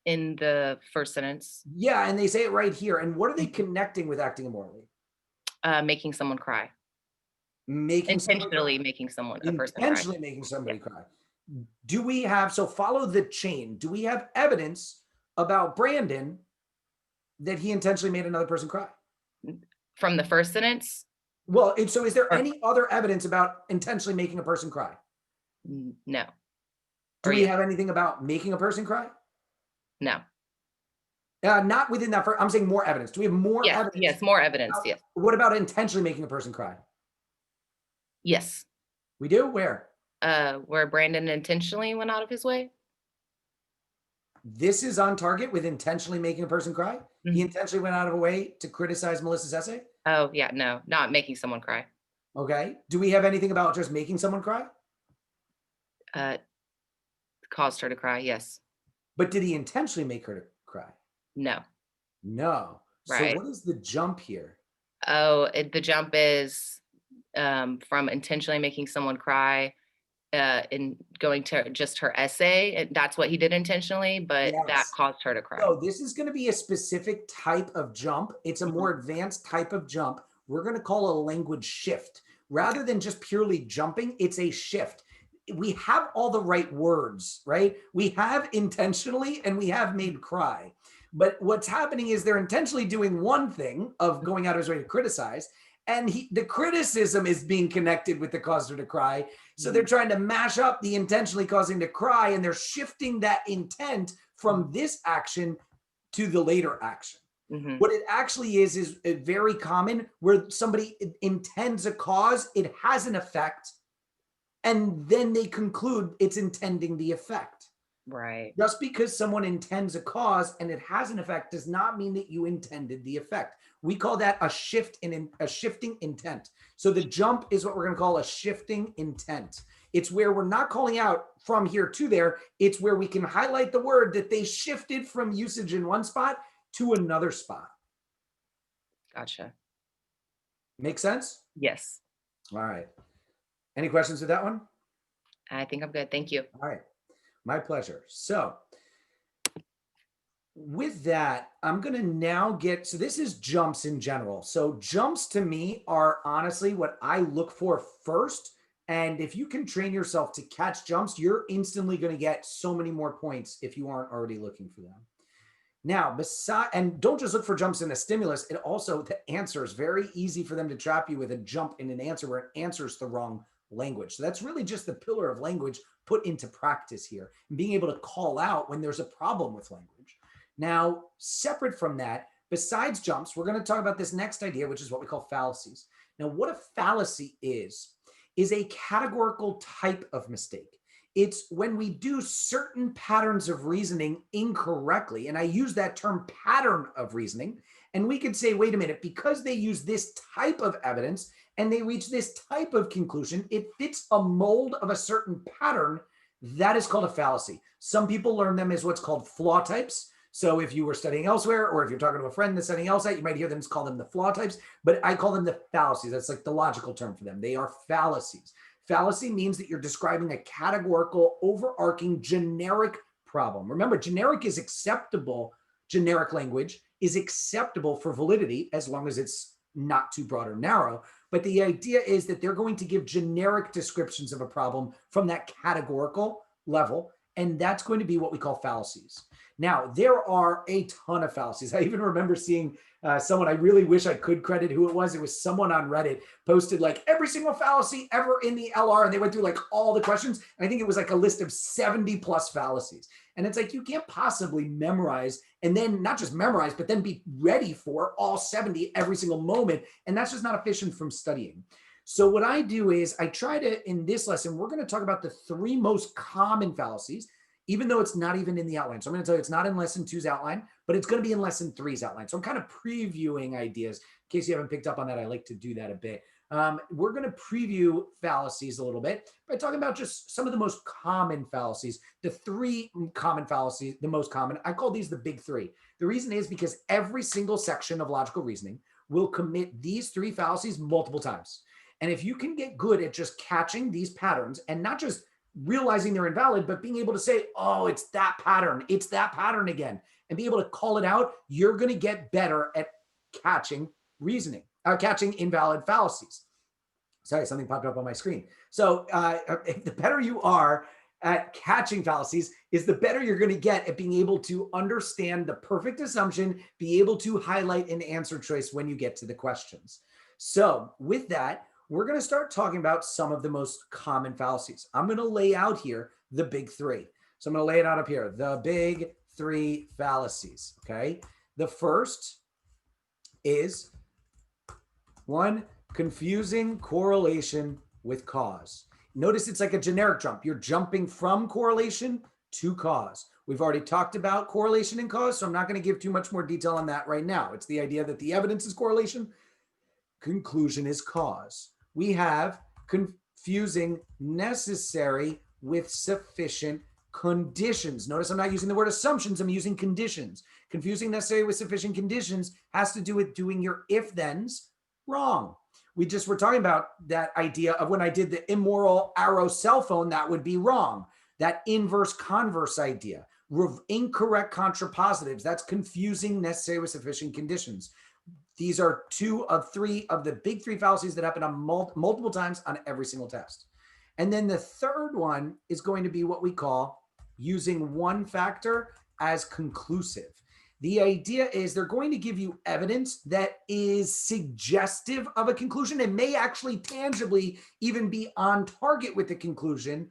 In the first sentence. Yeah, and they say it right here. And what are they connecting with acting immorally? Making someone cry. Intentionally making someone making somebody cry. Do we have, so follow the chain. Do we have evidence about Brandon that he intentionally made another person cry? From the first sentence? Well, so is there any other evidence about intentionally making a person cry? No. Do we have anything about making a person cry? No. Not within that. I'm saying more evidence. Do we have more evidence? Yes, more evidence. Yes. What about intentionally making a person cry? Yes. We do? Where? Where Brandon intentionally went out of his way. This is on target with intentionally making a person cry. He intentionally went out of a way to criticize Melissa's essay. Oh yeah, no, not making someone cry. Okay. Do we have anything about just making someone cry? Caused her to cry. Yes. But did he intentionally make her to cry? No. No. Right. So what is the jump here? Oh, the jump is from intentionally making someone cry in going to just her essay. That's what he did intentionally, but that caused her to cry. So this is going to be a specific type of jump. It's a more advanced type of jump. We're going to call a language shift. Rather than just purely jumping, it's a shift. We have all the right words, right? We have intentionally and we have made cry. But what's happening is they're intentionally doing one thing of going out of his way to criticize, and the criticism is being connected with the caused her to cry. So they're trying to mash up the intentionally causing to cry, and they're shifting that intent from this action to the later action. What it actually is very common where somebody intends a cause, it has an effect, and then they conclude it's intending the effect. Right. Just because someone intends a cause and it has an effect does not mean that you intended the effect. We call that a shifting intent. So the jump is what we're going to call a shifting intent. It's where we're not calling out from here to there. It's where we can highlight the word that they shifted from usage in one spot to another spot. Gotcha. Make sense? Yes. All right. Any questions with that one? I think I'm good. Thank you. All right. My pleasure. So with that, I'm going to now so this is jumps in general. So jumps to me are honestly what I look for first. And if you can train yourself to catch jumps, you're instantly going to get so many more points if you aren't already looking for them. Now, and don't just look for jumps in a stimulus. It also, the answer is very easy for them to trap you with a jump in an answer where it answers the wrong language. So that's really just the pillar of language put into practice here and being able to call out when there's a problem with language. Now, separate from that, besides jumps, we're going to talk about this next idea, which is what we call fallacies. Now, what a fallacy is a categorical type of mistake. It's when we do certain patterns of reasoning incorrectly. And I use that term pattern of reasoning. And we could say, wait a minute, because they use this type of evidence and they reach this type of conclusion, it fits a mold of a certain pattern. That is called a fallacy. Some people learn them as what's called flaw types. So if you were studying elsewhere, or if you're talking to a friend that's studying LSAT, you might hear them call them the flaw types, but I call them the fallacies. That's like the logical term for them. They are fallacies. Fallacy means that you're describing a categorical, overarching, generic problem. Remember, generic is acceptable. Generic language is acceptable for validity as long as it's not too broad or narrow. But the idea is that they're going to give generic descriptions of a problem from that categorical level, and that's going to be what we call fallacies. Now, there are a ton of fallacies. I even remember seeing someone, I really wish I could credit who it was. It was someone on Reddit posted like every single fallacy ever in the LR, and they went through like all the questions. And I think it was like a list of 70 plus fallacies. And it's like, you can't possibly memorize and then not just memorize, but then be ready for all 70 every single moment. And that's just not efficient from studying. So what I do is I try to, in this lesson, we're going to talk about the 3 most common fallacies, even though it's not even in the outline. So I'm going to tell you it's not in lesson 2's outline, but it's going to be in lesson 3's outline. So I'm kind of previewing ideas. In case you haven't picked up on that, I like to do that a bit. We're going to preview fallacies a little bit by talking about just some of the most common fallacies, the 3 common fallacies, the most common. I call these the big 3. The reason is because every single section of logical reasoning will commit these 3 fallacies multiple times. And if you can get good at just catching these patterns and not just realizing they're invalid, but being able to say, oh, it's that pattern again, and be able to call it out, you're going to get better at catching reasoning, catching invalid fallacies. Sorry, something popped up on my screen. So the better you are at catching fallacies is the better you're going to get at being able to understand the perfect assumption, be able to highlight an answer choice when you get to the questions. So with that, we're going to start talking about some of the most common fallacies. I'm going to lay out here the big 3. So I'm going to lay it out up here, the big 3 fallacies, okay? The first is 1, confusing correlation with cause. Notice it's like a generic jump. You're jumping from correlation to cause. We've already talked about correlation and cause, so I'm not going to give too much more detail on that right now. It's the idea that the evidence is correlation, conclusion is cause. We have confusing necessary with sufficient conditions. Notice I'm not using the word assumptions, I'm using conditions. Confusing necessary with sufficient conditions has to do with doing your if-thens wrong. We just were talking about that idea of when I did the immoral arrow cell phone, that would be wrong. That inverse converse idea, incorrect contrapositives, that's confusing necessary with sufficient conditions. These are 2 of 3 of the big 3 fallacies that happen on multiple times on every single test. And then the third one is going to be what we call using one factor as conclusive. The idea is they're going to give you evidence that is suggestive of a conclusion. It may actually tangibly even be on target with the conclusion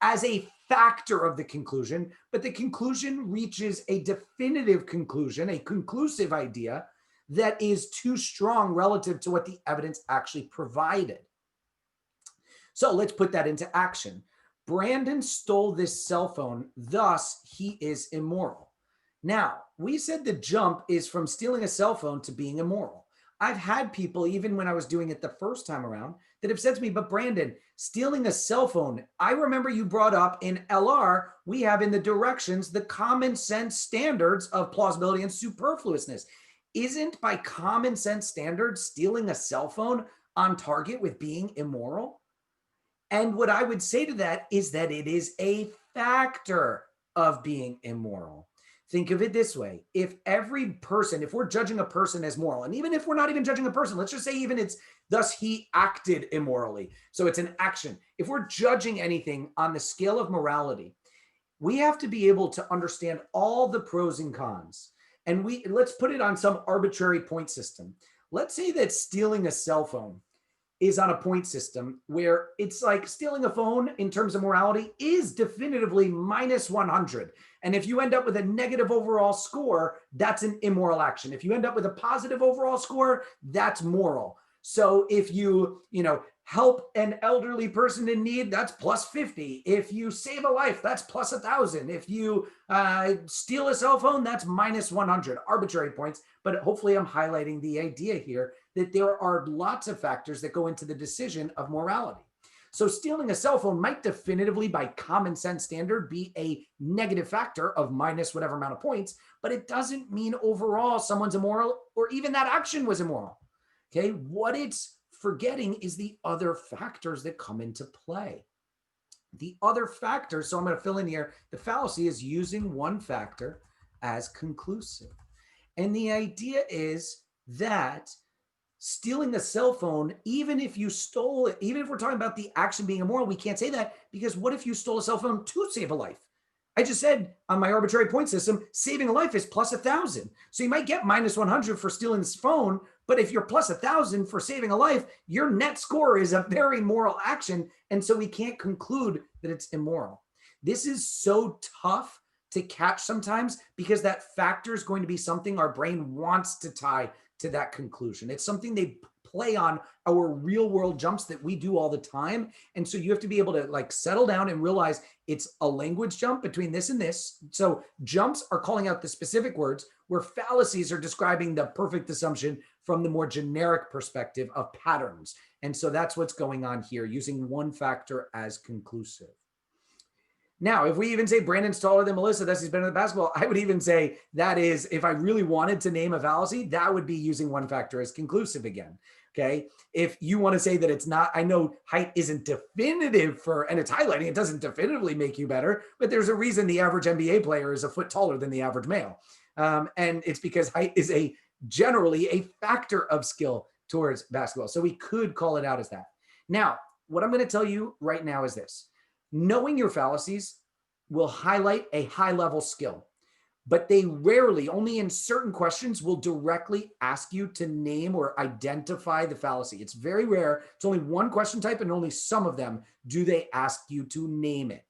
as a factor of the conclusion, but the conclusion reaches a definitive conclusion, a conclusive idea that is too strong relative to what the evidence actually provided. So let's put that into action. Brandon stole this cell phone, thus he is immoral. Now, we said the jump is from stealing a cell phone to being immoral. I've had people, even when I was doing it the first time around, that have said to me, but Brandon, stealing a cell phone, I remember you brought up in LR, we have in the directions the common sense standards of plausibility and superfluousness. Isn't by common sense standards stealing a cell phone on target with being immoral? And what I would say to that is that it is a factor of being immoral. Think of it this way. If every person, if we're judging a person as moral, and even if we're not even judging a person, let's just say even it's thus he acted immorally. So it's an action. If we're judging anything on the scale of morality, we have to be able to understand all the pros and cons. And let's put it on some arbitrary point system. Let's say that stealing a cell phone is on a point system where it's like stealing a phone in terms of morality is definitively minus 100. And if you end up with a negative overall score, that's an immoral action. If you end up with a positive overall score, that's moral. So if you help an elderly person in need, that's plus 50. If you save a life, that's plus 1,000. If you steal a cell phone, that's minus 100. Arbitrary points, but hopefully I'm highlighting the idea here that there are lots of factors that go into the decision of morality. So stealing a cell phone might definitively, by common sense standard, be a negative factor of minus whatever amount of points, but it doesn't mean overall someone's immoral or even that action was immoral. Okay, what it's forgetting is the other factors that come into play. The other factors, so I'm going to fill in here, the fallacy is using one factor as conclusive. And the idea is that stealing a cell phone, even if you stole it, even if we're talking about the action being immoral, we can't say that because what if you stole a cell phone to save a life? I just said on my arbitrary point system, saving a life is plus 1,000. So you might get minus 100 for stealing this phone, but if you're plus 1,000 for saving a life, your net score is a very moral action. And so we can't conclude that it's immoral. This is so tough to catch sometimes because that factor is going to be something our brain wants to tie to that conclusion. It's something they play on our real world jumps that we do all the time. And so you have to be able to like settle down and realize it's a language jump between this and this. So jumps are calling out the specific words, where fallacies are describing the perfect assumption from the more generic perspective of patterns. And so that's what's going on here, using one factor as conclusive. Now, if we even say Brandon's taller than Melissa, thus he's better at basketball, I would even say that is, if I really wanted to name a fallacy, that would be using one factor as conclusive again. Okay. If you want to say that it's not, I know height isn't definitive for, and it's highlighting, it doesn't definitively make you better, but there's a reason the average NBA player is a foot taller than the average male. And it's because height is generally a factor of skill towards basketball. So we could call it out as that. Now, what I'm going to tell you right now is this. Knowing your fallacies will highlight a high level skill, but they rarely, only in certain questions, will directly ask you to name or identify the fallacy. It's very rare. It's only one question type, and only some of them do they ask you to name it.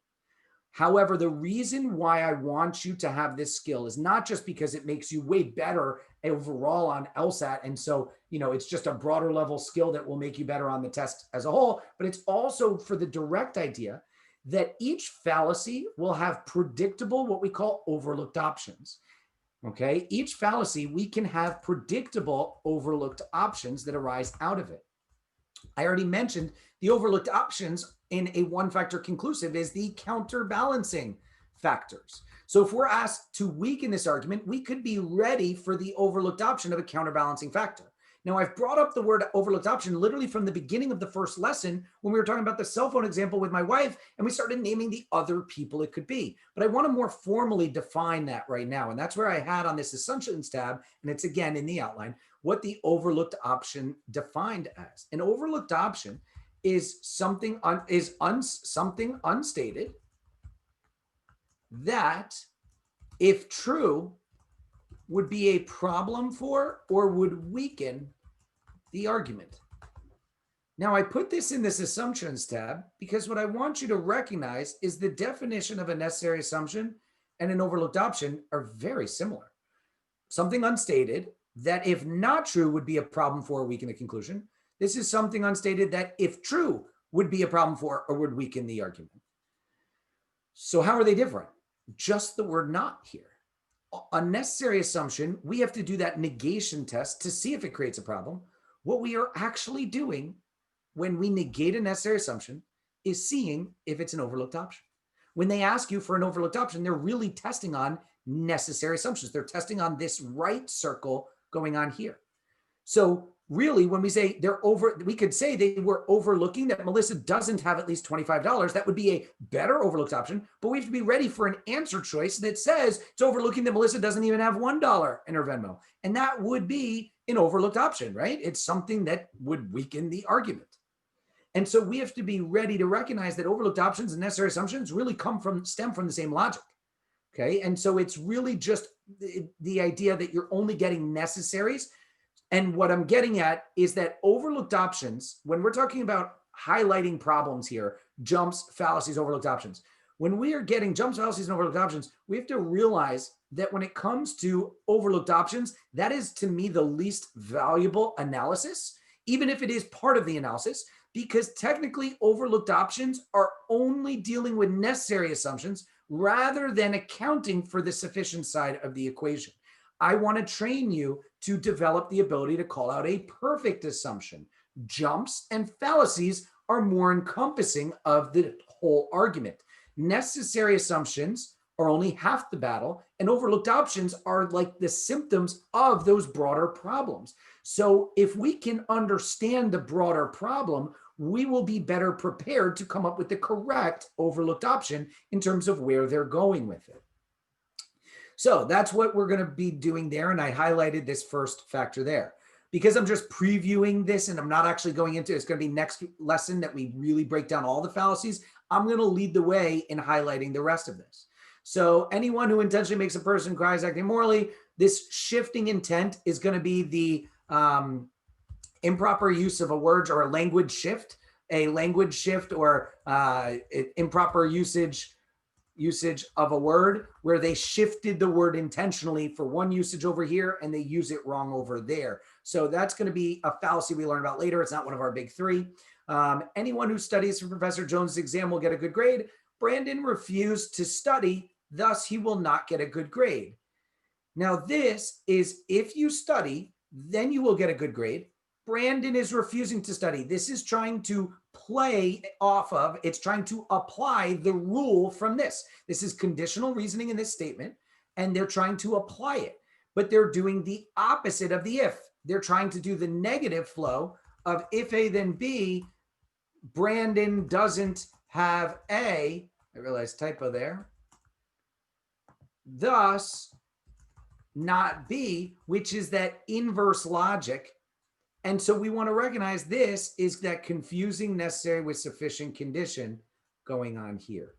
However, the reason why I want you to have this skill is not just because it makes you way better overall on LSAT. And so, it's just a broader level skill that will make you better on the test as a whole, but it's also for the direct idea that each fallacy will have predictable, what we call overlooked options. Okay. Each fallacy, we can have predictable overlooked options that arise out of it. I already mentioned the overlooked options in a one factor conclusive is the counterbalancing factors. So if we're asked to weaken this argument, we could be ready for the overlooked option of a counterbalancing factor. Now, I've brought up the word overlooked option literally from the beginning of the first lesson when we were talking about the cell phone example with my wife, and we started naming the other people it could be. But I want to more formally define that right now. And that's where I had on this assumptions tab, and it's again in the outline, what the overlooked option defined as. An overlooked option is something something unstated that, if true, would be a problem for or would weaken the argument. Now, I put this in this assumptions tab because what I want you to recognize is the definition of a necessary assumption and an overlooked option are very similar. Something unstated that, if not true, would be a problem for or weaken the conclusion. This is something unstated that, if true, would be a problem for or would weaken the argument. So how are they different? Just the word not here. A necessary assumption, we have to do that negation test to see if it creates a problem. What we are actually doing when we negate a necessary assumption is seeing if it's an overlooked option. When they ask you for an overlooked option, they're really testing on necessary assumptions. They're testing on this right circle going on here. So really, when we say we could say they were overlooking that Melissa doesn't have at least $25. That would be a better overlooked option, but we have to be ready for an answer choice that says it's overlooking that Melissa doesn't even have $1 in her Venmo. And that would be an overlooked option, right? It's something that would weaken the argument. And so we have to be ready to recognize that overlooked options and necessary assumptions really stem from the same logic. Okay. And so it's really just the idea that you're only getting necessaries. And what I'm getting at is that overlooked options, when we're talking about highlighting problems here, jumps, fallacies, overlooked options, when we are getting jumps, fallacies, and overlooked options, we have to realize that when it comes to overlooked options, that is, to me, the least valuable analysis, even if it is part of the analysis, because technically overlooked options are only dealing with necessary assumptions rather than accounting for the sufficient side of the equation. I want to train you to develop the ability to call out a perfect assumption. Jumps and fallacies are more encompassing of the whole argument. Necessary assumptions are only half the battle, and overlooked options are like the symptoms of those broader problems. So if we can understand the broader problem, we will be better prepared to come up with the correct overlooked option in terms of where they're going with it. So that's what we're going to be doing there. And I highlighted this first factor there because I'm just previewing this and I'm not actually going into it. It's going to be next lesson that we really break down all the fallacies. I'm going to lead the way in highlighting the rest of this. So anyone who intentionally makes a person cry is acting immorally. This shifting intent is going to be the improper use of a word or a language shift or improper usage of a word where they shifted the word intentionally for one usage over here and they use it wrong over there. So that's going to be a fallacy we learn about later. It's not one of our big three. Anyone who studies for Professor Jones' exam will get a good grade. Brandon refused to study, thus he will not get a good grade. Now this is if you study, then you will get a good grade. Brandon is refusing to study. This is trying to play off of, it's trying to apply the rule from this. This is conditional reasoning in this statement, and they're trying to apply it, but they're doing the opposite of the if. They're trying to do the negative flow of if A, then B. Brandon doesn't have A. I realized typo there. Thus, not B, which is that inverse logic. And so we want to recognize this is that confusing necessary with sufficient condition going on here.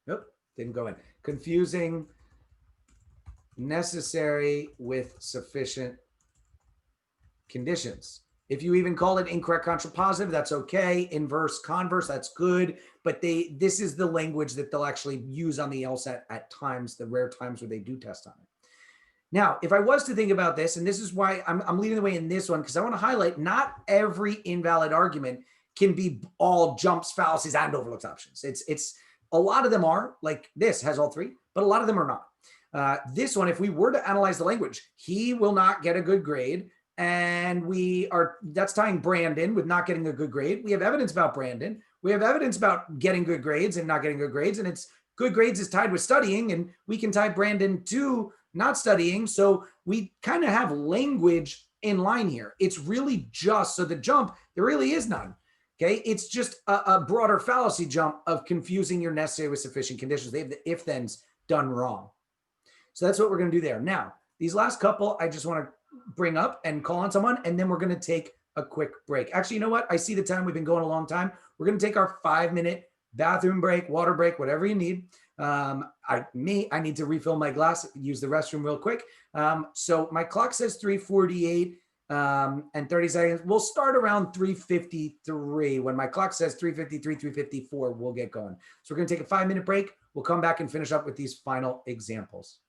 Nope, didn't go in. Confusing necessary with sufficient conditions. If you even call it incorrect contrapositive, that's okay. Inverse, converse, that's good. But this is the language that they'll actually use on the LSAT at times, the rare times where they do test on it. Now, if I was to think about this, and this is why I'm leading the way in this one, because I want to highlight not every invalid argument can be all jumps, fallacies, and overlooked options. It's a lot of them are, like this has all three, but a lot of them are not. This one, if we were to analyze the language, he will not get a good grade. And that's tying Brandon with not getting a good grade. We have evidence about Brandon. We have evidence about getting good grades and not getting good grades. And it's good grades is tied with studying. And we can tie Brandon to not studying. So we kind of have language in line here. It's really just, so the jump, there really is none. Okay. It's just a broader fallacy jump of confusing your necessary with sufficient conditions. They have the if-thens done wrong. So that's what we're going to do there. Now, these last couple, I just want to bring up and call on someone, and then we're going to take a quick break. Actually, you know what? I see the time. We've been going a long time. We're going to take our 5-minute bathroom break, water break, whatever you need. I need to refill my glass, use the restroom real quick. So my clock says 3:48 and 30 seconds. We'll start around 3:53. When my clock says 3:53, 3:54, we'll get going. So we're going to take a 5-minute break. We'll come back and finish up with these final examples.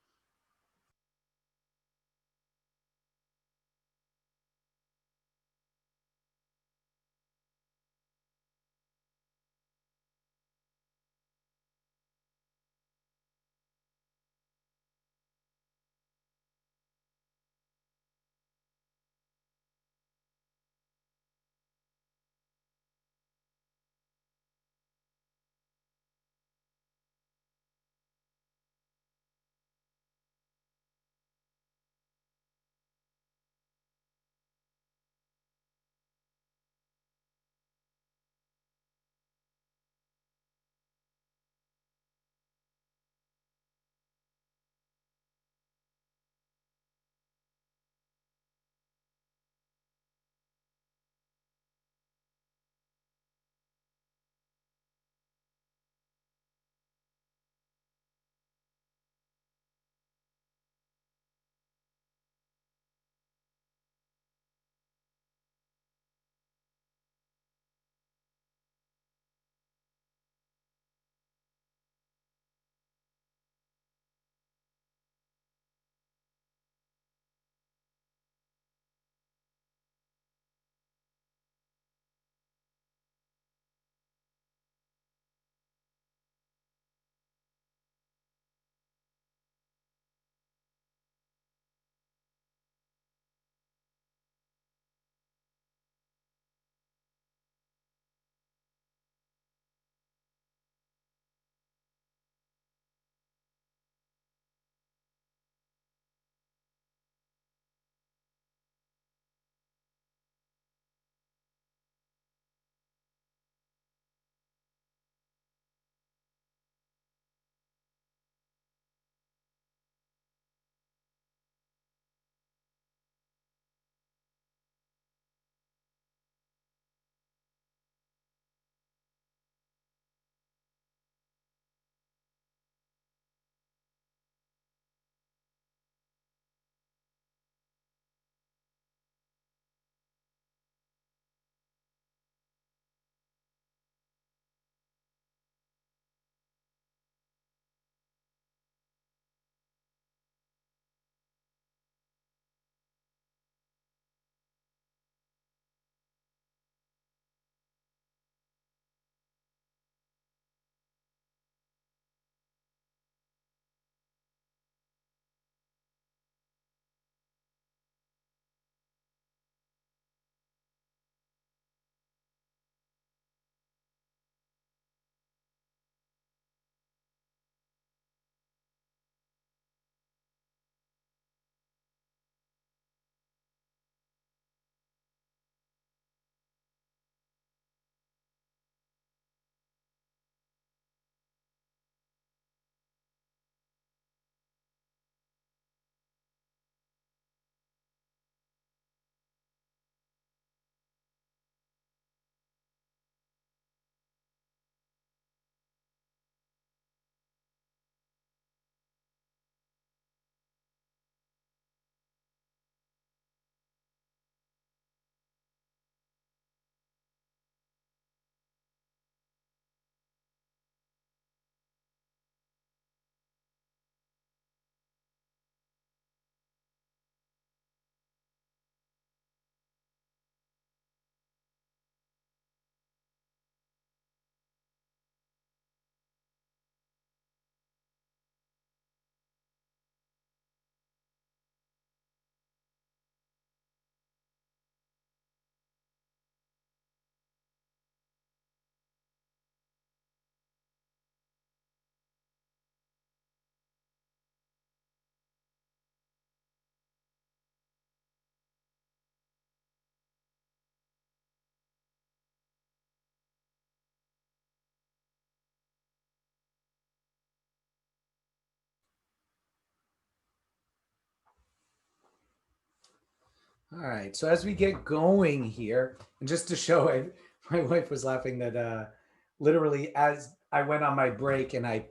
All right. So as we get going here, and just to show it, my wife was laughing that literally as I went on my break and I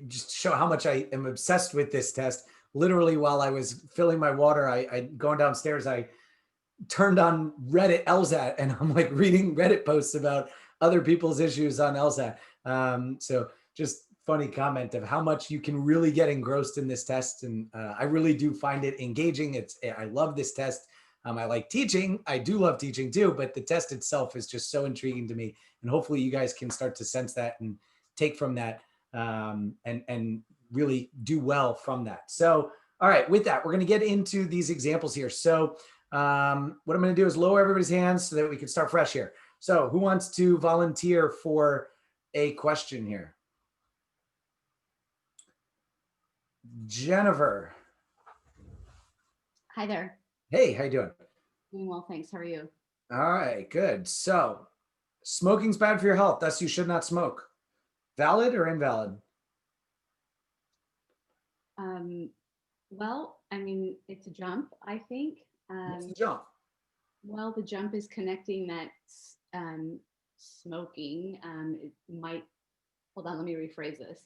just show how much I am obsessed with this test. Literally while I was filling my water, I going downstairs, I turned on Reddit LSAT and I'm like reading Reddit posts about other people's issues on LSAT. So just funny comment of how much you can really get engrossed in this test. And I really do find it engaging. I love this test. I like teaching. I do love teaching too, but the test itself is just so intriguing to me. And hopefully you guys can start to sense that and take from that and really do well from that. So, all right, with that, we're going to get into these examples here. So what I'm going to do is lower everybody's hands so that we can start fresh here. So who wants to volunteer for a question here? Jennifer. Hi there. Hey, how you doing? Doing well, thanks. How are you? All right, good. So smoking's bad for your health, thus you should not smoke. Valid or invalid? Well, I mean, it's a jump, I think. What's the jump? Well, the jump is connecting that smoking, it might, hold on, let me rephrase this.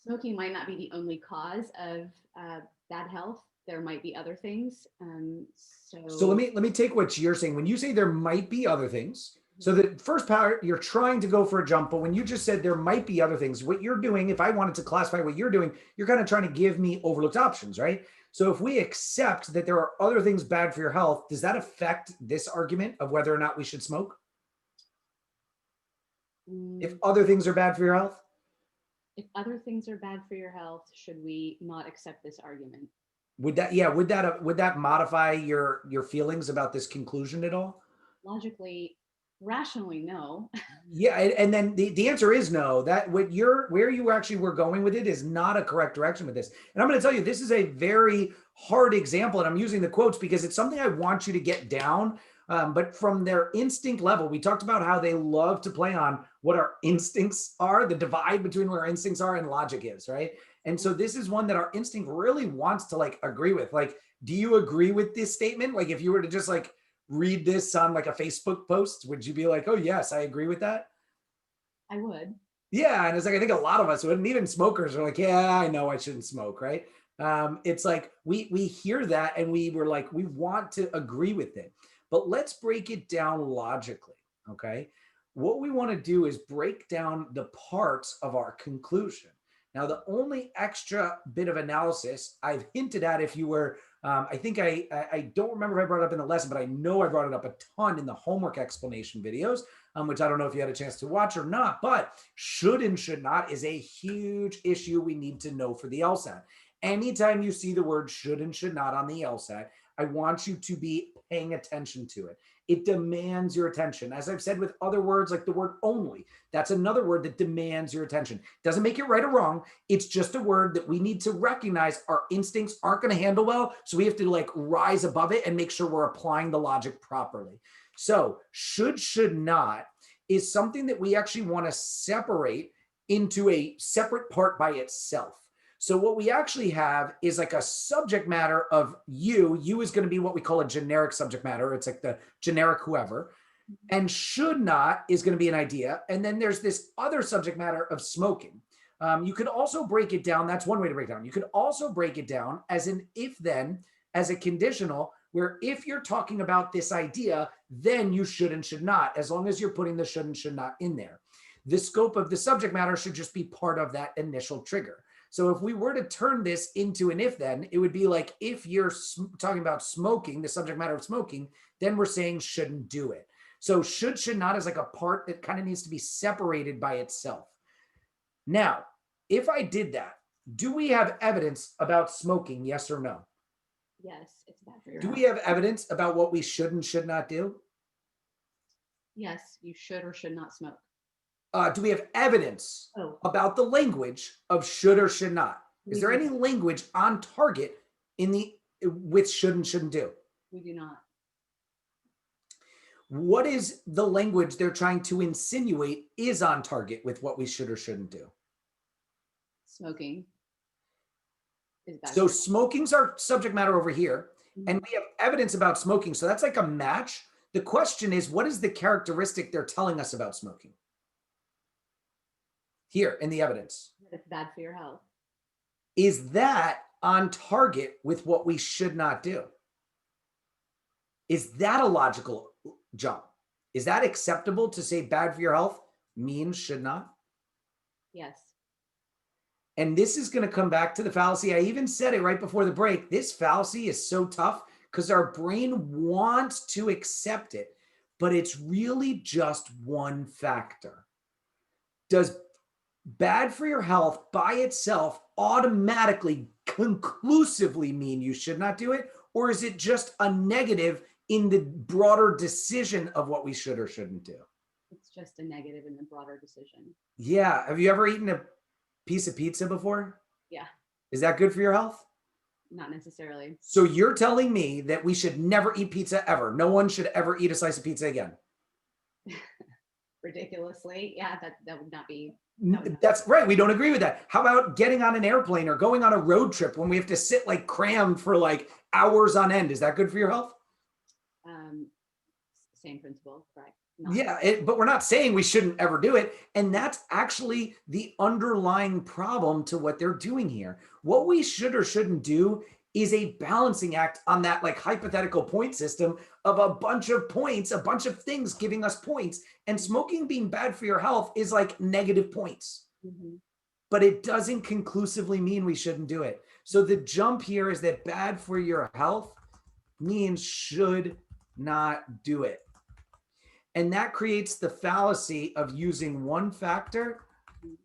Smoking might not be the only cause of bad health. There might be other things. So let me take what you're saying. When you say there might be other things, so the first part, you're trying to go for a jump, but when you just said there might be other things, what you're doing, if I wanted to classify what you're doing, you're kind of trying to give me overlooked options, right? So if we accept that there are other things bad for your health, does that affect this argument of whether or not we should smoke? If other things are bad for your health? If other things are bad for your health, should we not accept this argument? Would that modify your feelings about this conclusion at all? Logically, rationally, no. Yeah, and then the answer is no. That where you actually were going with it is not a correct direction with this. And I'm going to tell you, this is a very hard example, and I'm using the quotes because it's something I want you to get down. But from their instinct level, we talked about how they love to play on what our instincts are, the divide between where our instincts are and logic is, right? And so this is one that our instinct really wants to like agree with. Like, do you agree with this statement? Like, if you were to just like read this on like a Facebook post, would you be like, oh yes, I agree with that? I would. Yeah, and it's like, I think a lot of us would, and even smokers are like, yeah, I know I shouldn't smoke, right? It's like, we hear that and we were like, we want to agree with it. But let's break it down logically, okay? What we want to do is break down the parts of our conclusion. Now, the only extra bit of analysis I've hinted at, if you were, I think I don't remember if I brought it up in the lesson, but I know I brought it up a ton in the homework explanation videos, which I don't know if you had a chance to watch or not, but should and should not is a huge issue we need to know for the LSAT. Anytime you see the word should and should not on the LSAT, I want you to be paying attention to it. It demands your attention. As I've said with other words like the word only, that's another word that demands your attention. Doesn't make it right or wrong. It's just a word that we need to recognize our instincts aren't going to handle well. So we have to like rise above it and make sure we're applying the logic properly. So should not is something that we actually want to separate into a separate part by itself. So what we actually have is like a subject matter of you. You is going to be what we call a generic subject matter. It's like the generic whoever. And should not is going to be an idea. And then there's this other subject matter of smoking. You could also break it down. That's one way to break it down. You could also break it down as an if then, as a conditional, where if you're talking about this idea, then you should and should not, as long as you're putting the should and should not in there. The scope of the subject matter should just be part of that initial trigger. So if we were to turn this into an if then, it would be like, if you're talking about smoking, the subject matter of smoking, then we're saying shouldn't do it. So should not is like a part that kind of needs to be separated by itself. Now, if I did that, do we have evidence about smoking? Yes or no? Yes, it's bad for your Do health. we have evidence about what we should and should not do? Yes, you should or should not smoke. Do we have evidence about the language of should or should not? Is there any language on target with should and shouldn't do? We do not. What is the language they're trying to insinuate is on target with what we should or shouldn't do? Smoking. is bad. So smoking's our subject matter over here, and we have evidence about smoking. So that's like a match. The question is, what is the characteristic they're telling us about smoking? Here in the evidence. That it's bad for your health. Is that on target with what we should not do? Is that a logical jump? Is that acceptable to say bad for your health means should not? Yes. And this is going to come back to the fallacy. I even said it right before the break. This fallacy is so tough because our brain wants to accept it, but it's really just one factor. Does bad for your health by itself automatically, conclusively mean you should not do it? Or is it just a negative in the broader decision of what we should or shouldn't do? It's just a negative in the broader decision. Yeah. Have you ever eaten a piece of pizza before? Yeah. Is that good for your health? Not necessarily. So you're telling me that we should never eat pizza ever. No one should ever eat a slice of pizza again. Ridiculously. Yeah, that would not be. That's right. We don't agree with that. How about getting on an airplane or going on a road trip when we have to sit like crammed for like hours on end? Is that good for your health? Same principle, correct? Yeah, but we're not saying we shouldn't ever do it. And that's actually the underlying problem to what they're doing here. What we should or shouldn't do is a balancing act on that like hypothetical point system of a bunch of points, a bunch of things giving us points. And smoking being bad for your health is like negative points. But it doesn't conclusively mean we shouldn't do it. So the jump here is that bad for your health means should not do it. And that creates the fallacy of using one factor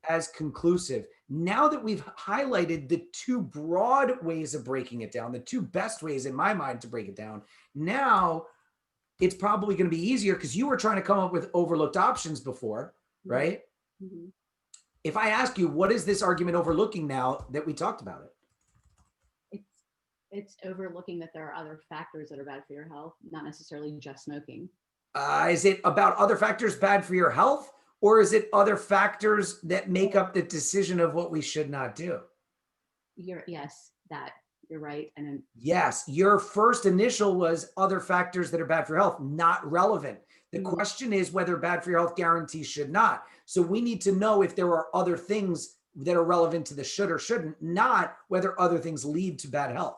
as conclusive. Now that we've highlighted the two broad ways of breaking it down, the two best ways in my mind to break it down, now it's probably going to be easier because you were trying to come up with overlooked options before, right? If I ask you, what is this argument overlooking now that we talked about it? It's overlooking that there are other factors that are bad for your health, not necessarily just smoking. Is it about other factors bad for your health, or is it other factors that make up the decision of what we should not do? Yes, that you're right. And then, yes, your first initial was other factors that are bad for your health, not relevant. The question is whether bad for your health guarantees should not. So we need to know if there are other things that are relevant to the should or shouldn't, not whether other things lead to bad health.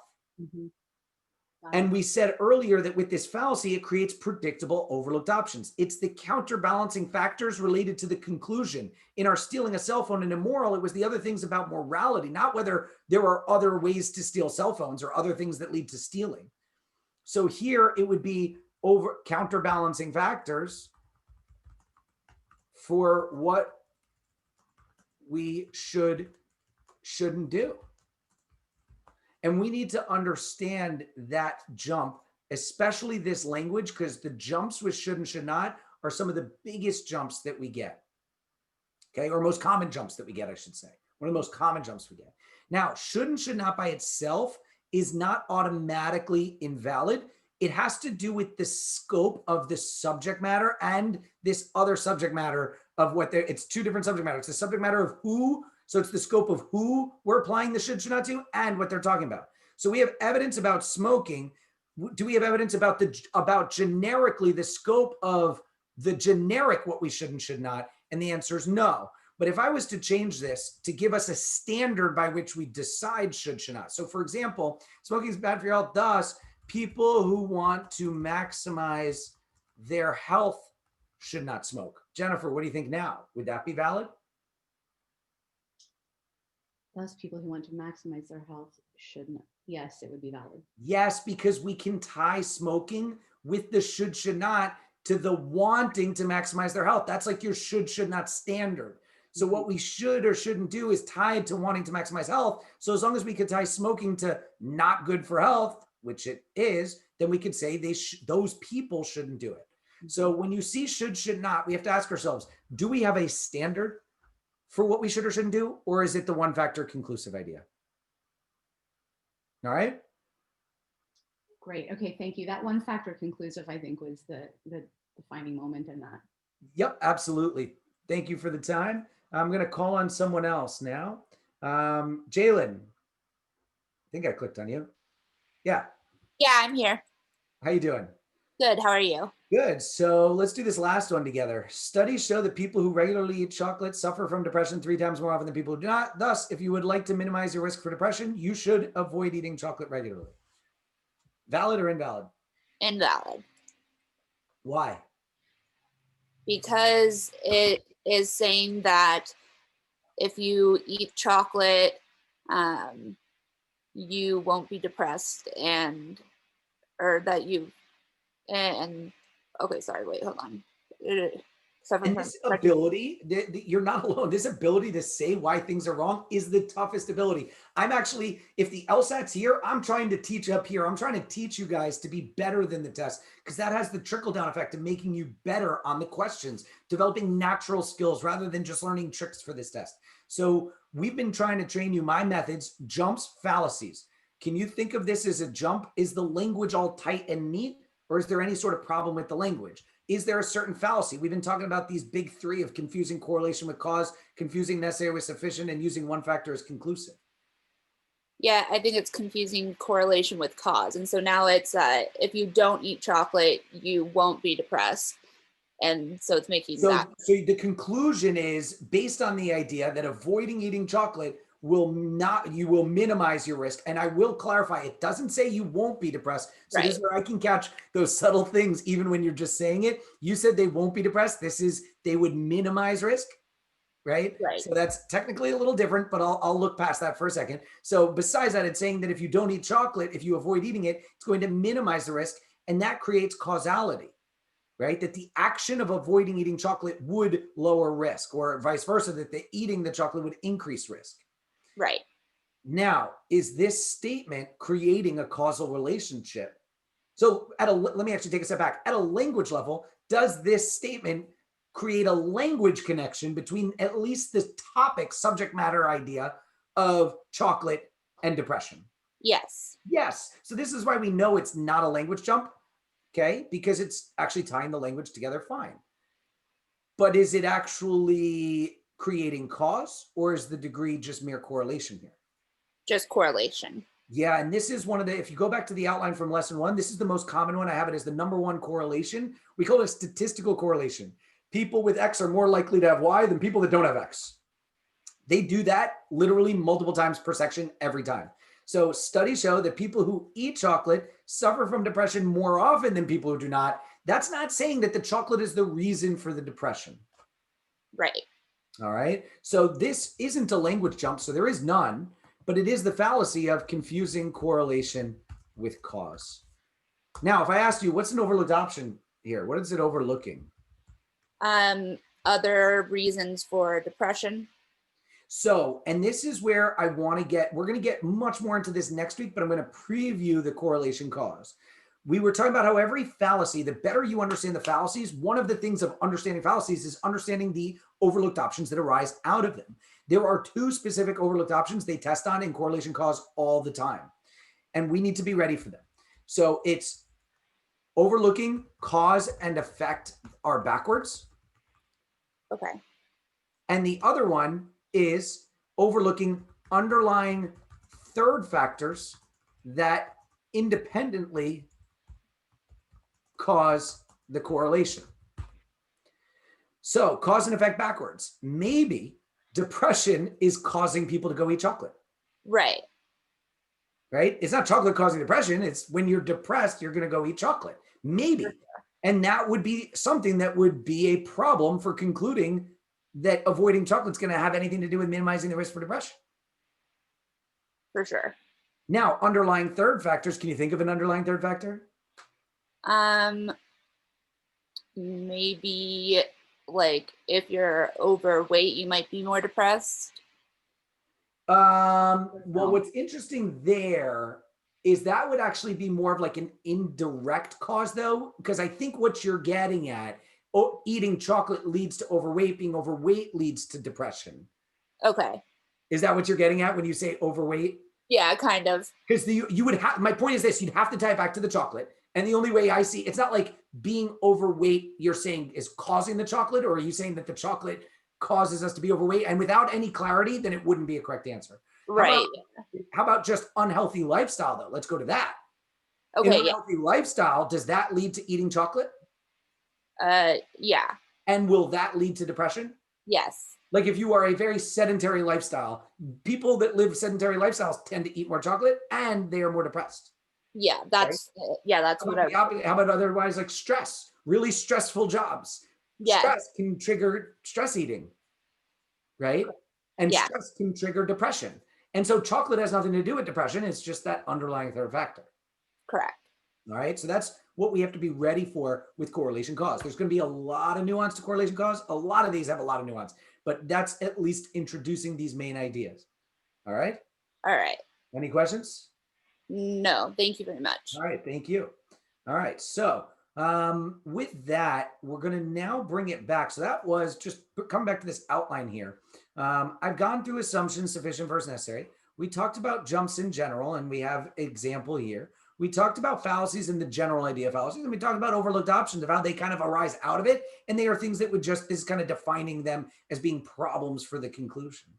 And we said earlier that with this fallacy, it creates predictable overlooked options. It's the counterbalancing factors related to the conclusion. In our stealing a cell phone and immoral, it was the other things about morality, not whether there are other ways to steal cell phones or other things that lead to stealing. So here it would be over counterbalancing factors for what we shouldn't do. And we need to understand that jump, especially this language, because the jumps with should and should not are some of the biggest jumps that we get. Okay, or most common jumps that we get, I should say. One of the most common jumps we get. Now, should and should not by itself is not automatically invalid. It has to do with the scope of the subject matter and this other subject matter of what it's two different subject matters. It's the subject matter of who. So it's the scope of who we're applying the should not to and what they're talking about. So we have evidence about smoking. Do we have evidence about generically the scope of the generic what we should and should not? And the answer is no. But if I was to change this to give us a standard by which we decide should not. So for example, smoking is bad for your health. Thus, people who want to maximize their health should not smoke. Jennifer, what do you think now? Would that be valid? Those people who want to maximize their health shouldn't. Yes, it would be valid. Yes, because we can tie smoking with the should not to the wanting to maximize their health. That's like your should not standard. So what we should or shouldn't do is tied to wanting to maximize health. So as long as we could tie smoking to not good for health, which it is, then we could say those people shouldn't do it. So when you see should not, we have to ask ourselves, do we have a standard for what we should or shouldn't do, or is it the one factor conclusive idea? All right. Great. Okay. Thank you. That one factor conclusive, I think, was the defining moment in that. Yep, absolutely. Thank you for the time. I'm going to call on someone else now. Jalen. think I clicked on you. Yeah. Yeah, I'm here. How you doing? Good. How are you? Good. So let's do this last one together. Studies show that people who regularly eat chocolate suffer from depression 3 times more often than people who do not. Thus, if you would like to minimize your risk for depression, you should avoid eating chocolate regularly. Valid or invalid? Invalid. Why? Because it is saying that if you eat chocolate, you won't be depressed okay, sorry, wait, hold on. And this ability, you're not alone. This ability to say why things are wrong is the toughest ability. I'm actually, if the LSAT's here, I'm trying to teach up here. I'm trying to teach you guys to be better than the test, because that has the trickle-down effect of making you better on the questions, developing natural skills rather than just learning tricks for this test. So we've been trying to train you my methods, jumps, fallacies. Can you think of this as a jump? Is the language all tight and neat, or is there any sort of problem with the language? Is there a certain fallacy? We've been talking about these big 3 of confusing correlation with cause, confusing necessary with sufficient, and using one factor as conclusive. Yeah, I think it's confusing correlation with cause. And so now it's if you don't eat chocolate, you won't be depressed. And so it's making that. So the conclusion is based on the idea that avoiding eating chocolate you will minimize your risk. And I will clarify, it doesn't say you won't be depressed. So this is where I can catch those subtle things even when you're just saying it. You said they won't be depressed. This is, they would minimize risk, right? So that's technically a little different, but I'll look past that for a second. So besides that, it's saying that if you don't eat chocolate, if you avoid eating it, it's going to minimize the risk. And that creates causality, right? That the action of avoiding eating chocolate would lower risk, or vice versa, that the eating the chocolate would increase risk. Right. Now, is this statement creating a causal relationship? So let me actually take a step back. At a language level, does this statement create a language connection between at least the topic, subject matter idea of chocolate and depression? Yes. Yes. So this is why we know it's not a language jump, okay? Because it's actually tying the language together fine. But is it actually creating cause, or is the degree just mere correlation here? Just correlation. Yeah, and this is one of the, if you go back to the outline from lesson 1, this is the most common one. I have it as the #1 correlation. We call it a statistical correlation. People with X are more likely to have Y than people that don't have X. They do that literally multiple times per section every time. So studies show that people who eat chocolate suffer from depression more often than people who do not. That's not saying that the chocolate is the reason for the depression. Right. All right. So this isn't a language jump, so there is none, but it is the fallacy of confusing correlation with cause. Now, if I asked you, what's an overlooked option here? What is it overlooking? Other reasons for depression. So, and this is where I want to get, we're going to get much more into this next week, but I'm going to preview the correlation cause. We were talking about how every fallacy, the better you understand the fallacies, one of the things of understanding fallacies is understanding the overlooked options that arise out of them. There are 2 specific overlooked options they test on in correlation cause all the time, and we need to be ready for them. So it's overlooking cause and effect are backwards. Okay. And the other one is overlooking underlying third factors that independently cause the correlation. So cause and effect backwards. Maybe depression is causing people to go eat chocolate. Right. Right? It's not chocolate causing depression. It's when you're depressed, you're going to go eat chocolate. Maybe. And that would be something that would be a problem for concluding that avoiding chocolate is going to have anything to do with minimizing the risk for depression. For sure. Now, underlying third factors. Can you think of an underlying third factor? Maybe like if you're overweight, you might be more depressed. Well, what's interesting there is that would actually be more of like an indirect cause though, because I think what you're getting at, eating chocolate leads to overweight, being overweight leads to depression. Okay. Is that what you're getting at when you say overweight? Yeah, kind of. Because you would have, my point is this, you'd have to tie it back to the chocolate. And the only way I see, it's not like being overweight, you're saying is causing the chocolate, or are you saying that the chocolate causes us to be overweight? And without any clarity, then it wouldn't be a correct answer. Right. How about just unhealthy lifestyle though? Let's go to that. Okay. In unhealthy lifestyle, does that lead to eating chocolate? Yeah. And will that lead to depression? Yes. Like if you are a very sedentary lifestyle, people that live sedentary lifestyles tend to eat more chocolate and they are more depressed. Yeah, that's that's what I How about otherwise like stress? Really stressful jobs. Yes. Stress can trigger stress eating, right? And Yeah. stress can trigger depression. And so chocolate has nothing to do with depression. It's just that underlying third factor. Correct. All right. So that's what we have to be ready for with correlation cause. There's going to be a lot of nuance to correlation cause. A lot of these have a lot of nuance, but that's at least introducing these main ideas. All right. All right. Any questions? No, thank you very much. All right. Thank you. All right. So with that, we're going to now bring it back. So that was just come back to this outline here. I've gone through assumptions sufficient versus necessary. We talked about jumps in general, and we have example here. We talked about fallacies and the general idea of fallacies, and we talked about overlooked options of how they kind of arise out of it. And they are things that would just is kind of defining them as being problems for the conclusion.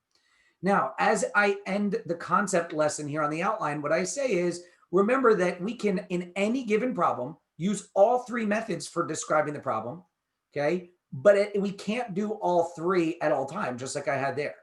Now, as I end the concept lesson here on the outline, what I say is, remember that we can, in any given problem, use all three methods for describing the problem, okay? But we can't do all three at all times, just like I had there,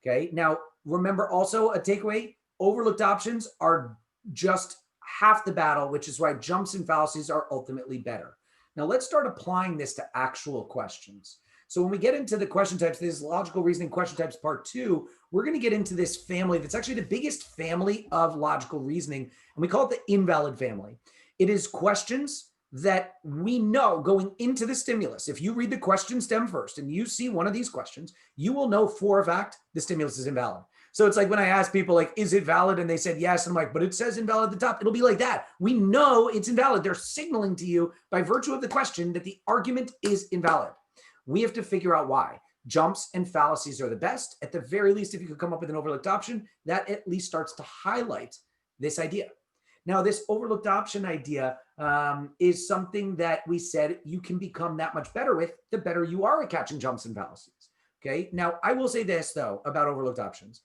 okay? Now, remember also a takeaway, overlooked options are just half the battle, which is why jumps and fallacies are ultimately better. Now, let's start applying this to actual questions. So when we get into the question types, this logical reasoning question types part 2, we're going to get into this family that's actually the biggest family of logical reasoning, and we call it the invalid family. It is questions that we know going into the stimulus. If you read the question stem first and you see one of these questions, you will know for a fact the stimulus is invalid. So it's like when I ask people like, is it valid? And they said yes. I'm like, but it says invalid at the top. It'll be like that. We know it's invalid. They're signaling to you by virtue of the question that the argument is invalid. We have to figure out why. Jumps and fallacies are the best. At the very least, if you could come up with an overlooked option, that at least starts to highlight this idea. Now, this overlooked option idea is something that we said you can become that much better with, the better you are at catching jumps and fallacies. Okay. Now, I will say this, though, about overlooked options.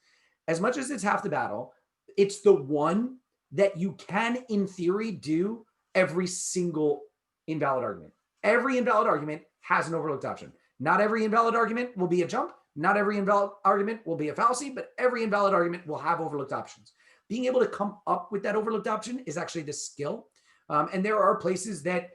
As much as it's half the battle, it's the one that you can, in theory, do every single invalid argument. Every invalid argument has an overlooked option. Not every invalid argument will be a jump. Not every invalid argument will be a fallacy, but every invalid argument will have overlooked options. Being able to come up with that overlooked option is actually the skill. And there are places that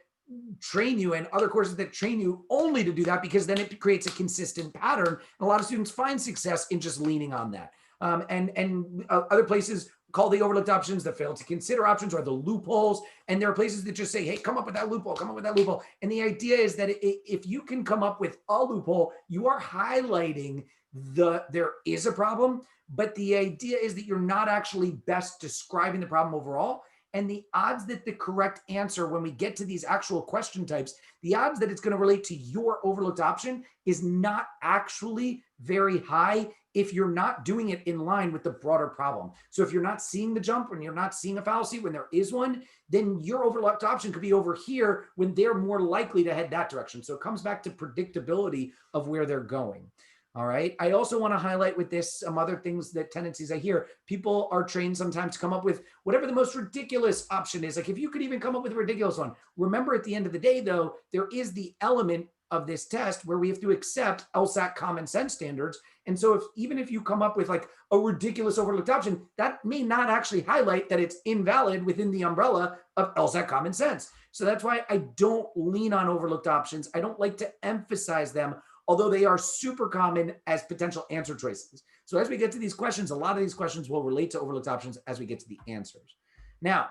train you and other courses that train you only to do that, because then it creates a consistent pattern. And a lot of students find success in just leaning on that. And other places call the overlooked options the fail to consider options or the loopholes. And there are places that just say, hey, come up with that loophole, come up with that loophole. And the idea is that if you can come up with a loophole, you are highlighting there is a problem, but the idea is that you're not actually best describing the problem overall. And the odds that the correct answer, when we get to these actual question types, the odds that it's going to relate to your overlooked option is not actually very high if you're not doing it in line with the broader problem. So if you're not seeing the jump, when you're not seeing a fallacy, when there is one, then your overlooked option could be over here when they're more likely to head that direction. So it comes back to predictability of where they're going. All right. I also want to highlight with this some other things, that tendencies I hear. People are trained sometimes to come up with whatever the most ridiculous option is. Like if you could even come up with a ridiculous one. Remember, at the end of the day, though, there is the element of this test where we have to accept LSAT common sense standards. And so even if you come up with like a ridiculous overlooked option, that may not actually highlight that it's invalid within the umbrella of LSAT common sense. So that's why I don't lean on overlooked options. I don't like to emphasize them, although they are super common as potential answer choices. So as we get to these questions, a lot of these questions will relate to overlooked options as we get to the answers. Now,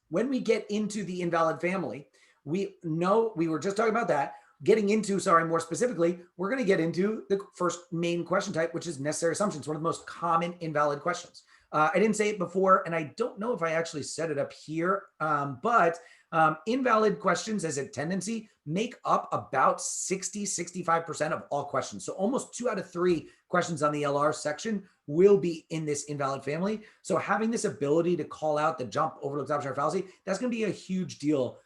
when we get into the invalid family, we know we were just talking about that. Getting into, more specifically, we're going to get into the first main question type, which is necessary assumptions, one of the most common invalid questions. I didn't say it before, and I don't know if I actually set it up here, but invalid questions as a tendency make up about 65% of all questions. So almost 2 out of 3 questions on the LR section will be in this invalid family. So having this ability to call out the jump, overlooked option, or fallacy, that's going to be a huge deal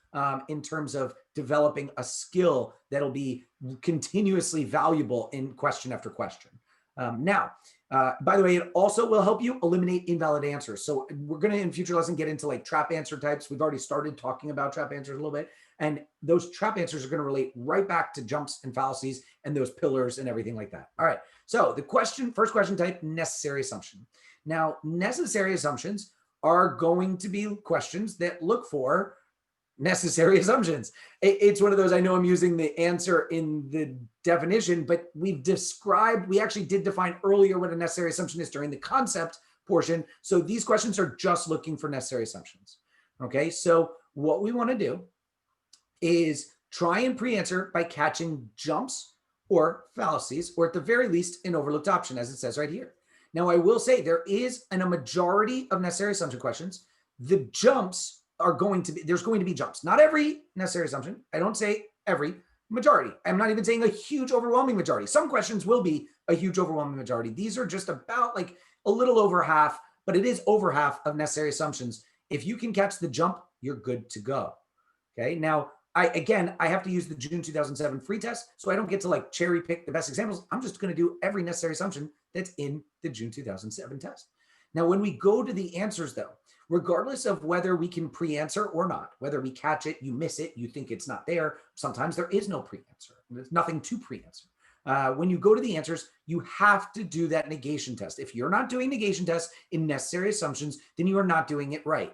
in terms of developing a skill that'll be continuously valuable in question after question. Now, By the way, it also will help you eliminate invalid answers. So we're going to, in future lesson, get into like trap answer types. We've already started talking about trap answers a little bit. And those trap answers are going to relate right back to jumps and fallacies and those pillars and everything like that. All right. So the first question type, necessary assumption. Now, necessary assumptions are going to be questions that look for necessary assumptions. It's one of those, I know I'm using the answer in the definition, but we actually did define earlier what a necessary assumption is during the concept portion. So these questions are just looking for necessary assumptions. Okay, so what we want to do is try and pre-answer by catching jumps or fallacies, or at the very least, an overlooked option, as it says right here. Now, I will say there is a majority of necessary assumption questions. The jumps are going to be, there's going to be jumps. Not every necessary assumption. I don't say every, majority. I'm not even saying a huge overwhelming majority. Some questions will be a huge overwhelming majority. These are just about like a little over half, but it is over half of necessary assumptions. If you can catch the jump, you're good to go. Okay. Now, I have to use the June 2007 free test, so I don't get to like cherry pick the best examples. I'm just going to do every necessary assumption that's in the June 2007 test. Now, when we go to the answers though, regardless of whether we can pre-answer or not, whether we catch it, you miss it, you think it's not there, sometimes there is no pre-answer. There's nothing to pre-answer. When you go to the answers, you have to do that negation test. If you're not doing negation tests in necessary assumptions, then you are not doing it right.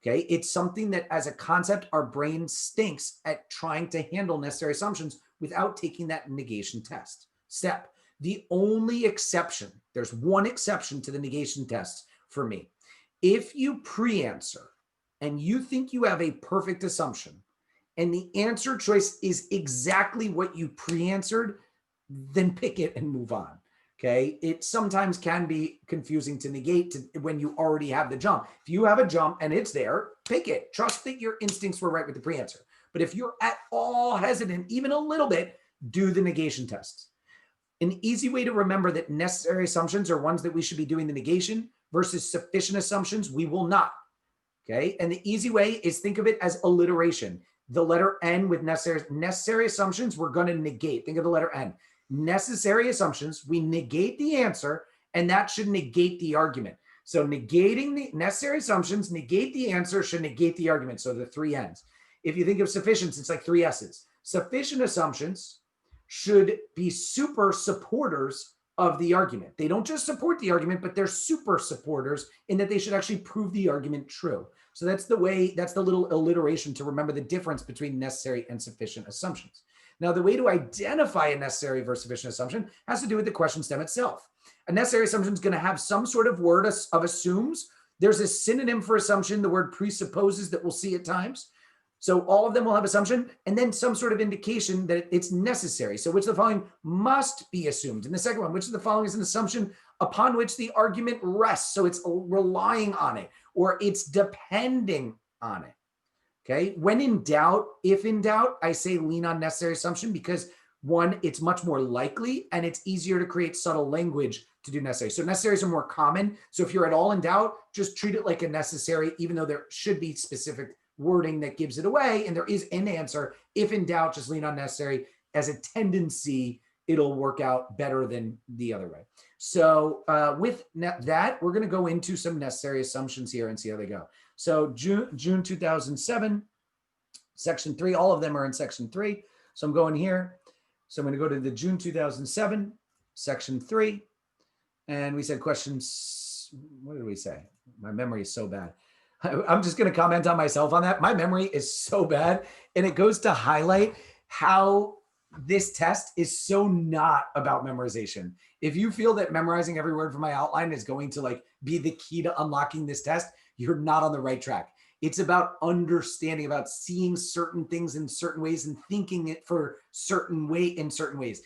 Okay, it's something that as a concept, our brain stinks at trying to handle necessary assumptions without taking that negation test step. The only exception, there's one exception to the negation test for me. If you pre-answer and you think you have a perfect assumption and the answer choice is exactly what you pre-answered, then pick it and move on. Okay, it sometimes can be confusing to negate when you already have the jump. If you have a jump and it's there, pick it. Trust that your instincts were right with the pre-answer. But if you're at all hesitant, even a little bit, do the negation test. An easy way to remember that necessary assumptions are ones that we should be doing the negation versus sufficient assumptions, we will not. Okay, and the easy way is think of it as alliteration. The letter N with necessary assumptions, we're going to negate. Think of the letter N. Necessary assumptions, we negate the answer, and that should negate the argument. So negating the necessary assumptions, negate the answer, should negate the argument. So the three N's. If you think of sufficiency, it's like three S's. Sufficient assumptions should be super supporters of the argument. They don't just support the argument, but they're super supporters in that they should actually prove the argument true. So that's the way, that's the little alliteration to remember the difference between necessary and sufficient assumptions. Now, the way to identify a necessary versus sufficient assumption has to do with the question stem itself. A necessary assumption is going to have some sort of word of assumes. There's a synonym for assumption, the word presupposes, that we'll see at times. So all of them will have assumption and then some sort of indication that it's necessary. So which of the following must be assumed? And the second one, which of the following is an assumption upon which the argument rests? So it's relying on it or it's depending on it. Okay, when in doubt, if in doubt, I say lean on necessary assumption because one, it's much more likely and it's easier to create subtle language to do necessary. So necessaries are more common. So if you're at all in doubt, just treat it like a necessary, even though there should be specific wording that gives it away. And there is an answer. If in doubt, just lean on necessary. As a tendency, it'll work out better than the other way. So with that, we're going to go into some necessary assumptions here and see how they go. So June 2007, section 3, all of them are in section 3. So I'm going here. So I'm going to go to the June 2007, section 3. And we said questions, what did we say? My memory is so bad. I'm just going to comment on myself on that. My memory is so bad. And it goes to highlight how this test is so not about memorization. If you feel that memorizing every word from my outline is going to like be the key to unlocking this test, you're not on the right track. It's about understanding, about seeing certain things in certain ways and thinking it for certain way in certain ways.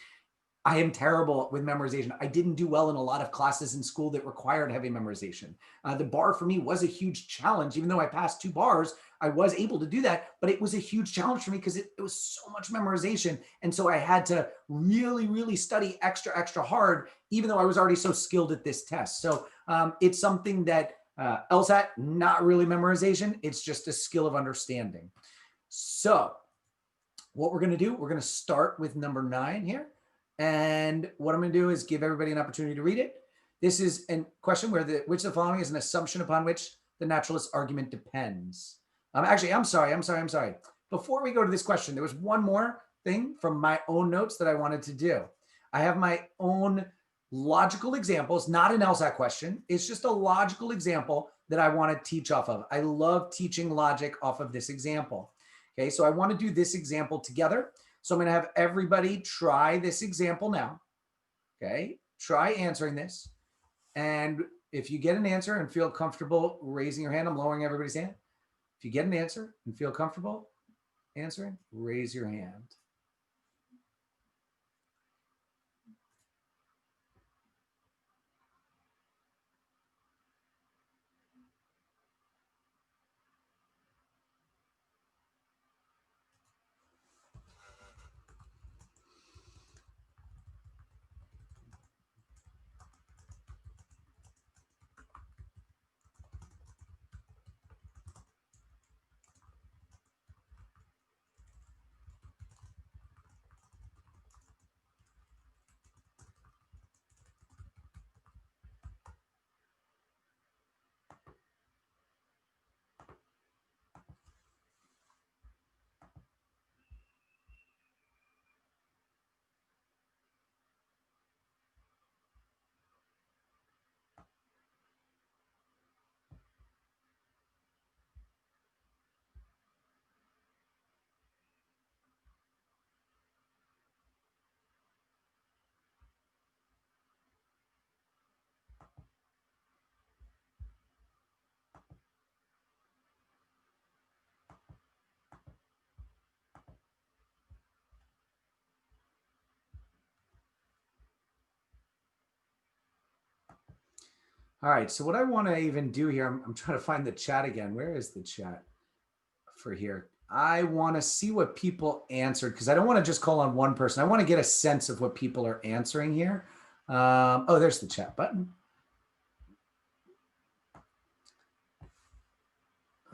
I am terrible with memorization. I didn't do well in a lot of classes in school that required heavy memorization. The bar for me was a huge challenge. Even though I passed 2 bars, I was able to do that, but it was a huge challenge for me because it was so much memorization. And so I had to really, really study extra hard, even though I was already so skilled at this test. So it's something that LSAT, not really memorization. It's just a skill of understanding. So what we're going to do, we're going to start with number 9 here. And what I'm going to do is give everybody an opportunity to read it. This is a question where which of the following is an assumption upon which the naturalist argument depends. Actually, I'm sorry. Before we go to this question, there was one more thing from my own notes that I wanted to do. I have my own logical examples, not an LSAT question. It's just a logical example that I want to teach off of. I love teaching logic off of this example. Okay, so I want to do this example together. So I'm going to have everybody try this example now. Okay, try answering this. And if you get an answer and feel comfortable raising your hand, I'm lowering everybody's hand. If you get an answer and feel comfortable answering, raise your hand. All right, so what I want to even do here, I'm trying to find the chat again. Where is the chat for here? I want to see what people answered because I don't want to just call on one person. I want to get a sense of what people are answering here. Oh, there's the chat button.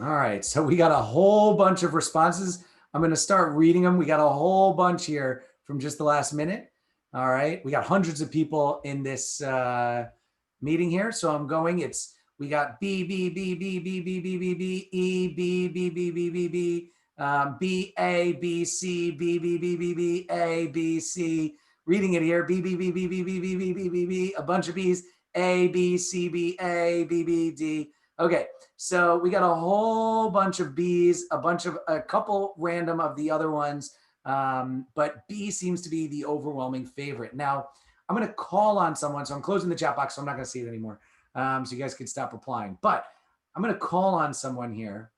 All right, so we got a whole bunch of responses. I'm going to start reading them. We got a whole bunch here from just the last minute. All right, we got hundreds of people in this meeting here. So I'm going, we got B, B, B, B, B, B, B, B, B, E, B, B, B, B, B, B, B, A, B, C, B, B, B, B, B, A, B, C. Reading it here, B, B, B, B, B, B, B, B, B, B, B, a bunch of B's, A, B, C, B, A, B, B, D. Okay, so we got a whole bunch of B's, a couple random of the other ones, but B seems to be the overwhelming favorite. Now, I'm going to call on someone. So I'm closing the chat box, so I'm not going to see it anymore. So you guys can stop replying. But I'm going to call on someone here.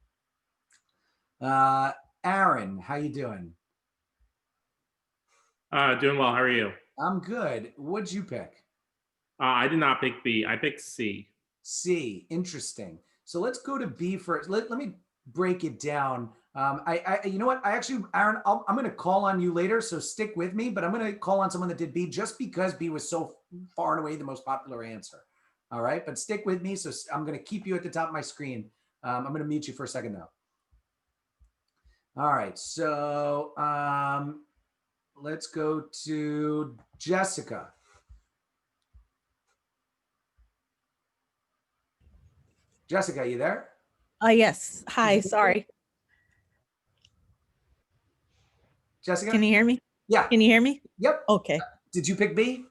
Aaron, how you doing? Doing well. How are you? I'm good. What'd you pick? I did not pick B. I picked C. C. Interesting. So let's go to B first. Let me break it down. You know what? Aaron, I'm going to call on you later, so stick with me, but I'm going to call on someone that did B just because B was so far and away the most popular answer. All right, but stick with me. So I'm going to keep you at the top of my screen. I'm going to mute you for a second though. All right, so let's go to Jessica. Jessica, you there? Yes. Hi, sorry. Jessica? Can you hear me? Yeah. Can you hear me? Yep. Okay. Did you pick B?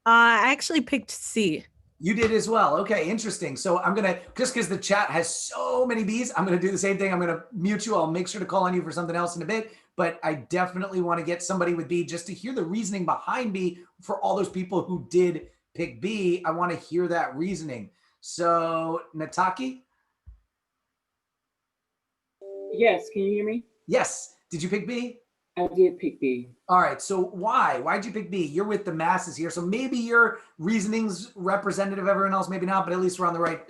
I actually picked C. You did as well. Okay, interesting. So I'm going to, just because the chat has so many B's, I'm going to do the same thing. I'm going to mute you. I'll make sure to call on you for something else in a bit. But I definitely want to get somebody with B just to hear the reasoning behind B for all those people who did pick B. I want to hear that reasoning. So Nataki? Yes, can you hear me? Yes. Did you pick B? I did pick B. All right. So why? Why'd you pick B? You're with the masses here. So maybe your reasoning's representative of everyone else, maybe not, but at least we're on the right,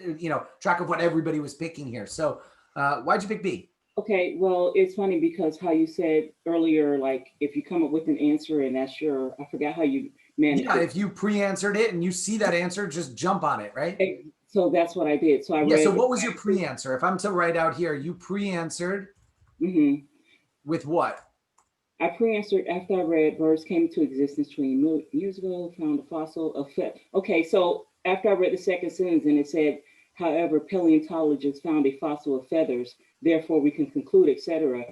track of what everybody was picking here. So why'd you pick B? Okay, well, it's funny because how you said earlier, like if you come up with an answer and that's your, I forgot how you managed Yeah, it. if you pre-answered it and you see that answer, just jump on it, right? So that's what I did. So I Yeah, read. so what was your pre-answer? If I'm to write out here, you pre-answered with what? I pre-answered after I read birds came into existence 20 million years ago, found a fossil of okay, so after I read the second sentence and it said, however, paleontologists found a fossil of feathers, therefore we can conclude, etc.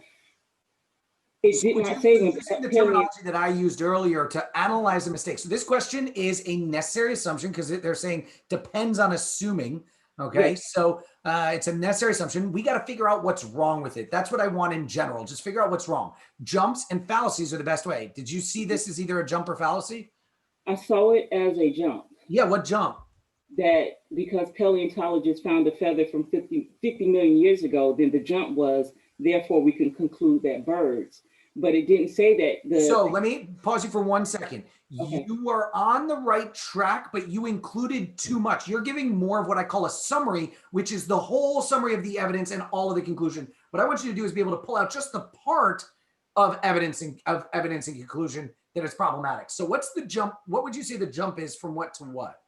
It did not say when using the terminology that I used earlier to analyze a mistake. So this question is a necessary assumption because they're saying depends on assuming. Okay, Yes. so it's a necessary assumption. We got to figure out what's wrong with it. That's what I want in general. Just figure out what's wrong. Jumps and fallacies are the best way. Did you see this as either a jump or fallacy? I saw it as a jump. Yeah, what jump? That because paleontologists found a feather from 50 million years ago, then the jump was, therefore we can conclude that birds. But it didn't say that. So let me pause you for 1 second. Okay. You are on the right track, but you included too much. You're giving more of what I call a summary, which is the whole summary of the evidence and all of the conclusion. What I want you to do is be able to pull out just the part of evidence and conclusion that is problematic. So what's the jump? What would you say the jump is from what to what?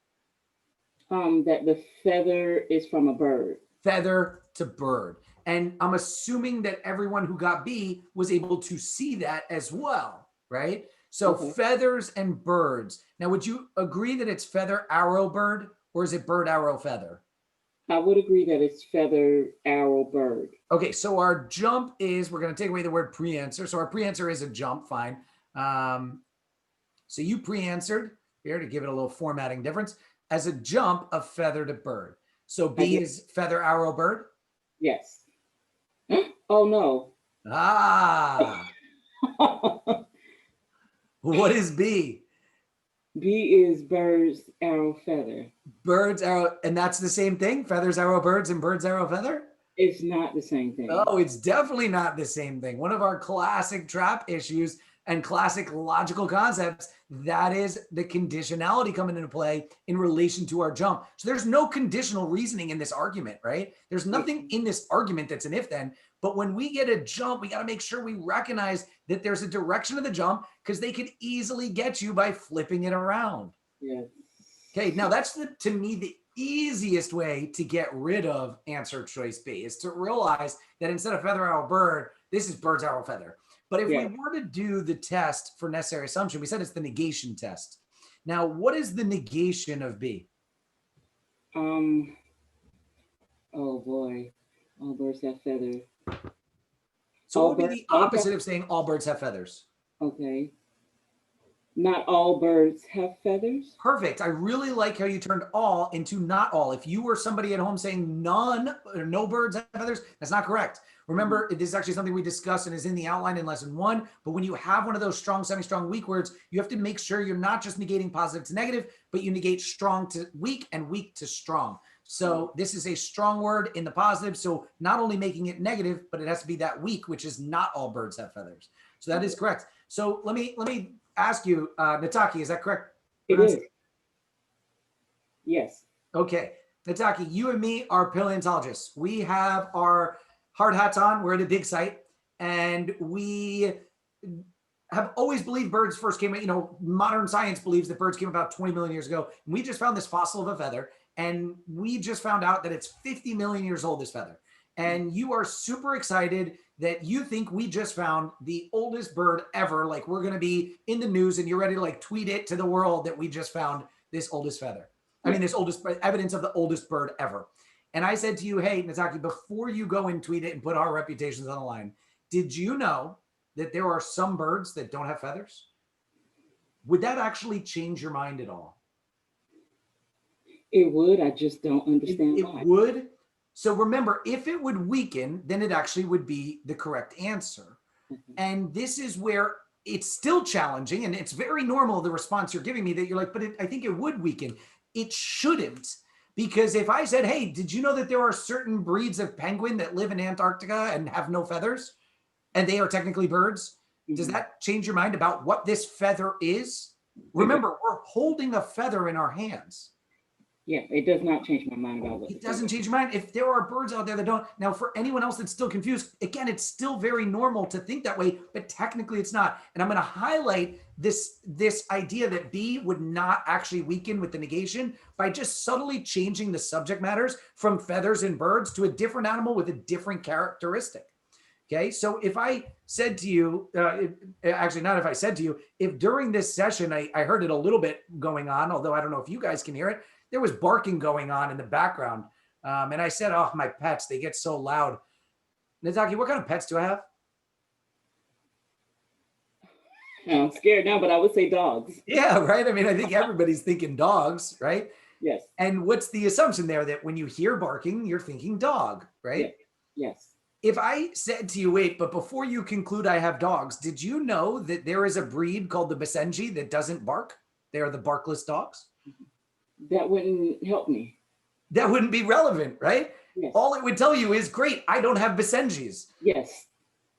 That the feather is from a bird. Feather to bird. And I'm assuming that everyone who got B was able to see that as well, right? So Okay. feathers and birds. Now, would you agree that it's feather, arrow, bird, or is it bird, arrow, feather? I would agree that it's feather, arrow, bird. Okay, so our jump is, we're going to take away the word pre-answer. So our pre-answer is a jump, fine. So you pre-answered here to give it a little formatting difference as a jump of feather to bird. So B is feather, arrow, bird? Yes. Oh, no. Ah. What is B? B is birds, arrow, feather. Birds, arrow, and that's the same thing? Feathers, arrow, birds, and birds, arrow, feather? It's not the same thing. Oh, it's definitely not the same thing. One of our classic trap issues and classic logical concepts, that is the conditionality coming into play in relation to our jump. So there's no conditional reasoning in this argument, right? There's nothing in this argument that's an if-then. But when we get a jump, we got to make sure we recognize that there's a direction of the jump because they could easily get you by flipping it around. Yeah. Okay, now that's to me the easiest way to get rid of answer choice B is to realize that instead of feather, arrow, bird, this is birds, arrow, feather. But if we were to do the test for necessary assumption, we said it's the negation test. Now, what is the negation of B? Oh boy, all birds have feathers. So what would be the opposite of saying all birds have feathers? Okay. Not all birds have feathers? Perfect. I really like how you turned all into not all. If you were somebody at home saying none or no birds have feathers, that's not correct. Remember, this is actually something we discussed and is in the outline in lesson 1. But when you have one of those strong, semi-strong, weak words, you have to make sure you're not just negating positive to negative, but you negate strong to weak and weak to strong. So this is a strong word in the positive. So not only making it negative, but it has to be that weak, which is not all birds have feathers. So that is correct. So let me ask you, Nataki, is that correct? It is. Yes. Okay. Nataki, you and me are paleontologists. We have our hard hats on. We're at a dig site. And we have always believed birds first came, modern science believes that birds came about 20 million years ago. And we just found this fossil of a feather. And we just found out that it's 50 million years old, this feather. And you are super excited that you think we just found the oldest bird ever. Like we're going to be in the news and you're ready to like tweet it to the world that we just found this oldest feather. I mean, this oldest evidence of the oldest bird ever. And I said to you, hey, Nataki, before you go and tweet it and put our reputations on the line, did you know that there are some birds that don't have feathers? Would that actually change your mind at all? It would. I just don't understand why. It would. So remember, if it would weaken, then it actually would be the correct answer. And this is where it's still challenging. And it's very normal, the response you're giving me, that you're like, but I think it would weaken. It shouldn't. Because if I said, hey, did you know that there are certain breeds of penguin that live in Antarctica and have no feathers? And they are technically birds? Does that change your mind about what this feather is? Remember, we're holding a feather in our hands. Yeah, it does not change my mind about what it doesn't change your mind. If there are birds out there that don't. Now, for anyone else that's still confused, again, it's still very normal to think that way, but technically it's not. And I'm going to highlight this idea that B would not actually weaken with the negation by just subtly changing the subject matters from feathers and birds to a different animal with a different characteristic. Okay, so if I said to you, actually not if I said to you, if during this session, I heard it a little bit going on, although I don't know if you guys can hear it, there was barking going on in the background. And I said, oh, my pets, they get so loud. Nataki, what kind of pets do I have? I'm scared now, but I would say dogs. Yeah, right. I mean, I think everybody's thinking dogs, right? Yes. And what's the assumption there that when you hear barking, you're thinking dog, right? Yes. If I said to you, wait, but before you conclude I have dogs, did you know that there is a breed called the Basenji that doesn't bark? They are the barkless dogs. That wouldn't help me. That wouldn't be relevant, right? Yes. All it would tell you is, great, I don't have Basenjis. Yes.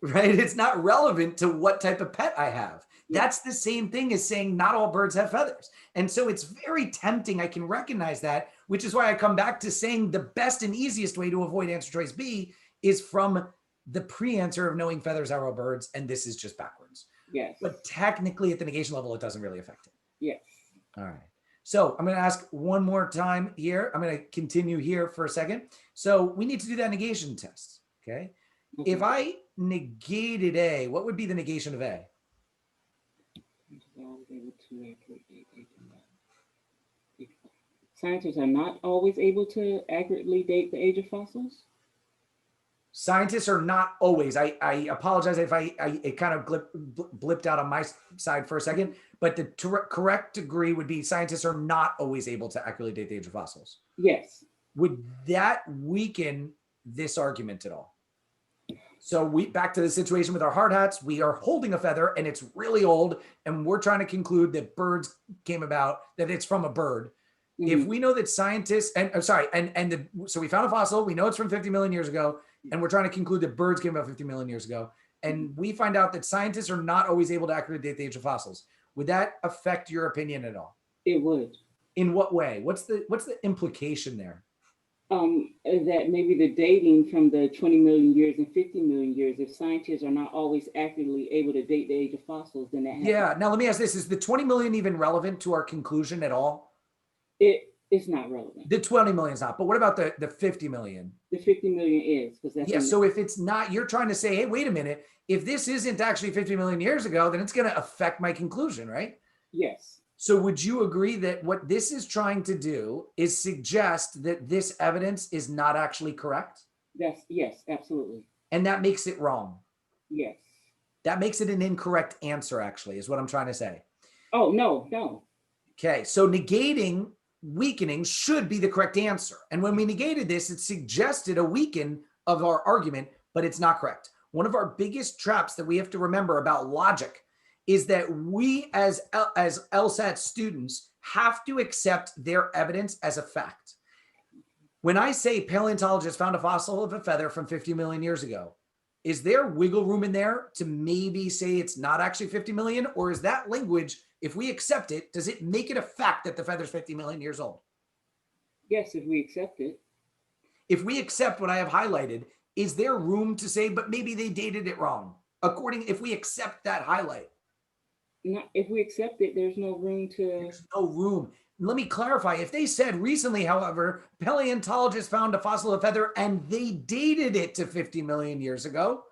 Right? It's not relevant to what type of pet I have. That's the same thing as saying not all birds have feathers. And so it's very tempting. I can recognize that, which is why I come back to saying the best and easiest way to avoid answer choice B is from the pre-answer of knowing feathers are all birds, and this is just backwards. Yes. But technically at the negation level, it doesn't really affect it. Yes. All right. So I'm going to ask one more time here. I'm going to continue here for a second. So we need to do that negation test. Okay. If I negated A, what would be the negation of A? Scientists are not always able to accurately date the age of fossils. Scientists are not always. I apologize if it kind of blipped out on my side for a second, but the correct degree would be scientists are not always able to accurately date the age of fossils. Yes. Would that weaken this argument at all? So back to the situation with our hard hats, we are holding a feather and it's really old and we're trying to conclude that birds came about, that it's from a bird. If we know that scientists, so we found a fossil, we know it's from 50 million years ago, and we're trying to conclude that birds came about 50 million years ago, and we find out that scientists are not always able to accurately date the age of fossils. Would that affect your opinion at all? It would. In what way? What's the implication there? That maybe the dating from the 20 million years and 50 million years, if scientists are not always accurately able to date the age of fossils, then that happens. Yeah. Now let me ask this: is the 20 million even relevant to our conclusion at all? It's not relevant. The 20 million is not, but what about the 50 million? The 50 million is, because that's so if it's not, you're trying to say, hey, wait a minute, if this isn't actually 50 million years ago, then it's going to affect my conclusion, right? Yes. So would you agree that what this is trying to do is suggest that this evidence is not actually correct? Yes, absolutely. And that makes it wrong. Yes. That makes it an incorrect answer, actually, is what I'm trying to say. Oh, no. Okay, so weakening should be the correct answer. And when we negated this, it suggested a weaken of our argument, but it's not correct. One of our biggest traps that we have to remember about logic is that we as LSAT students have to accept their evidence as a fact. When I say paleontologists found a fossil of a feather from 50 million years ago, is there wiggle room in there to maybe say it's not actually 50 million? Or is that language, if we accept it, does it make it a fact that the feather's 50 million years old? Yes, if we accept it. If we accept what I have highlighted, is there room to say, but maybe they dated it wrong? If we accept that highlight. If we accept it, there's no room to. There's no room. Let me clarify. If they said recently, however, paleontologists found a fossil of feather and they dated it to 50 million years ago,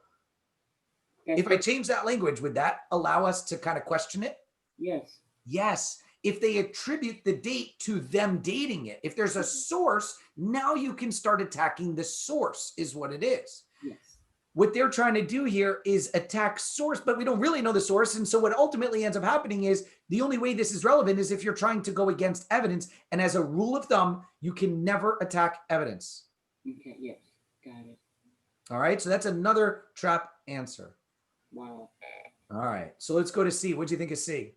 if I change that language, would that allow us to kind of question it? Yes. Yes. If they attribute the date to them dating it, if there's a source, now you can start attacking the source, is what it is. Yes. What they're trying to do here is attack source, but we don't really know the source. And so what ultimately ends up happening is the only way this is relevant is if you're trying to go against evidence. And as a rule of thumb, you can never attack evidence. Okay, yes, got it. All right, so that's another trap answer. Wow. All right, so let's go to C. What do you think of C?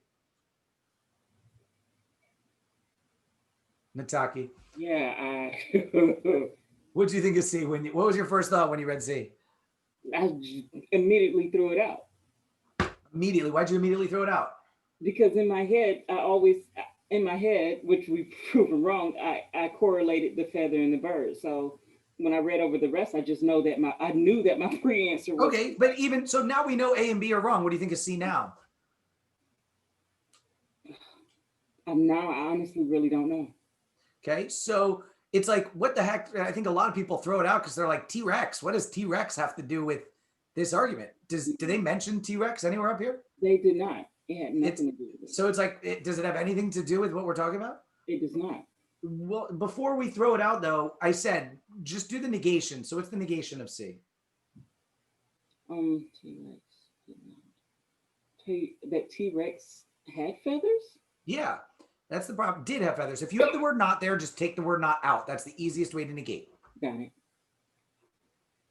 Nataki. Yeah, what do you think of C? What was your first thought when you read C? I immediately threw it out. Immediately? Why'd you immediately throw it out? Because in my head, which we've proven wrong, I correlated the feather and the bird. So when I read over the rest, I just know that I knew that my pre-answer was. Okay, but even so now we know A and B are wrong. What do you think of C now? Now I honestly really don't know. Okay, so it's like, what the heck? I think a lot of people throw it out because they're like, T-Rex. What does T-Rex have to do with this argument. Do they mention T-Rex anywhere up here? They did not. It had nothing to do with it. So it's like, does it have anything to do with what we're talking about? It does not. Well, before we throw it out though, I said, just do the negation. So what's the negation of C? T-Rex. That T-Rex had feathers? Yeah, that's the problem. Did have feathers. If you have the word not there, just take the word not out. That's the easiest way to negate. Got it.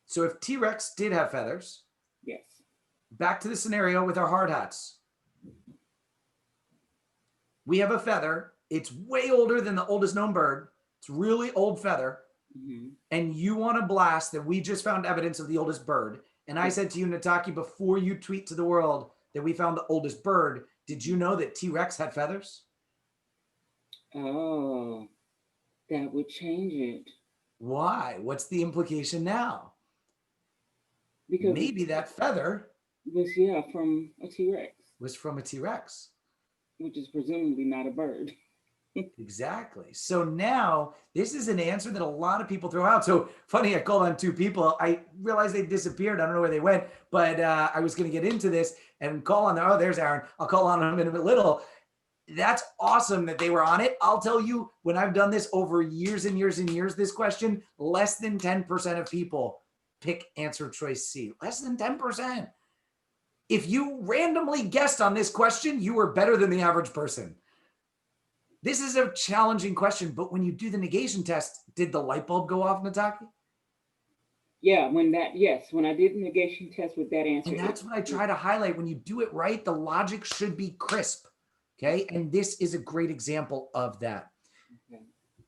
So if T-Rex did have feathers, yes. Back to the scenario with our hard hats. We have a feather. It's way older than the oldest known bird. It's really old feather. Mm-hmm. And you want to blast that we just found evidence of the oldest bird. And I said to you, Nataki, before you tweet to the world that we found the oldest bird, did you know that T-Rex had feathers? Oh, that would change it. Why? What's the implication now? Because maybe that feather was from a T-Rex. Was from a T-Rex. Which is presumably not a bird. Exactly. So now this is an answer that a lot of people throw out. So funny, I called on two people. I realized they disappeared. I don't know where they went, but I was going to get into this and call on them. Oh, there's Aaron. I'll call on him in a bit little. That's awesome that they were on it. I'll tell you, when I've done this over years and years and years, this question, less than 10% of people pick answer choice C. Less than 10%. If you randomly guessed on this question, you were better than the average person. This is a challenging question, but when you do the negation test, did the light bulb go off, Nataki? Yeah, when I did the negation test with that answer. And that's what I try to highlight. When you do it right, the logic should be crisp. Okay. And this is a great example of that. Okay.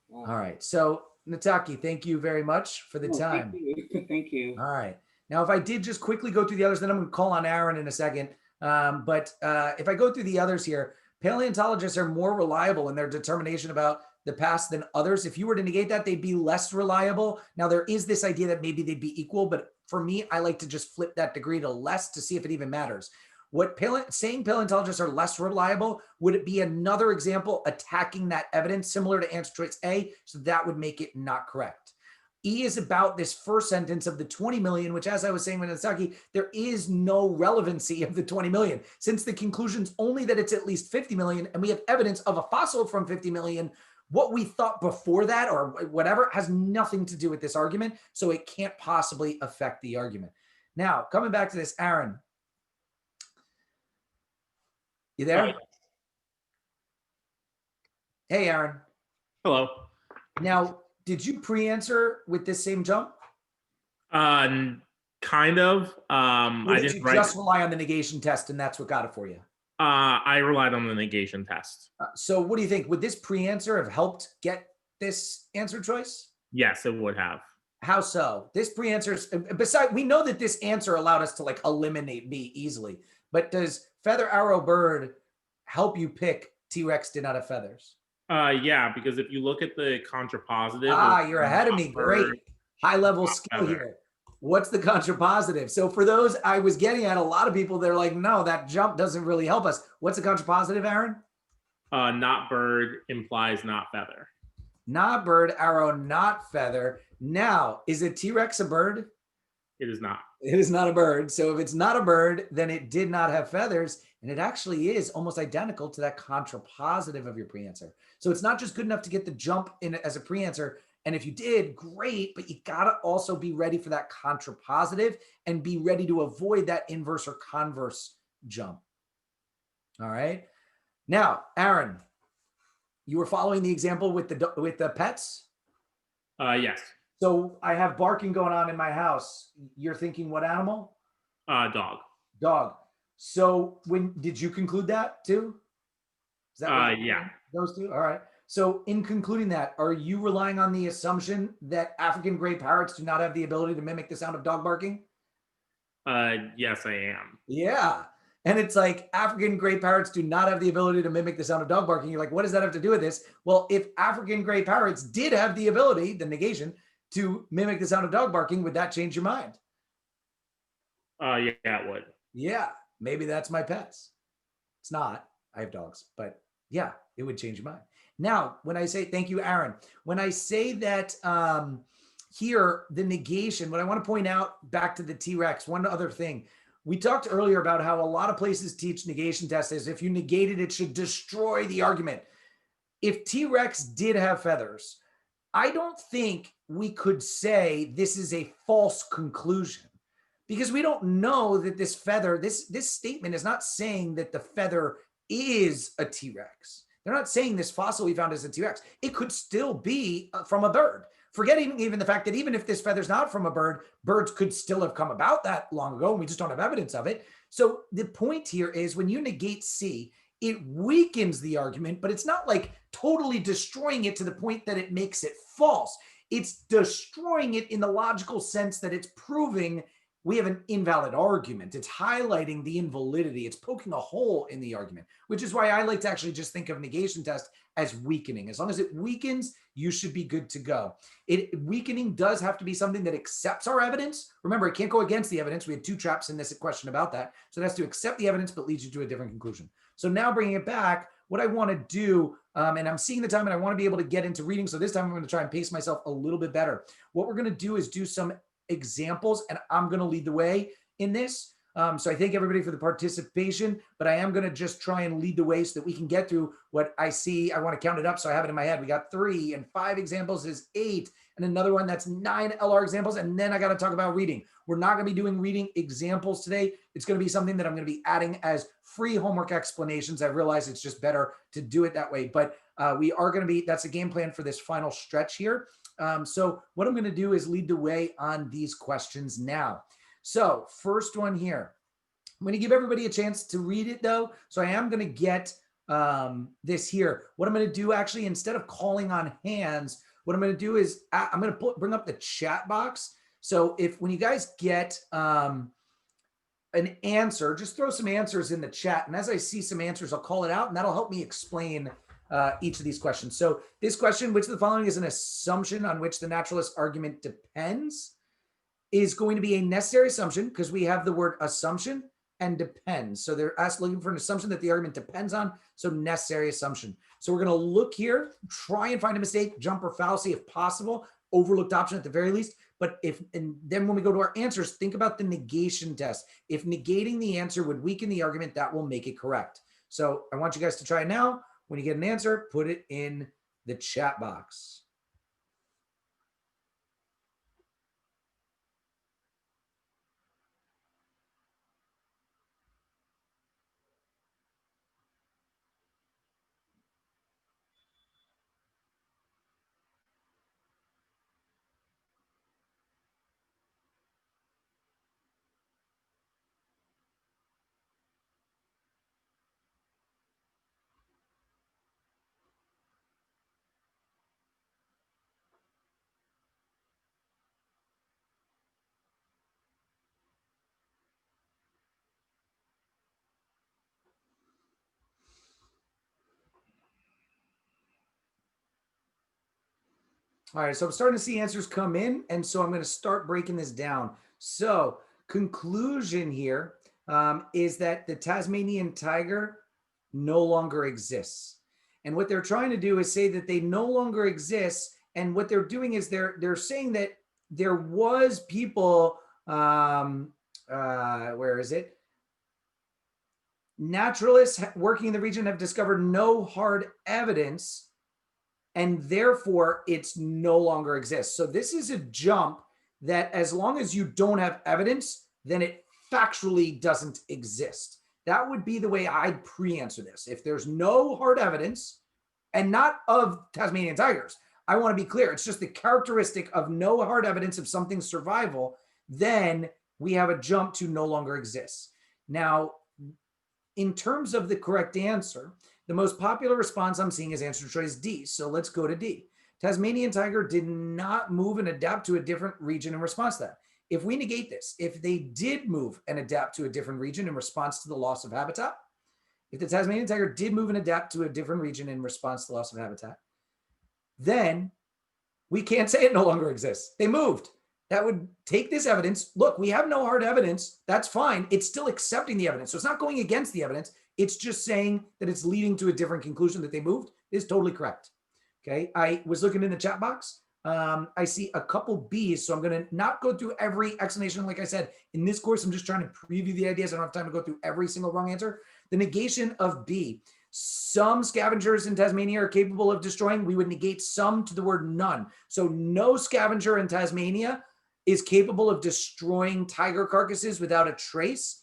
Wow. All right. So Nataki, thank you very much for the time. Thank you. Thank you. All right. Now, if I did just quickly go through the others, then I'm going to call on Aaron in a second. But if I go through the others here, paleontologists are more reliable in their determination about the past than others. If you were to negate that, they'd be less reliable. Now, there is this idea that maybe they'd be equal, but for me, I like to just flip that degree to less to see if it even matters. Saying paleontologists are less reliable, would it be another example attacking that evidence similar to answer choice A? So that would make it not correct. E is about this first sentence of the 20 million, which, as I was saying with Nataki, there is no relevancy of the 20 million. Since the conclusion's only that it's at least 50 million, and we have evidence of a fossil from 50 million, what we thought before that or whatever has nothing to do with this argument, so it can't possibly affect the argument. Now, coming back to this, Aaron. You there? Hey, Aaron. Hello. Now, did you pre-answer with this same jump? Kind of. Or did you just rely on the negation test and that's what got it for you? I relied on the negation test. So what do you think? Would this pre-answer have helped get this answer choice? Yes, it would have. How so? This pre-answer, besides, we know that this answer allowed us to like eliminate B easily, but does feather arrow bird help you pick T-Rex did not have feathers? Yeah, because if you look at the contrapositive. You're ahead of me. Great. High level skill here. What's the contrapositive? So for those I was getting at, a lot of people, they're like, no, that jump doesn't really help us. What's the contrapositive, Aaron? Not bird implies not feather. Not bird, arrow, not feather. Now, is a T-Rex a bird? It is not. It is not a bird. So if it's not a bird, then it did not have feathers. And it actually is almost identical to that contrapositive of your pre-answer. So it's not just good enough to get the jump in as a pre-answer. And if you did, great, but you got to also be ready for that contrapositive and be ready to avoid that inverse or converse jump. All right. Now, Aaron, you were following the example with the pets? Yes. So I have barking going on in my house. You're thinking what animal? Dog. Dog. So did you conclude that too? Is that yeah. Those two? All right. So in concluding that, are you relying on the assumption that African gray parrots do not have the ability to mimic the sound of dog barking? Yes, I am. Yeah. And it's like African gray parrots do not have the ability to mimic the sound of dog barking. You're like, what does that have to do with this? Well, if African gray parrots did have the ability, the negation, to mimic the sound of dog barking, would that change your mind? Yeah, it would. Yeah. Maybe that's my pets. It's not. I have dogs, but yeah, it would change your mind. Now, when I say, thank you, Aaron, when I say that here, the negation, what I want to point out back to the T-Rex, one other thing. We talked earlier about how a lot of places teach negation tests as if you negate it, it should destroy the argument. If T-Rex did have feathers, I don't think we could say this is a false conclusion, because we don't know that this feather, this statement is not saying that the feather is a T-Rex. They're not saying this fossil we found is a T-Rex. It could still be from a bird. Forgetting even the fact that even if this feather's not from a bird, birds could still have come about that long ago, and we just don't have evidence of it. So the point here is when you negate C, it weakens the argument, but it's not like totally destroying it to the point that it makes it false. It's destroying it in the logical sense that it's proving we have an invalid argument. It's highlighting the invalidity. It's poking a hole in the argument, which is why I like to actually just think of negation test as weakening. As long as it weakens, you should be good to go. Weakening does have to be something that accepts our evidence. Remember, it can't go against the evidence. We had two traps in this question about that. So it has to accept the evidence, but leads you to a different conclusion. So now bringing it back, what I want to do, and I'm seeing the time and I want to be able to get into reading. So this time I'm going to try and pace myself a little bit better. What we're going to do is do some examples, and I'm going to lead the way in this. So I thank everybody for the participation, but I am going to just try and lead the way so that we can get through what I see. I want to count it up so I have it in my head. We got 3 and 5 examples is 8, and another one that's 9 LR examples. And then I got to talk about reading. We're not going to be doing reading examples today. It's going to be something that I'm going to be adding as free homework explanations. I realize it's just better to do it that way, but we are going to be, that's the game plan for this final stretch here. So what I'm going to do is lead the way on these questions now. So first one here, I'm going to give everybody a chance to read it though. So I am going to get this here. What I'm going to do actually, instead of calling on hands, what I'm going to do is I'm going to bring up the chat box. So when you guys get an answer, just throw some answers in the chat. And as I see some answers, I'll call it out, and that'll help me explain each of these questions. So this question, which of the following is an assumption on which the naturalist argument depends, is going to be a necessary assumption because we have the word assumption and depends. So they're looking for an assumption that the argument depends on. So necessary assumption. So we're going to look here, try and find a mistake, jump, or fallacy if possible, overlooked option at the very least. But and then when we go to our answers, think about the negation test. If negating the answer would weaken the argument, that will make it correct. So I want you guys to try it now. When you get an answer, put it in the chat box. All right, so I'm starting to see answers come in, and so I'm going to start breaking this down. So conclusion here is that the Tasmanian tiger no longer exists. And what they're trying to do is say that they no longer exist, and what they're doing is they're saying that there was people, where is it? Naturalists working in the region have discovered no hard evidence, and therefore it's no longer exists. So this is a jump that as long as you don't have evidence, then it factually doesn't exist. That would be the way I'd pre-answer this. If there's no hard evidence, and not of Tasmanian tigers, I want to be clear, it's just the characteristic of no hard evidence of something's survival, then we have a jump to no longer exists. Now, in terms of the correct answer, the most popular response I'm seeing is answer choice D. So let's go to D. Tasmanian tiger did not move and adapt to a different region in response to that. If we negate this, if they did move and adapt to a different region in response to the loss of habitat, if the Tasmanian tiger did move and adapt to a different region in response to the loss of habitat, then we can't say it no longer exists. They moved. That would take this evidence. Look, we have no hard evidence. That's fine. It's still accepting the evidence. So it's not going against the evidence. It's just saying that it's leading to a different conclusion that they moved is totally correct. Okay. I was looking in the chat box. I see a couple B's, so I'm going to not go through every explanation. Like I said, in this course, I'm just trying to preview the ideas. I don't have time to go through every single wrong answer. The negation of B. Some scavengers in Tasmania are capable of destroying. We would negate some to the word none. So no scavenger in Tasmania is capable of destroying tiger carcasses without a trace.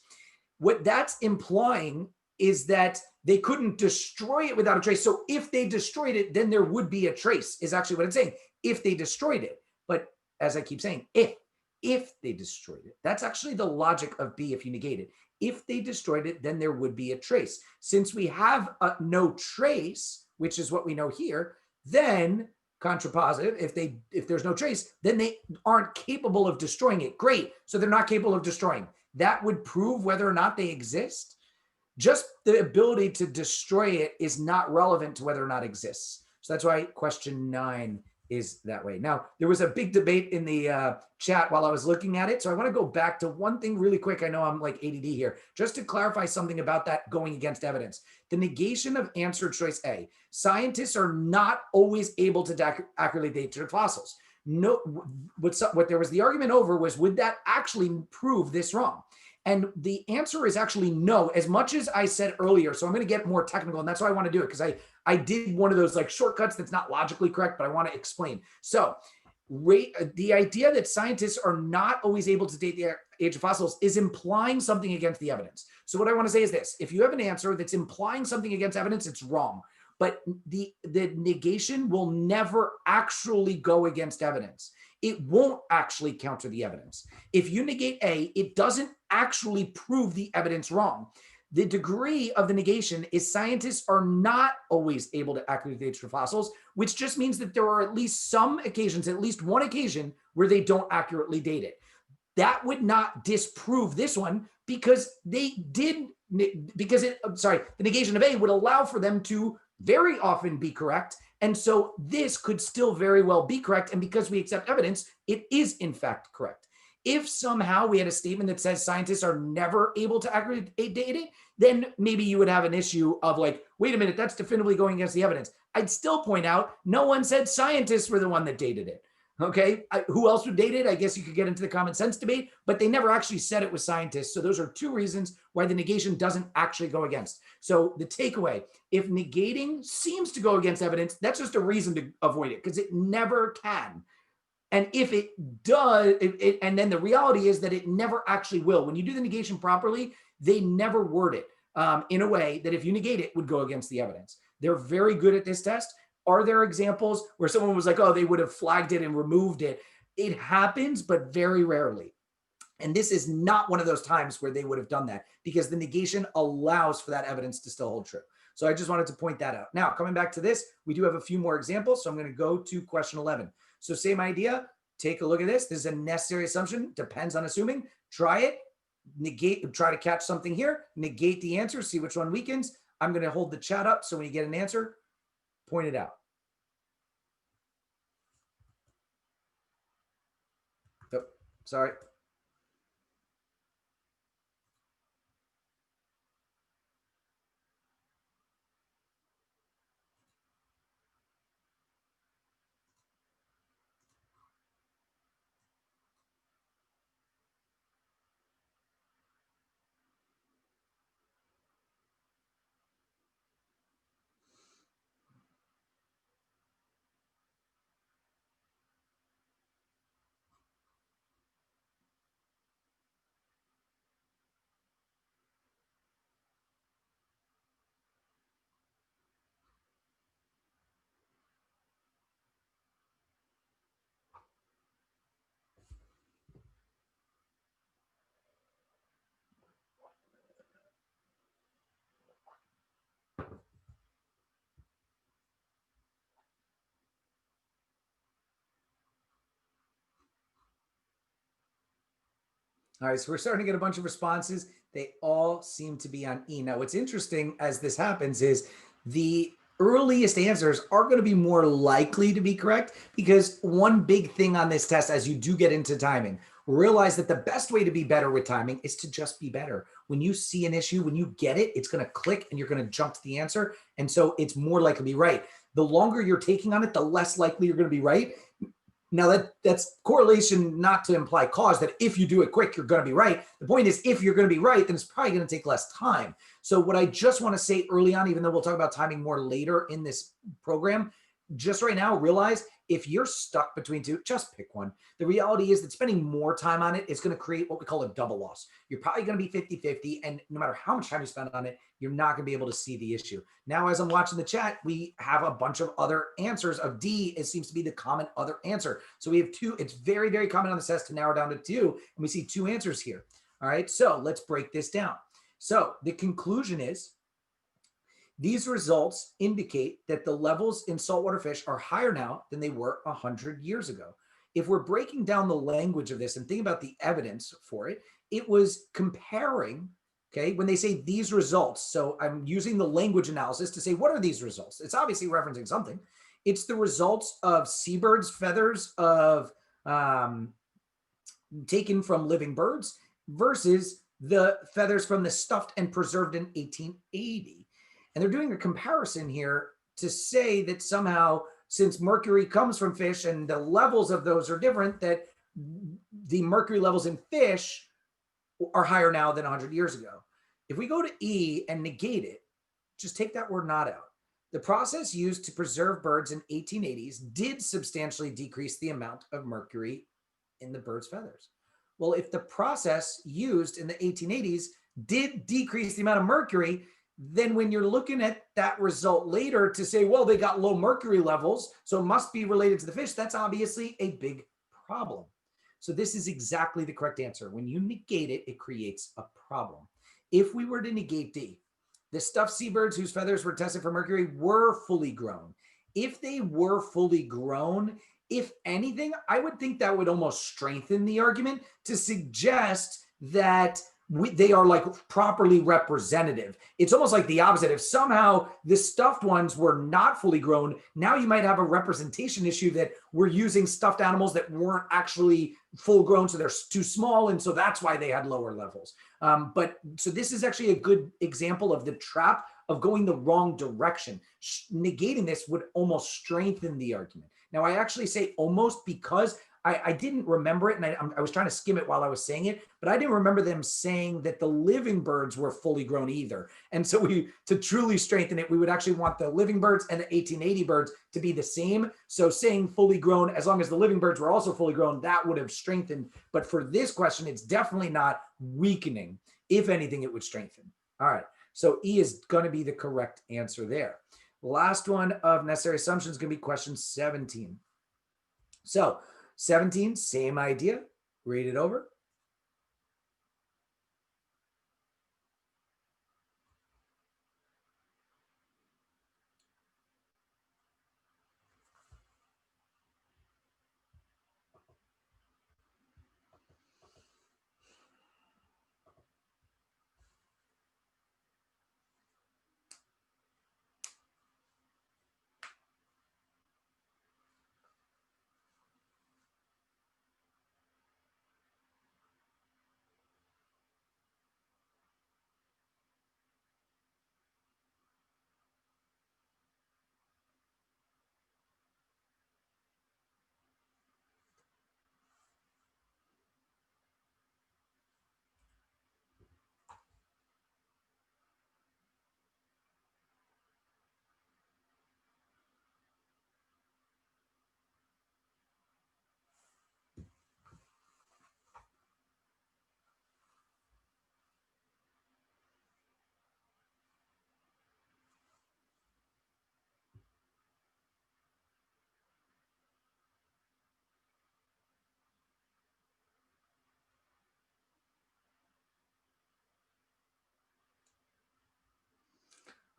What that's implying is that they couldn't destroy it without a trace. So if they destroyed it, then there would be a trace, is actually what it's saying. If they destroyed it. But as I keep saying, if they destroyed it, that's actually the logic of B if you negate it. If they destroyed it, then there would be a trace. Since we have no trace, which is what we know here, then contrapositive, if there's no trace, then they aren't capable of destroying it. Great. So they're not capable of destroying. That would prove whether or not they exist. Just the ability to destroy it is not relevant to whether or not it exists. So that's why question 9 is that way. Now, there was a big debate in the chat while I was looking at it. So I want to go back to one thing really quick. I know I'm like ADD here, just to clarify something about that going against evidence. The negation of answer choice A. Scientists are not always able to accurately date their fossils. No, what there was the argument over was, would that actually prove this wrong? And the answer is actually no, as much as I said earlier. So I'm going to get more technical, and that's why I want to do it, because I did one of those like shortcuts that's not logically correct, but I want to explain. So the idea that scientists are not always able to date the age of fossils is implying something against the evidence. So what I want to say is this: if you have an answer that's implying something against evidence, it's wrong. But the negation will never actually go against evidence. It won't actually counter the evidence. If you negate A, it doesn't actually prove the evidence wrong. The degree of the negation is scientists are not always able to accurately date fossils, which just means that there are at least some occasions, at least one occasion, where they don't accurately date it. That would not disprove this one, because the negation of A would allow for them to very often be correct. And so this could still very well be correct. And because we accept evidence, it is in fact correct. If somehow we had a statement that says scientists are never able to accurately date it, then maybe you would have an issue of like, wait a minute, that's definitively going against the evidence. I'd still point out, no one said scientists were the one that dated it. Okay, who else would date it? I guess you could get into the common sense debate, but they never actually said it was scientists. So those are two reasons why the negation doesn't actually go against. So the takeaway, if negating seems to go against evidence, that's just a reason to avoid it, because it never can. And if it does, and then the reality is that it never actually will. When you do the negation properly, they never word it in a way that if you negate it would go against the evidence. They're very good at this test. Are there examples where someone was like, oh, they would have flagged it and removed it? It happens, but very rarely. And this is not one of those times where they would have done that, because the negation allows for that evidence to still hold true. So I just wanted to point that out. Now, coming back to this, we do have a few more examples. So I'm going to go to question 11. So same idea. Take a look at this. This is a necessary assumption. Depends on assuming. Try it. Negate. Try to catch something here. Negate the answer. See which one weakens. I'm going to hold the chat up, so when you get an answer, point it out. Oh, sorry. All right, so we're starting to get a bunch of responses. They all seem to be on E. Now, what's interesting as this happens is the earliest answers are going to be more likely to be correct, because one big thing on this test, as you do get into timing, realize that the best way to be better with timing is to just be better. When you see an issue, when you get it, it's going to click and you're going to jump to the answer. And so it's more likely to be right. The longer you're taking on it, the less likely you're going to be right. Now that's correlation not to imply cause, that if you do it quick, you're going to be right. The point is, if you're going to be right, then it's probably going to take less time. So what I just want to say early on, even though we'll talk about timing more later in this program, just right now, realize if you're stuck between two, just pick one. The reality is that spending more time on it is going to create what we call a double loss. You're probably going to be 50-50, and no matter how much time you spend on it, you're not going to be able to see the issue. Now, as I'm watching the chat, we have a bunch of other answers of D. It seems to be the common other answer. So we have two. It's very, very common on the test to narrow down to two, and we see two answers here. All right, so let's break this down. So the conclusion is, these results indicate that the levels in saltwater fish are higher now than they were 100 years ago. If we're breaking down the language of this and thinking about the evidence for it, it was comparing, okay, when they say these results, so I'm using the language analysis to say, what are these results? It's obviously referencing something. It's the results of seabirds' feathers of taken from living birds versus the feathers from the stuffed and preserved in 1880. And they're doing a comparison here to say that somehow, since mercury comes from fish and the levels of those are different, that the mercury levels in fish are higher now than 100 years ago. If we go to E and negate it, just take that word not out. The process used to preserve birds in 1880s did substantially decrease the amount of mercury in the bird's feathers. Well, if the process used in the 1880s did decrease the amount of mercury, then when you're looking at that result later to say, well, they got low mercury levels, so it must be related to the fish, that's obviously a big problem. So this is exactly the correct answer. When you negate it, it creates a problem. If we were to negate D, the stuffed seabirds whose feathers were tested for mercury were fully grown. If they were fully grown, if anything, I would think that would almost strengthen the argument to suggest that they are like properly representative. It's almost like the opposite. If somehow the stuffed ones were not fully grown, now you might have a representation issue that we're using stuffed animals that weren't actually full grown, so they're too small, and so that's why they had lower levels. So this is actually a good example of the trap of going the wrong direction. Negating this would almost strengthen the argument. Now, I actually say almost because I didn't remember it, and I was trying to skim it while I was saying it, but I didn't remember them saying that the living birds were fully grown either. And so to truly strengthen it, we would actually want the living birds and the 1880 birds to be the same. So saying fully grown, as long as the living birds were also fully grown, that would have strengthened. But for this question, it's definitely not weakening. If anything, it would strengthen. All right, so E is going to be the correct answer there. Last one of necessary assumptions is going to be question 17. So 17, same idea. Read it over.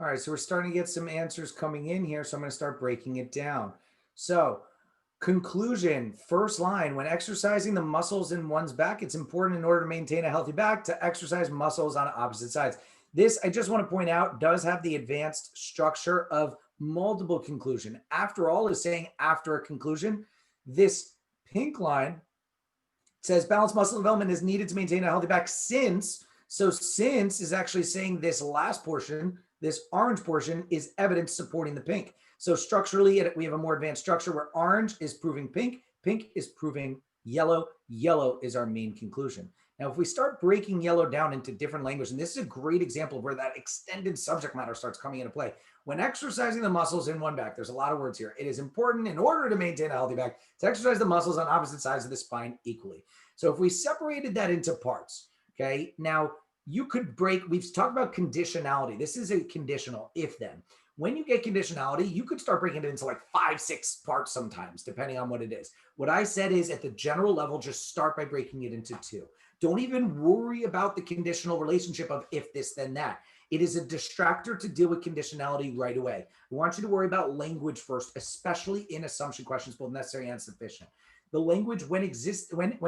All right, so we're starting to get some answers coming in here, so I'm going to start breaking it down. So conclusion, first line, when exercising the muscles in one's back, it's important in order to maintain a healthy back to exercise muscles on opposite sides. This, I just want to point out, does have the advanced structure of multiple conclusion. After all is saying after a conclusion. This pink line says balanced muscle development is needed to maintain a healthy back since. So since is actually saying this last portion, this orange portion is evidence supporting the pink. So structurally, we have a more advanced structure where orange is proving pink, Pink is proving yellow. Yellow is our main conclusion. Now, if we start breaking yellow down into different language, and this is a great example of where that extended subject matter starts coming into play. When exercising the muscles in one back, there's a lot of words here. It is important in order to maintain a healthy back to exercise the muscles on opposite sides of the spine equally. So if we separated that into parts, okay, now you could break, we've talked about conditionality. This is a conditional if then. When you get conditionality, you could start breaking it into like 5-6 parts sometimes, depending on what it is. What I said is at the general level, just start by breaking it into 2. Don't even worry about the conditional relationship of if this, then that. It is a distractor to deal with conditionality right away. I want you to worry about language first, especially in assumption questions, both necessary and sufficient. The language when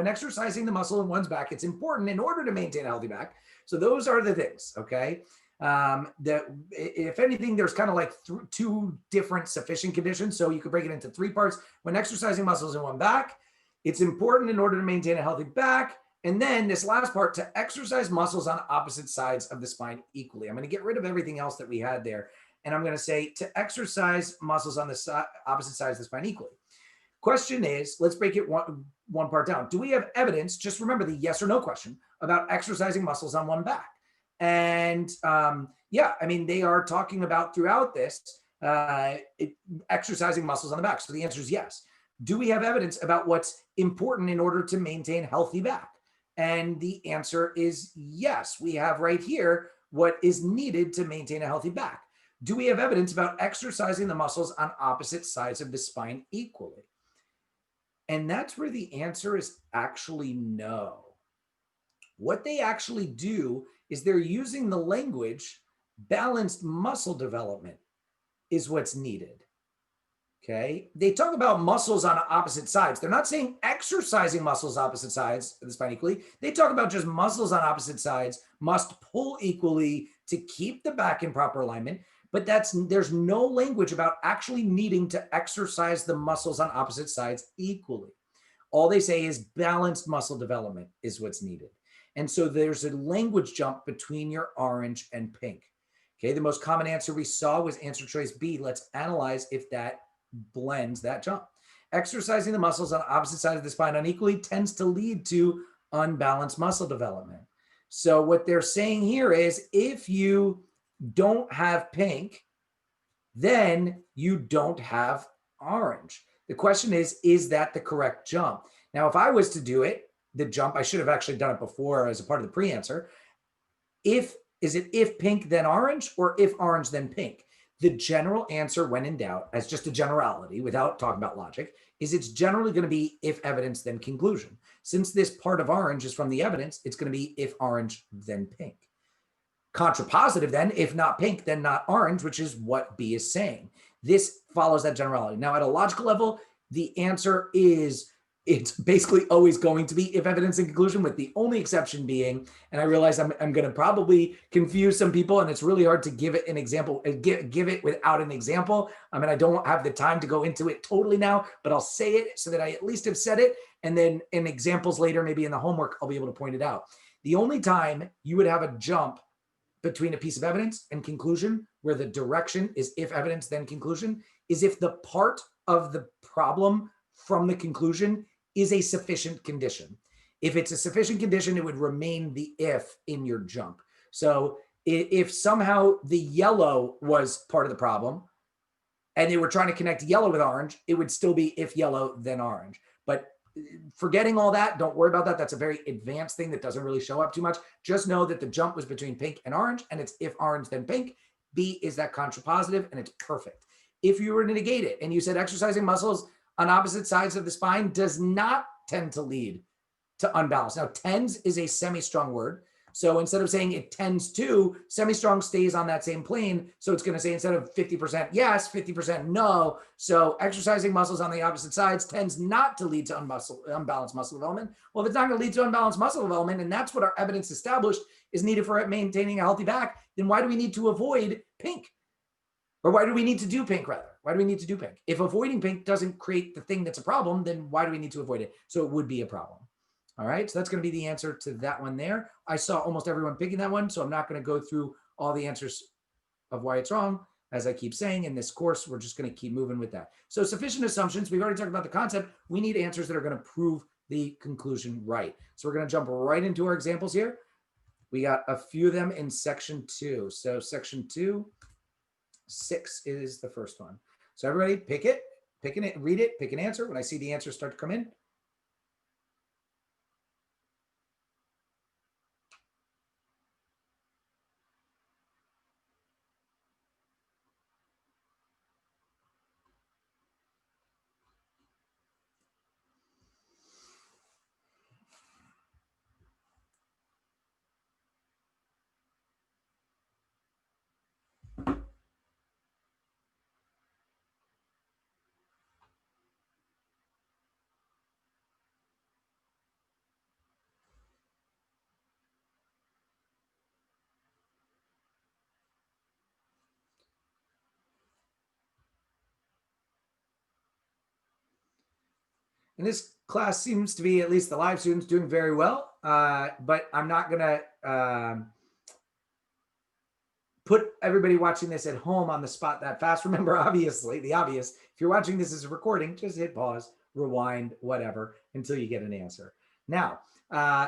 exercising the muscle in one's back, it's important in order to maintain a healthy back. So those are the things, okay? That if anything, there's kind of like 2 different sufficient conditions. So you could break it into 3 parts. When exercising muscles in one back, it's important in order to maintain a healthy back. And then this last part, to exercise muscles on opposite sides of the spine equally. I'm going to get rid of everything else that we had there. And I'm going to say to exercise muscles on the opposite sides of the spine equally. Question is, let's break it one part down. Do we have evidence, just remember the yes or no question, about exercising muscles on one back? And yeah, I mean, they are talking about throughout this, exercising muscles on the back. So the answer is yes. Do we have evidence about what's important in order to maintain healthy back? And the answer is yes. We have right here what is needed to maintain a healthy back. Do we have evidence about exercising the muscles on opposite sides of the spine equally? And that's where the answer is actually no. What they actually do is they're using the language balanced muscle development is what's needed. Okay. They talk about muscles on opposite sides. They're not saying exercising muscles opposite sides of the spine equally. They talk about just muscles on opposite sides must pull equally to keep the back in proper alignment. But there's no language about actually needing to exercise the muscles on opposite sides equally. All they say is balanced muscle development is what's needed. And so there's a language jump between your orange and pink. Okay, the most common answer we saw was answer choice B. Let's analyze if that blends that jump. Exercising the muscles on opposite sides of the spine unequally tends to lead to unbalanced muscle development. So what they're saying here is if you don't have pink, then you don't have orange. The question is that the correct jump? Now, if I was to do it, the jump, I should have actually done it before as a part of the pre-answer. Is it if pink, then orange, or if orange, then pink? The general answer when in doubt, as just a generality without talking about logic, is it's generally going to be if evidence, then conclusion. Since this part of orange is from the evidence, it's going to be if orange, then pink. Contrapositive then, if not pink, then not orange, which is what B is saying. This follows that generality. Now, at a logical level, the answer is it's basically always going to be if evidence and conclusion, with the only exception being, and I realize I'm going to probably confuse some people, and it's really hard to give it an example, give it without an example. I mean, I don't have the time to go into it totally now, but I'll say it so that I at least have said it. And then in examples later, maybe in the homework, I'll be able to point it out. The only time you would have a jump between a piece of evidence and conclusion, where the direction is if evidence, then conclusion, is if the part of the problem from the conclusion is a sufficient condition. If it's a sufficient condition, it would remain the if in your jump. So if somehow the yellow was part of the problem and they were trying to connect yellow with orange, it would still be if yellow, then orange. But forgetting all that, don't worry about that. That's a very advanced thing that doesn't really show up too much. Just know that the jump was between pink and orange, and it's if orange, then pink. B is that contrapositive, and it's perfect. If you were to negate it and you said exercising muscles on opposite sides of the spine does not tend to lead to unbalance. Now, tends is a semi-strong word. So instead of saying it tends to, semi-strong stays on that same plane. So it's going to say instead of 50% yes, 50% no. So exercising muscles on the opposite sides tends not to lead to unbalanced muscle development. Well, if it's not going to lead to unbalanced muscle development, and that's what our evidence established is needed for maintaining a healthy back, then why do we need to avoid pink? Or why do we need to do pink rather? Why do we need to do pink? If avoiding pink doesn't create the thing that's a problem, then why do we need to avoid it? So it would be a problem. All right, so that's going to be the answer to that one there. I saw almost everyone picking that one, so I'm not going to go through all the answers of why it's wrong. as I keep saying in this course, we're just going to keep moving with that. So sufficient assumptions, we've already talked about the concept. We need answers that are going to prove the conclusion right. So we're going to jump right into our examples here. We got a few of them in section 2. So section 2, 6 is the first one. So everybody pick it, read it, pick an answer. When I see the answers start to come in, and this class seems to be, at least the live students, doing very well. But I'm not going to put everybody watching this at home on the spot that fast. Remember, obviously, the obvious, if you're watching this as a recording, just hit pause, rewind, whatever, until you get an answer. Now,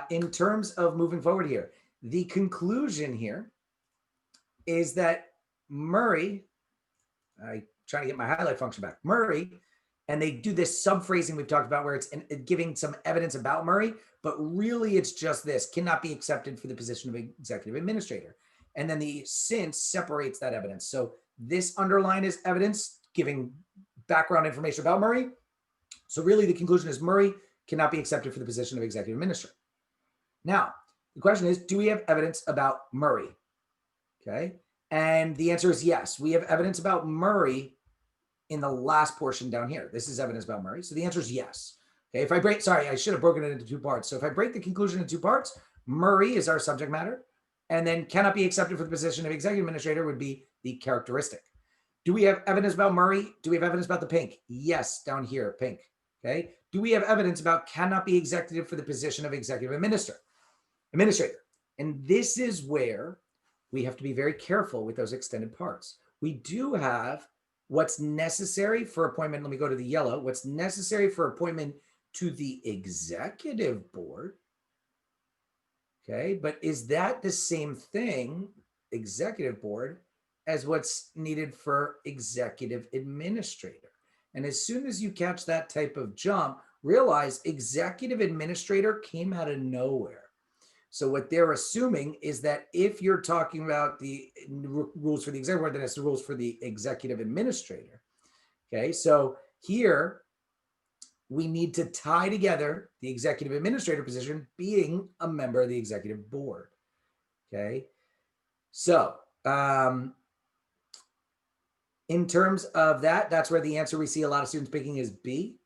in terms of moving forward here, the conclusion here is that Murray, I'm trying to get my highlight function back, Murray, and they do this sub-phrasing we've talked about where it's giving some evidence about Murray, but really it's just this, cannot be accepted for the position of executive administrator. And then the since separates that evidence. So this underline is evidence giving background information about Murray. So really the conclusion is Murray cannot be accepted for the position of executive administrator. Now, the question is, do we have evidence about Murray? Okay. And the answer is yes. We have evidence about Murray in the last portion down here. This is evidence about Murray. So the answer is yes. Okay. If I break, sorry, I should have broken it into 2 parts. So if I break the conclusion into 2 parts, Murray is our subject matter, and then cannot be accepted for the position of executive administrator would be the characteristic. Do we have evidence about Murray? Do we have evidence about the pink? Yes, down here, pink. Okay. Do we have evidence about cannot be executive for the position of executive administrator? And this is where we have to be very careful with those extended parts. We do have what's necessary for appointment. Let me go to the yellow. What's necessary for appointment to the executive board. Okay, but is that the same thing, executive board, as what's needed for executive administrator? And as soon as you catch that type of jump, realize executive administrator came out of nowhere. So what they're assuming is that if you're talking about the rules for the executive board, then it's the rules for the executive administrator. Okay, so here we need to tie together the executive administrator position being a member of the executive board. Okay, so in terms of that, that's where the answer we see a lot of students picking is B.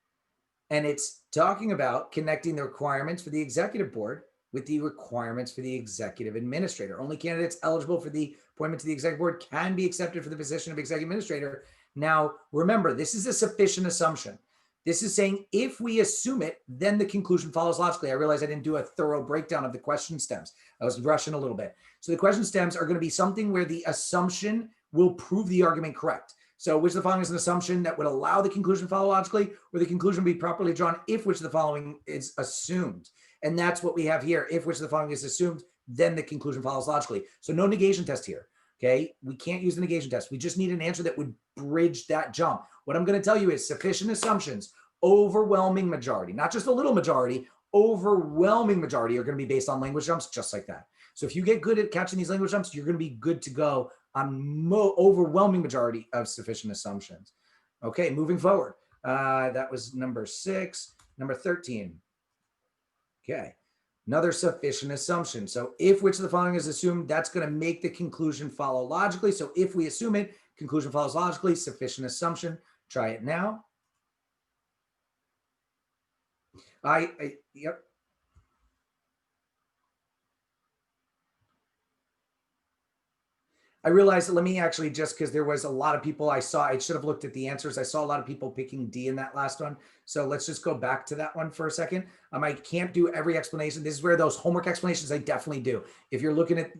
And it's talking about connecting the requirements for the executive board with the requirements for the executive administrator. Only candidates eligible for the appointment to the executive board can be accepted for the position of executive administrator. Now, remember, this is a sufficient assumption. This is saying if we assume it, then the conclusion follows logically. I realize I didn't do a thorough breakdown of the question stems. I was rushing a little bit. So the question stems are going to be something where the assumption will prove the argument correct. So which of the following is an assumption that would allow the conclusion to follow logically, or the conclusion be properly drawn if which of the following is assumed. And that's what we have here. If which of the following is assumed, then the conclusion follows logically. So no negation test here. Okay, we can't use the negation test. We just need an answer that would bridge that jump. What I'm going to tell you is sufficient assumptions, overwhelming majority, not just a little majority, overwhelming majority are going to be based on language jumps just like that. So if you get good at catching these language jumps, you're going to be good to go on overwhelming majority of sufficient assumptions. Okay, moving forward. That was number 6. Number 13. Okay. Another sufficient assumption. So if which of the following is assumed, that's going to make the conclusion follow logically. So if we assume it, conclusion follows logically, sufficient assumption. Try it now. Yep. I realized, let me actually, just because there was a lot of people I saw, I should have looked at the answers. I saw a lot of people picking D in that last one. So let's just go back to that one for a second. I can't do every explanation. This is where those homework explanations I definitely do. If you're looking at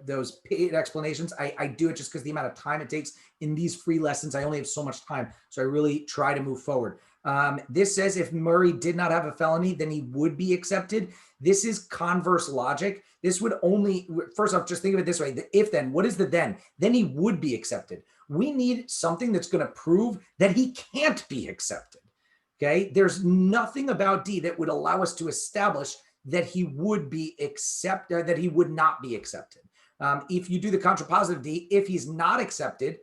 those paid explanations, I do it just because the amount of time it takes in these free lessons. I only have so much time. So I really try to move forward. This says if Murray did not have a felony, then he would be accepted. This is converse logic. This would only, first off, just think of it this way. The if then, what is the then? Then he would be accepted. We need something that's going to prove that he can't be accepted. Okay. There's nothing about D that would allow us to establish that he would be accepted, that he would not be accepted. If you do the contrapositive D, if he's not accepted,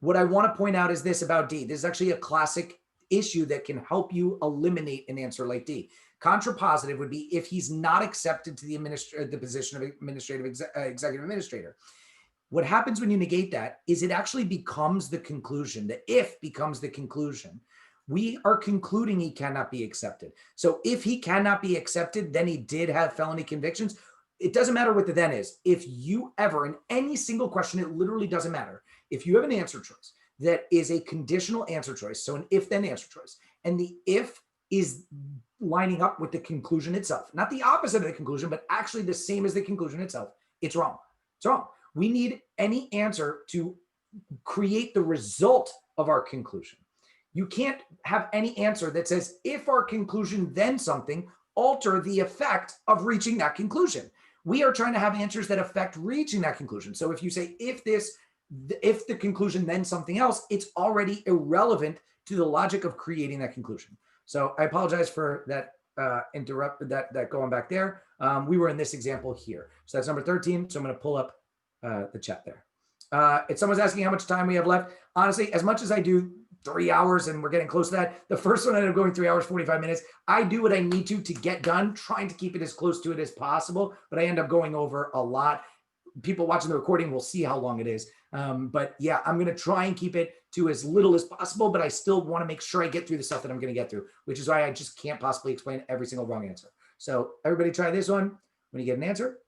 what I want to point out is this about D. This is actually a classic issue that can help you eliminate an answer like D. Contrapositive would be if he's not accepted to the position of executive administrator. What happens when you negate that is it actually becomes the conclusion. The if becomes the conclusion. We are concluding he cannot be accepted. So if he cannot be accepted, then he did have felony convictions. It doesn't matter what the then is. If you ever, in any single question, it literally doesn't matter. If you have an answer choice that is a conditional answer choice, so an if-then answer choice, and the if is lining up with the conclusion itself, not the opposite of the conclusion, but actually the same as the conclusion itself, it's wrong. It's wrong. We need any answer to create the result of our conclusion. You can't have any answer that says, if our conclusion, then something, alter the effect of reaching that conclusion. We are trying to have answers that affect reaching that conclusion. So if you say, if the conclusion, then something else, it's already irrelevant to the logic of creating that conclusion. So I apologize for that that going back there. We were in this example here. So that's number 13. So I'm going to pull up the chat there. If someone's asking how much time we have left, honestly, as much as I do 3 hours and we're getting close to that, the first one ended up going 3 hours, 45 minutes. I do what I need to get done, trying to keep it as close to it as possible, but I end up going over a lot. People watching the recording will see how long it is. But yeah, I'm going to try and keep it to as little as possible, but I still want to make sure I get through the stuff that I'm going to get through, which is why I just can't possibly explain every single wrong answer. So everybody try this one when you get an answer.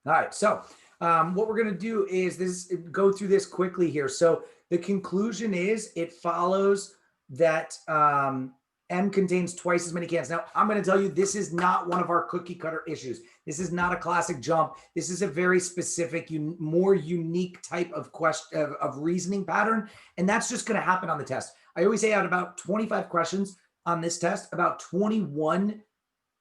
All right, so what we're going to do is go through this quickly here. So the conclusion is it follows that M contains twice as many cans. Now, I'm going to tell you, this is not one of our cookie cutter issues. This is not a classic jump. This is a very specific, more unique type of question of reasoning pattern. And that's just going to happen on the test. I always say out about 25 questions on this test, about 21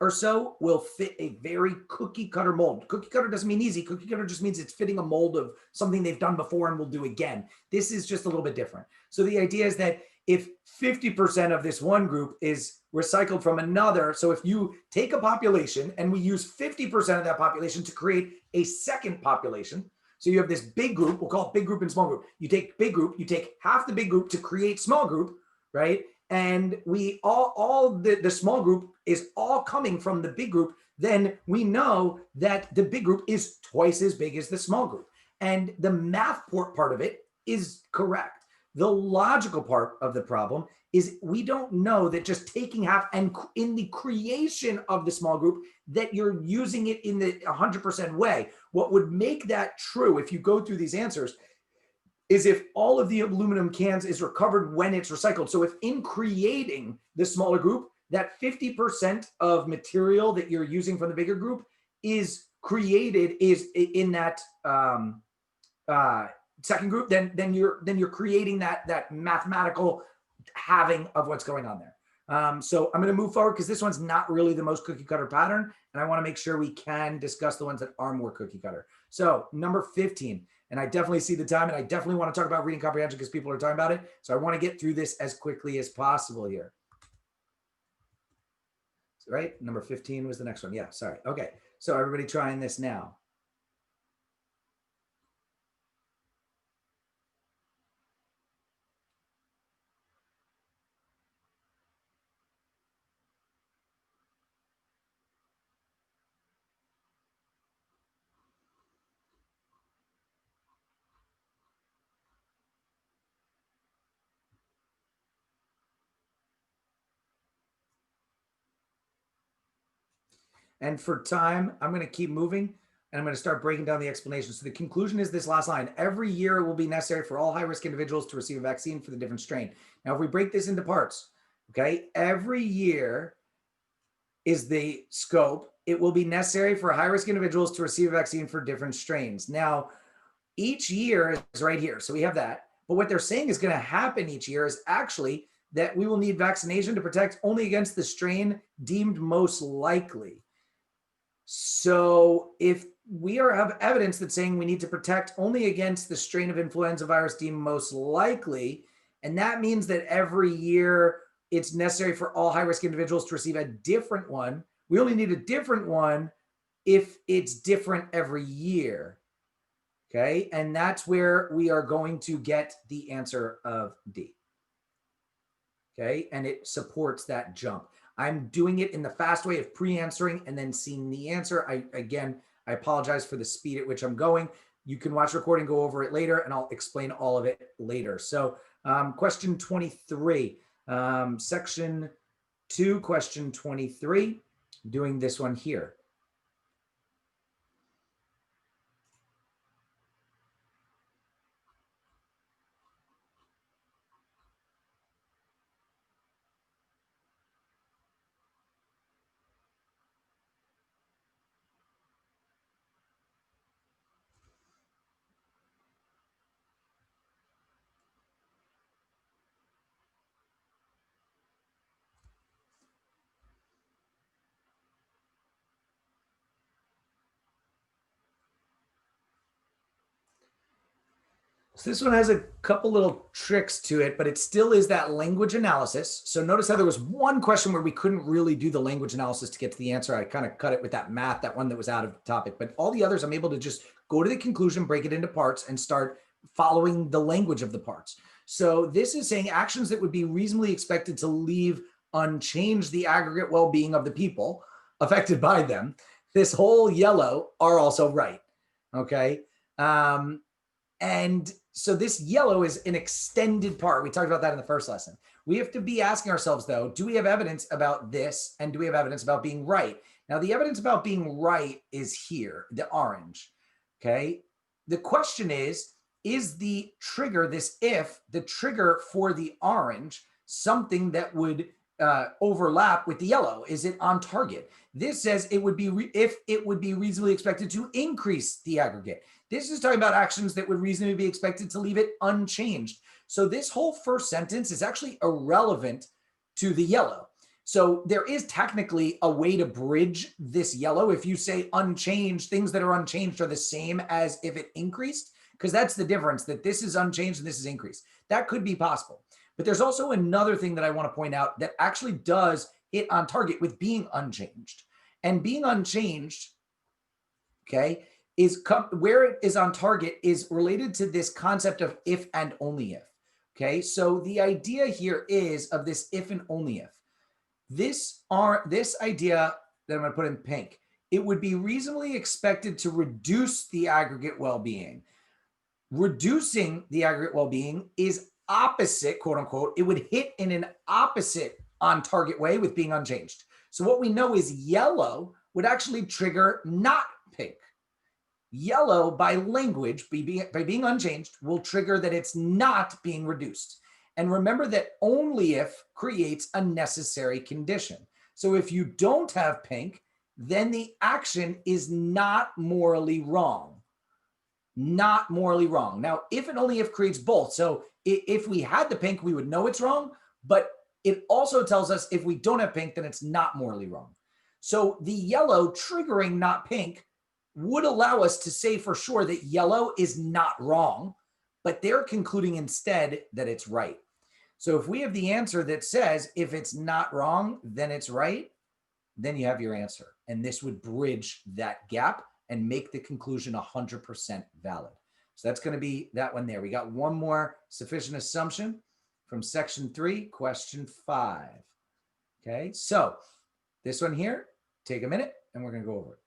or so will fit a very cookie cutter mold. Cookie cutter doesn't mean easy. Cookie cutter just means it's fitting a mold of something they've done before and will do again. This is just a little bit different. So the idea is that if 50% of this one group is recycled from another, so if you take a population and we use 50% of that population to create a second population, so you have this big group, we'll call it big group and small group. You take big group, you take half the big group to create small group, right? And we all the small group is all coming from the big group, then we know that the big group is twice as big as the small group. And the math part of it is correct. The logical part of the problem is we don't know that just taking half and in the creation of the small group that you're using it in the 100% way. What would make that true if you go through these answers is if all of the aluminum cans is recovered when it's recycled. So if in creating the smaller group, that 50% of material that you're using from the bigger group is created is in that second group, then you're creating that mathematical halving of what's going on there. So I'm going to move forward because this one's not really the most cookie cutter pattern. And I want to make sure we can discuss the ones that are more cookie cutter. So number 15, and I definitely see the time and I definitely want to talk about reading comprehension because people are talking about it. So I want to get through this as quickly as possible here. Right? Number 15 was the next one. Yeah, sorry. Okay. So everybody trying this now. And for time, I'm going to keep moving and I'm going to start breaking down the explanation. So the conclusion is this last line. Every year it will be necessary for all high-risk individuals to receive a vaccine for the different strain. Now, if we break this into parts, okay, every year is the scope. It will be necessary for high-risk individuals to receive a vaccine for different strains. Now, each year is right here. So we have that. But what they're saying is going to happen each year is actually that we will need vaccination to protect only against the strain deemed most likely. So if we have evidence that's saying we need to protect only against the strain of influenza virus deemed most likely, and that means that every year it's necessary for all high-risk individuals to receive a different one. We only need a different one if it's different every year. Okay, and that's where we are going to get the answer of D. Okay, and it supports that jump. I'm doing it in the fast way of pre-answering and then seeing the answer. I apologize for the speed at which I'm going. You can watch the recording, go over it later, and I'll explain all of it later. So question 23, section 2, question 23, doing this one here. So this one has a couple little tricks to it, but it still is that language analysis. So notice how there was one question where we couldn't really do the language analysis to get to the answer. I kind of cut it with that math, that one that was out of topic, but all the others I'm able to just go to the conclusion, break it into parts and start following the language of the parts. So this is saying actions that would be reasonably expected to leave unchanged the aggregate well-being of the people affected by them. This whole yellow are also right, okay? And so this yellow is an extended part. We talked about that in the first lesson. We have to be asking ourselves, though, do we have evidence about this? And do we have evidence about being right? Now, the evidence about being right is here, the orange, okay? The question is the trigger, this if, the trigger for the orange, something that would overlap with the yellow? Is it on target? This says it would be if it would be reasonably expected to increase the aggregate. This is talking about actions that would reasonably be expected to leave it unchanged. So this whole first sentence is actually irrelevant to the yellow. So there is technically a way to bridge this yellow. If you say unchanged, things that are unchanged are the same as if it increased, because that's the difference, that this is unchanged and this is increased. That could be possible. But there's also another thing that I want to point out that actually does hit on target with being unchanged. And being unchanged, okay, is where it is on target is related to this concept of if and only if. Okay, so the idea here is of this if and only if. This idea that I'm going to put in pink, it would be reasonably expected to reduce the aggregate well-being. Reducing the aggregate well-being is opposite, quote unquote. It would hit in an opposite on target way with being unchanged. So what we know is yellow would actually trigger not pink. Yellow, by language, by being unchanged, will trigger that it's not being reduced. And remember that only if creates a necessary condition. So if you don't have pink, then the action is not morally wrong. Not morally wrong. Now, if and only if creates both. So if we had the pink, we would know it's wrong, but It also tells us if we don't have pink, then it's not morally wrong. So the yellow triggering not pink would allow us to say for sure that yellow is not wrong, but they're concluding instead that it's right. So if we have the answer that says if it's not wrong, then it's right, then you have your answer. And this would bridge that gap and make the conclusion 100% valid. So that's going to be that one there. We got one more sufficient assumption from section 3, question 5. Okay, so this one here, take a minute and we're going to go over it.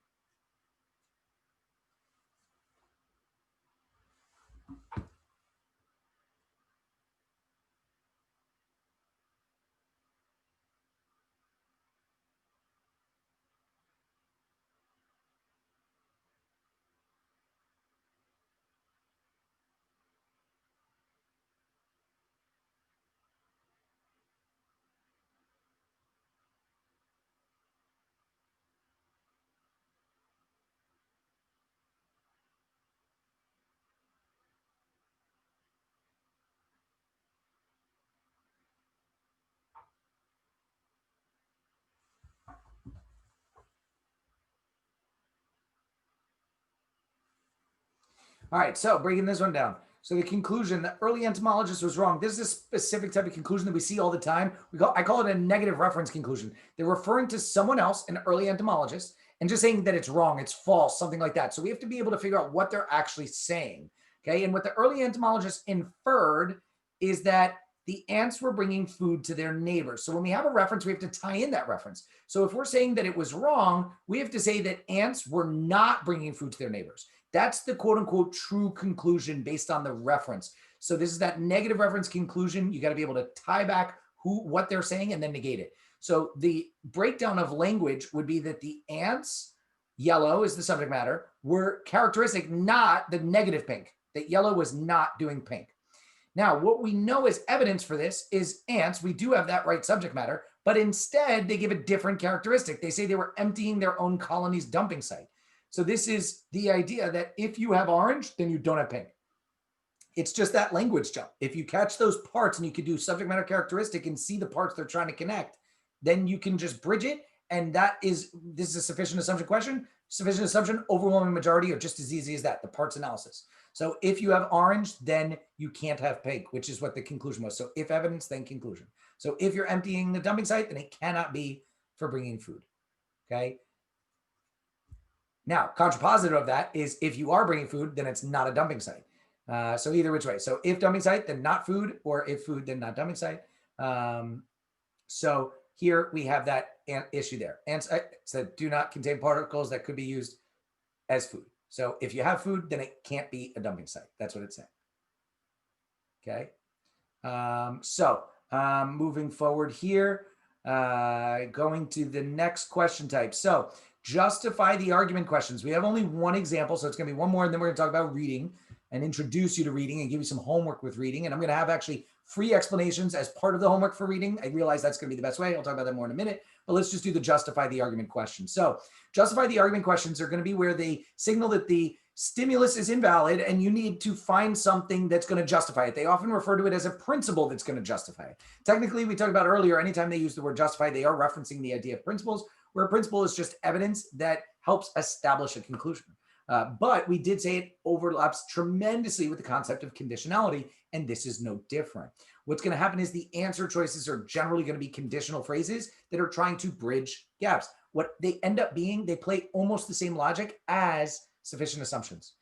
All right, so breaking this one down. So the conclusion, the early entomologist was wrong. This is a specific type of conclusion that we see all the time. I call it a negative reference conclusion. They're referring to someone else, an early entomologist, and just saying that it's wrong, it's false, something like that. So we have to be able to figure out what they're actually saying. Okay, and what the early entomologist inferred is that the ants were bringing food to their neighbors. So when we have a reference, we have to tie in that reference. So if we're saying that it was wrong, we have to say that ants were not bringing food to their neighbors. That's the quote unquote true conclusion based on the reference. So this is that negative reference conclusion. You got to be able to tie back what they're saying and then negate it. So the breakdown of language would be that the ants, yellow is the subject matter, were characteristic, not the negative pink, that yellow was not doing pink. Now, what we know as evidence for this is ants, we do have that right subject matter, but instead they give a different characteristic. They say they were emptying their own colony's dumping site. So this is the idea that if you have orange, then you don't have pink. It's just that language jump. If you catch those parts and you can do subject matter characteristic and see the parts they're trying to connect, then you can just bridge it. And this is a sufficient assumption question. Sufficient assumption, overwhelming majority, or just as easy as that, the parts analysis. So if you have orange, then you can't have pink, which is what the conclusion was. So if evidence, then conclusion. So if you're emptying the dumping site, then it cannot be for bringing food, okay? Now, contrapositive of that is if you are bringing food, then it's not a dumping site. So either which way. So if dumping site, then not food, or if food, then not dumping site. So here we have that issue there. Ants said do not contain particles that could be used as food. So if you have food, then it can't be a dumping site. That's what it's saying. Okay. Moving forward here, going to the next question type. So justify the argument questions. We have only one example, so it's going to be one more, and then we're going to talk about reading and introduce you to reading and give you some homework with reading. And I'm going to have actually free explanations as part of the homework for reading. I realize that's going to be the best way. I'll talk about that more in a minute, but let's just do the justify the argument questions. So justify the argument questions are going to be where they signal that the stimulus is invalid and you need to find something that's going to justify it. They often refer to it as a principle that's going to justify it. Technically, we talked about earlier, anytime they use the word justify, they are referencing the idea of principles, where a principle is just evidence that helps establish a conclusion. But we did say it overlaps tremendously with the concept of conditionality, and this is no different. What's going to happen is the answer choices are generally going to be conditional phrases that are trying to bridge gaps. What they end up being, they play almost the same logic as sufficient assumptions.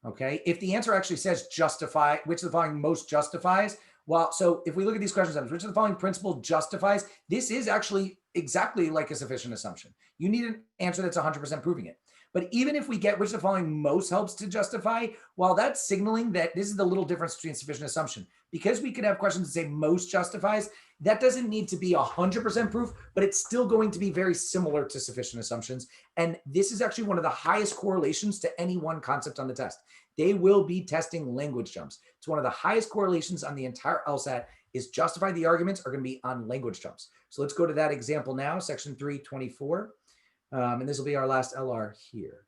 Okay, if the answer actually says justify, which of the following most justifies? Well, so if we look at these questions, which of the following principle justifies? This is actually exactly like a sufficient assumption. You need an answer that's 100% proving it. But even if we get which of the following most helps to justify, well, that's signaling that this is the little difference between sufficient assumption. Because we could have questions that say most justifies, that doesn't need to be 100% proof, but it's still going to be very similar to sufficient assumptions. And this is actually one of the highest correlations to any one concept on the test. They will be testing language jumps. It's one of the highest correlations on the entire LSAT is justify the arguments are going to be on language jumps. So let's go to that example now, section 324. And this will be our last LR here.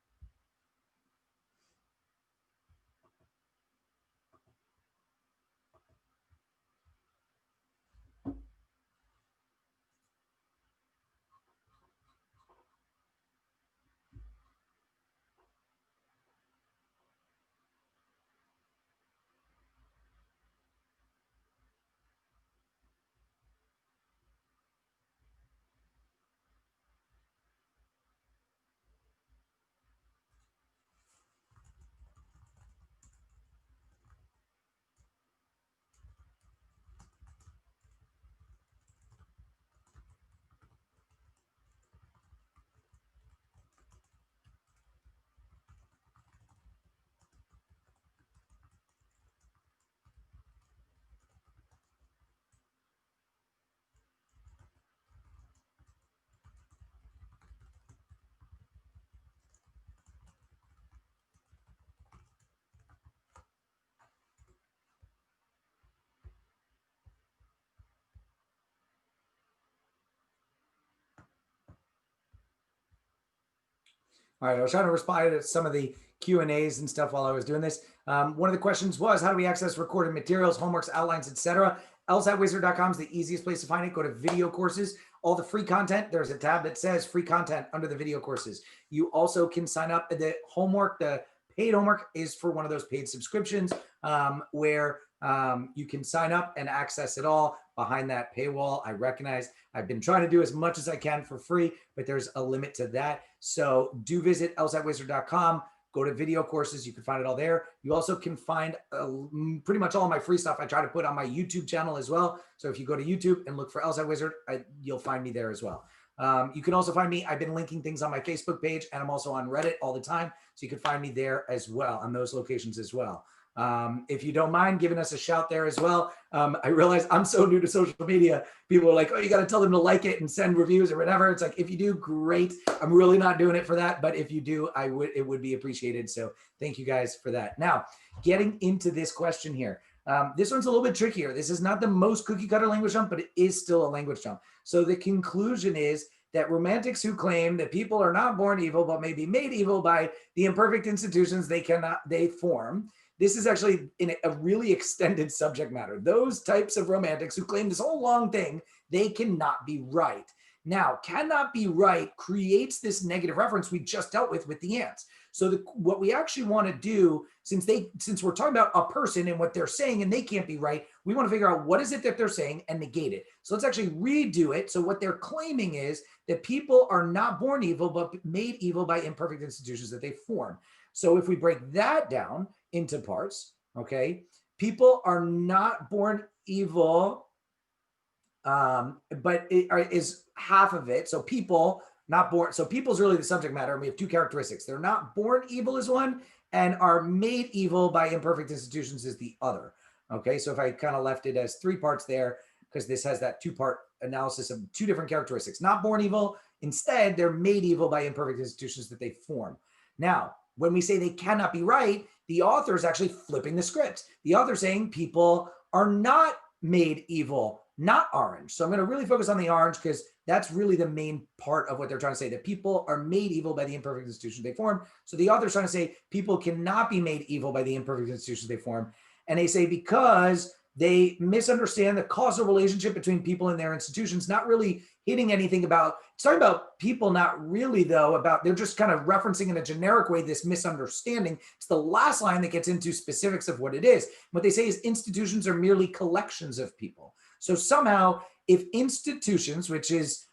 All right, I was trying to respond to some of the Q&As and stuff while I was doing this. One of the questions was, how do we access recorded materials, homeworks, outlines, etc.? LSATwizard.com is the easiest place to find it. Go to video courses, all the free content. There's a tab that says free content under the video courses. You also can sign up. The homework, the paid homework is for one of those paid subscriptions where you can sign up and access it all behind that paywall. I recognize I've been trying to do as much as I can for free, but there's a limit to that. So do visit LSATwizard.com. Go to video courses. You can find it all there. You also can find pretty much all my free stuff I try to put on my YouTube channel as well. So if you go to YouTube and look for LSAT Wizard, you'll find me there as well. You can also find me. I've been linking things on my Facebook page, and I'm also on Reddit all the time. So you can find me there as well, on those locations as well. If you don't mind giving us a shout there as well. I realize I'm so new to social media. People are like, oh, you got to tell them to like it and send reviews or whatever. It's like, if you do, great. I'm really not doing it for that, but if you do, it would be appreciated. So thank you guys for that. Now, getting into this question here. This one's a little bit trickier. This is not the most cookie cutter language jump, but it is still a language jump. So the conclusion is that romantics who claim that people are not born evil, but may be made evil by the imperfect institutions they form. This is actually in a really extended subject matter. Those types of romantics who claim this whole long thing, they cannot be right. Now, cannot be right creates this negative reference we just dealt with the ants. So what we actually want to do, since we're talking about a person and what they're saying and they can't be right, we want to figure out what is it that they're saying and negate it. So let's actually redo it. So what they're claiming is that people are not born evil, but made evil by imperfect institutions that they form. So if we break that down into parts, okay, people are not born evil, but it is half of it. So people not born. So people is really the subject matter. And we have two characteristics. They're not born evil is one, and are made evil by imperfect institutions is the other. Okay, so if I kind of left it as three parts there, because this has that two-part analysis of two different characteristics. Not born evil. Instead, they're made evil by imperfect institutions that they form. Now, when we say they cannot be right, the author is actually flipping the script. The author is saying people are not made evil, not orange. So I'm going to really focus on the orange because that's really the main part of what they're trying to say, that people are made evil by the imperfect institutions they form. So the author is trying to say people cannot be made evil by the imperfect institutions they form. And they say because they misunderstand the causal relationship between people and their institutions, not really hitting anything about, it's talking about people, not really though, about, they're just kind of referencing in a generic way this misunderstanding. It's the last line that gets into specifics of what it is. What they say is institutions are merely collections of people. So somehow if institutions, which is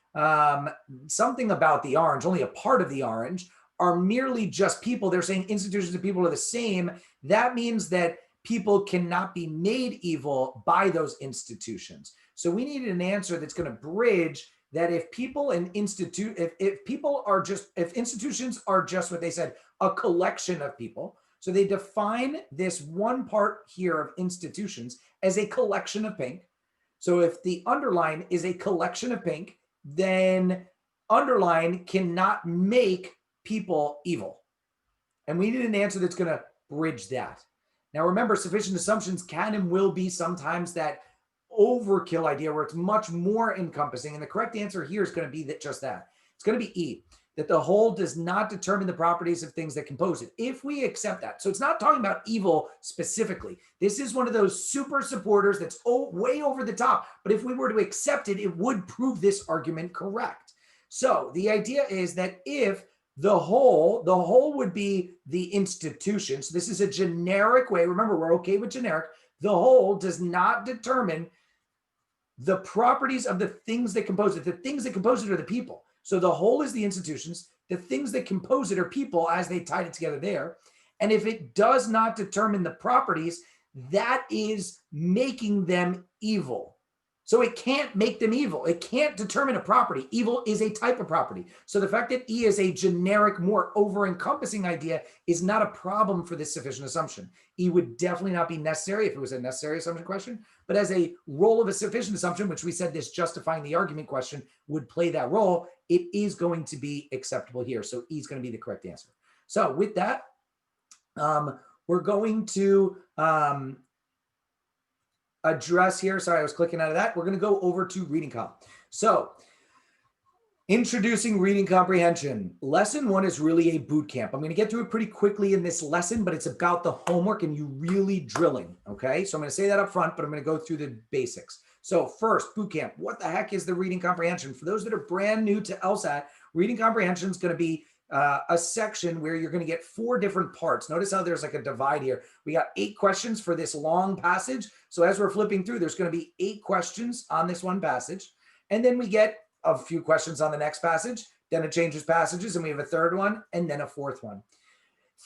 something about the orange, only a part of the orange, are merely just people, they're saying institutions and people are the same, that means that people cannot be made evil by those institutions. So we need an answer that's going to bridge that if people and if institutions are just what they said, a collection of people. So they define this one part here of institutions as a collection of pink. So if the underline is a collection of pink, then underline cannot make people evil. And we need an answer that's going to bridge that. Now, remember, sufficient assumptions can and will be sometimes that overkill idea where it's much more encompassing. And the correct answer here is going to be that just that. It's going to be E, that the whole does not determine the properties of things that compose it. If we accept that. So it's not talking about evil specifically. This is one of those super supporters that's way over the top. But if we were to accept it, it would prove this argument correct. So the idea is that if the whole would be the institution. So this is a generic way. Remember, we're okay with generic. The whole does not determine the properties of the things that compose it. The things that compose it are the people. So the whole is the institutions. The things that compose it are people as they tied it together there. And if it does not determine the properties, that is making them evil. So it can't make them evil. It can't determine a property. Evil is a type of property. So the fact that E is a generic, more over-encompassing idea is not a problem for this sufficient assumption. E would definitely not be necessary if it was a necessary assumption question, but as a role of a sufficient assumption, which we said this justifying the argument question would play that role, it is going to be acceptable here. So E is going to be the correct answer. So with that, we're going to address here. Sorry, I was clicking out of that. We're going to go over to reading comp. So Introducing reading comprehension. Lesson 1 is really a boot camp. I'm going to get through it pretty quickly in this lesson, but it's about the homework and you really drilling. Okay. So I'm going to say that up front, but I'm going to go through the basics. So first, boot camp. What the heck is the reading comprehension? For those that are brand new to LSAT, reading comprehension is going to be a section where you're going to get 4 different parts. Notice how there's like a divide here. We got 8 questions for this long passage. So as we're flipping through, there's going to be 8 questions on this one passage. And then we get a few questions on the next passage, then it changes passages and we have a third one and then a fourth one.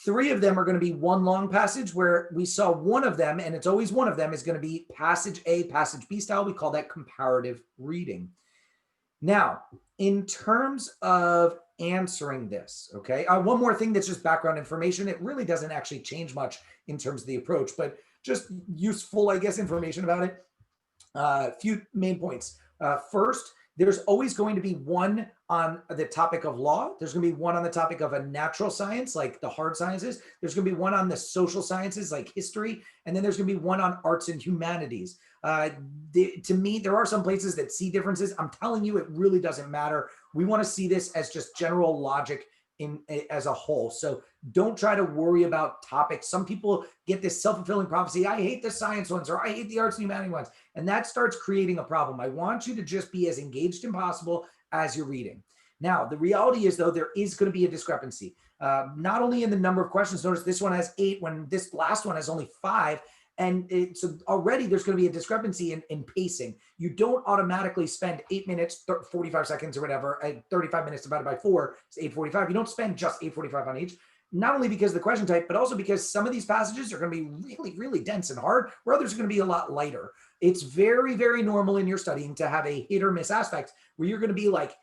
3 of them are going to be one long passage where we saw one of them, and it's always one of them, is going to be passage A, passage B style. We call that comparative reading. Now, in terms of answering this, okay, one more thing that's just background information. It really doesn't actually change much in terms of the approach, but just useful, I guess, information about it. A few main points. First, there's always going to be one on the topic of law. There's going to be one on the topic of a natural science, like the hard sciences. There's going to be one on the social sciences, like history. And then there's going to be one on arts and humanities. To me, there are some places that see differences. I'm telling you, it really doesn't matter. We want to see this as just general logic as a whole. So don't try to worry about topics. Some people get this self-fulfilling prophecy. I hate the science ones, or I hate the arts and humanities ones. And that starts creating a problem. I want you to just be as engaged as possible as you're reading. Now, the reality is, though, there is going to be a discrepancy, not only in the number of questions. Notice this one has 8 when this last one has only 5. And so already there's going to be a discrepancy in pacing. You don't automatically spend 8 minutes, 45 seconds or whatever, 35 minutes divided by 4 is 8:45. You don't spend just 8:45 on each, not only because of the question type, but also because some of these passages are going to be really, really dense and hard, where others are going to be a lot lighter. It's very, very normal in your studying to have a hit or miss aspect where you're going to be like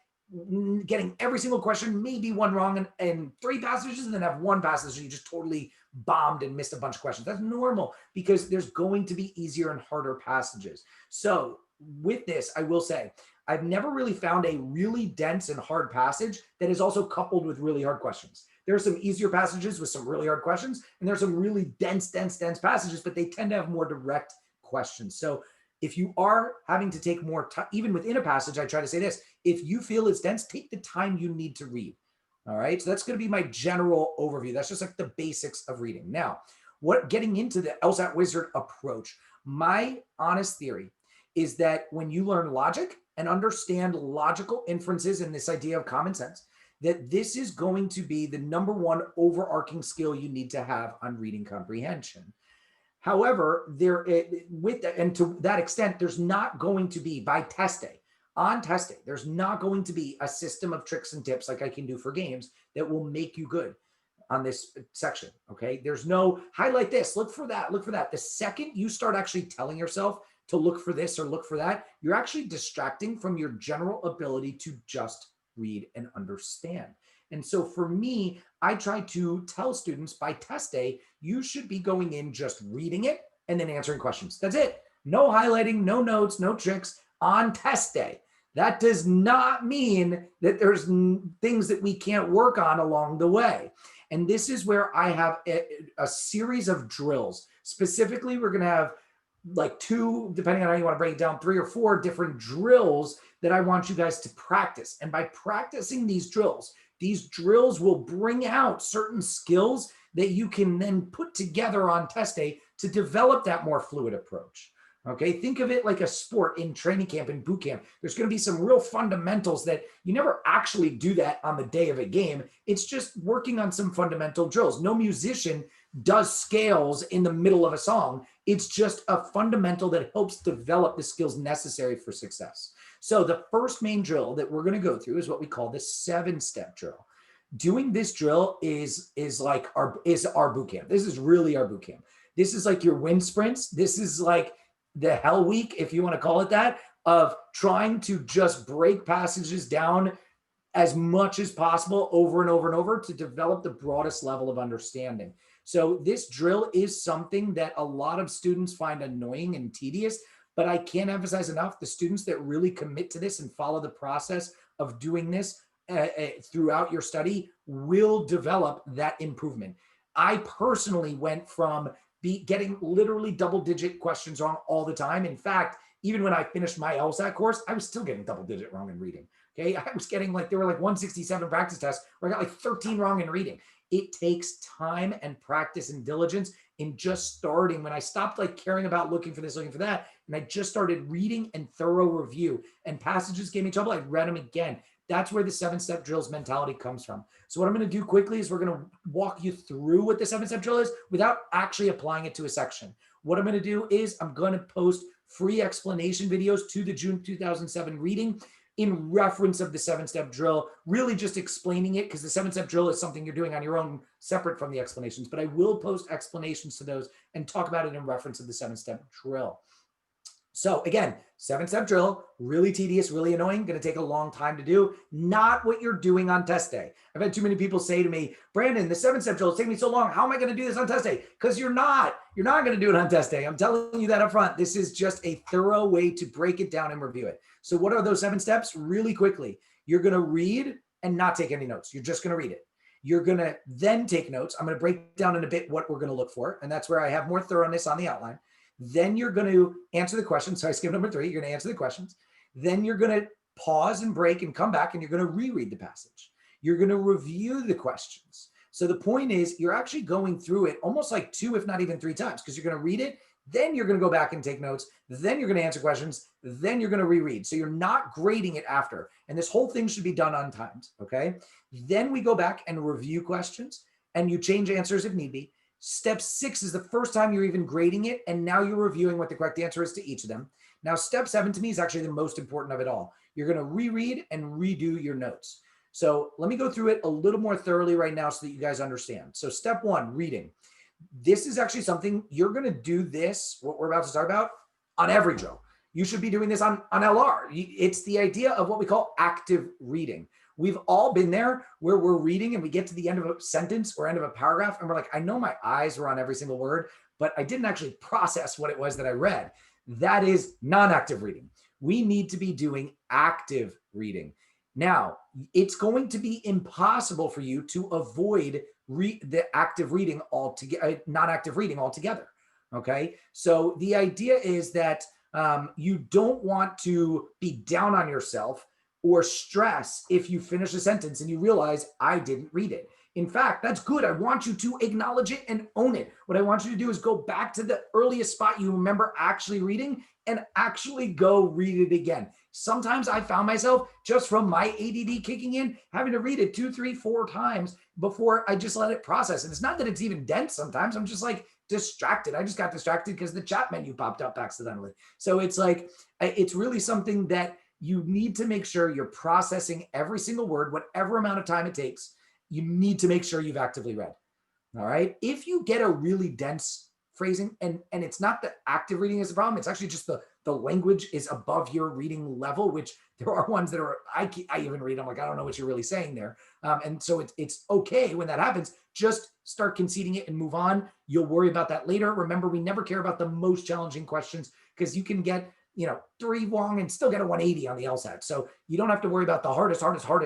getting every single question, maybe one wrong in 3 passages, and then have one passage where you just totally bombed and missed a bunch of questions. That's normal because there's going to be easier and harder passages. So with this, I will say, I've never really found a really dense and hard passage that is also coupled with really hard questions. There are some easier passages with some really hard questions, and there's some really dense passages, but they tend to have more direct questions. So if you are having to take more time, even within a passage, I try to say this: if you feel it's dense, take the time you need to read. All right, so that's going to be my general overview. That's just like the basics of reading. Now, getting into the LSAT Wizard approach, my honest theory is that when you learn logic and understand logical inferences and this idea of common sense, that this is going to be the #1 overarching skill you need to have on reading comprehension. However, to that extent, there's not going to be, by test day, on test day, there's not going to be a system of tricks and tips like I can do for games that will make you good on this section, okay? There's no highlight this, look for that, look for that. The second you start actually telling yourself to look for this or look for that, you're actually distracting from your general ability to just read and understand. And so for me, I try to tell students by test day, you should be going in just reading it and then answering questions. That's it. No highlighting, no notes, no tricks on test day. That does not mean that there's things that we can't work on along the way. And this is where I have a series of drills. Specifically, we're going to have like 2, depending on how you want to break it down, 3 or 4 different drills that I want you guys to practice. And by practicing these drills will bring out certain skills that you can then put together on test day to develop that more fluid approach. Okay, think of it like a sport in training camp and boot camp. There's going to be some real fundamentals that you never actually do that on the day of a game. It's just working on some fundamental drills. No musician does scales in the middle of a song. It's just a fundamental that helps develop the skills necessary for success. So the first main drill that we're going to go through is what we call the 7-step drill. Doing this drill is our boot camp. This is really our boot camp. This is like your wind sprints. This is like the hell week, if you want to call it that, of trying to just break passages down as much as possible over and over and over to develop the broadest level of understanding. So this drill is something that a lot of students find annoying and tedious, but I can't emphasize enough, the students that really commit to this and follow the process of doing this throughout your study will develop that improvement. I personally went from getting literally double-digit questions wrong all the time. In fact, even when I finished my LSAT course, I was still getting double-digit wrong in reading. Okay. I was getting like, there were like 167 practice tests where I got like 13 wrong in reading. It takes time and practice and diligence in just starting. When I stopped like caring about looking for this, looking for that, and I just started reading and thorough review, and passages gave me trouble, I read them again. That's where the 7-step drills mentality comes from. So what I'm going to do quickly is we're going to walk you through what the 7-step drill is without actually applying it to a section. What I'm going to do is I'm going to post free explanation videos to the June 2007 reading in reference of the 7-step drill, really just explaining it, because the 7-step drill is something you're doing on your own separate from the explanations, but I will post explanations to those and talk about it in reference of the 7-step drill. So again, 7-step drill, really tedious, really annoying, going to take a long time to do. Not what you're doing on test day. I've had too many people say to me, Brandon, the 7-step drill is taking me so long. How am I going to do this on test day? Because you're not going to do it on test day. I'm telling you that up front. This is just a thorough way to break it down and review it. So what are those 7 steps? Really quickly, you're going to read and not take any notes. You're just going to read it. You're going to then take notes. I'm going to break down in a bit what we're going to look for. And that's where I have more thoroughness on the outline. Then you're going to answer the questions. So I skipped number 3. You're going to answer the questions. Then you're going to pause and break and come back, and you're going to reread the passage. You're going to review the questions. So the point is you're actually going through it almost like 2, if not even 3 times, because you're going to read it. Then you're going to go back and take notes. Then you're going to answer questions. Then you're going to reread. So you're not grading it after. And this whole thing should be done on times. Okay. Then we go back and review questions, and you change answers if need be. Step 6 is the first time you're even grading it, and now you're reviewing what the correct answer is to each of them. Now, step 7 to me is actually the most important of it all. You're going to reread and redo your notes. So let me go through it a little more thoroughly right now so that you guys understand. So step 1, reading. This is actually something you're going to do this, what we're about to start about, on every drill. You should be doing this on LR. It's the idea of what we call active reading. We've all been there where we're reading and we get to the end of a sentence or end of a paragraph and we're like, I know my eyes were on every single word, but I didn't actually process what it was that I read. That is non-active reading. We need to be doing active reading. Now, it's going to be impossible for you to avoid the active reading altogether, non-active reading altogether. Okay. So the idea is that you don't want to be down on yourself or stress if you finish a sentence and you realize I didn't read it. In fact, that's good. I want you to acknowledge it and own it. What I want you to do is go back to the earliest spot you remember actually reading and actually go read it again. Sometimes I found myself just from my ADD kicking in, having to read it 2, 3, 4 times before I just let it process. And it's not that it's even dense. Sometimes I'm just like distracted. I just got distracted because the chat menu popped up accidentally. So it's like, it's really something that you need to make sure you're processing every single word, whatever amount of time it takes. You need to make sure you've actively read. All right. If you get a really dense phrasing, and it's not that active reading is the problem, it's actually just the language is above your reading level, which there are ones that are, I even read, I'm like, I don't know what you're really saying there. And so it's okay when that happens, just start conceding it and move on. You'll worry about that later. Remember, we never care about the most challenging questions because you can get 3 wrong and still get a 180 on the LSAT. So you don't have to worry about the hardest,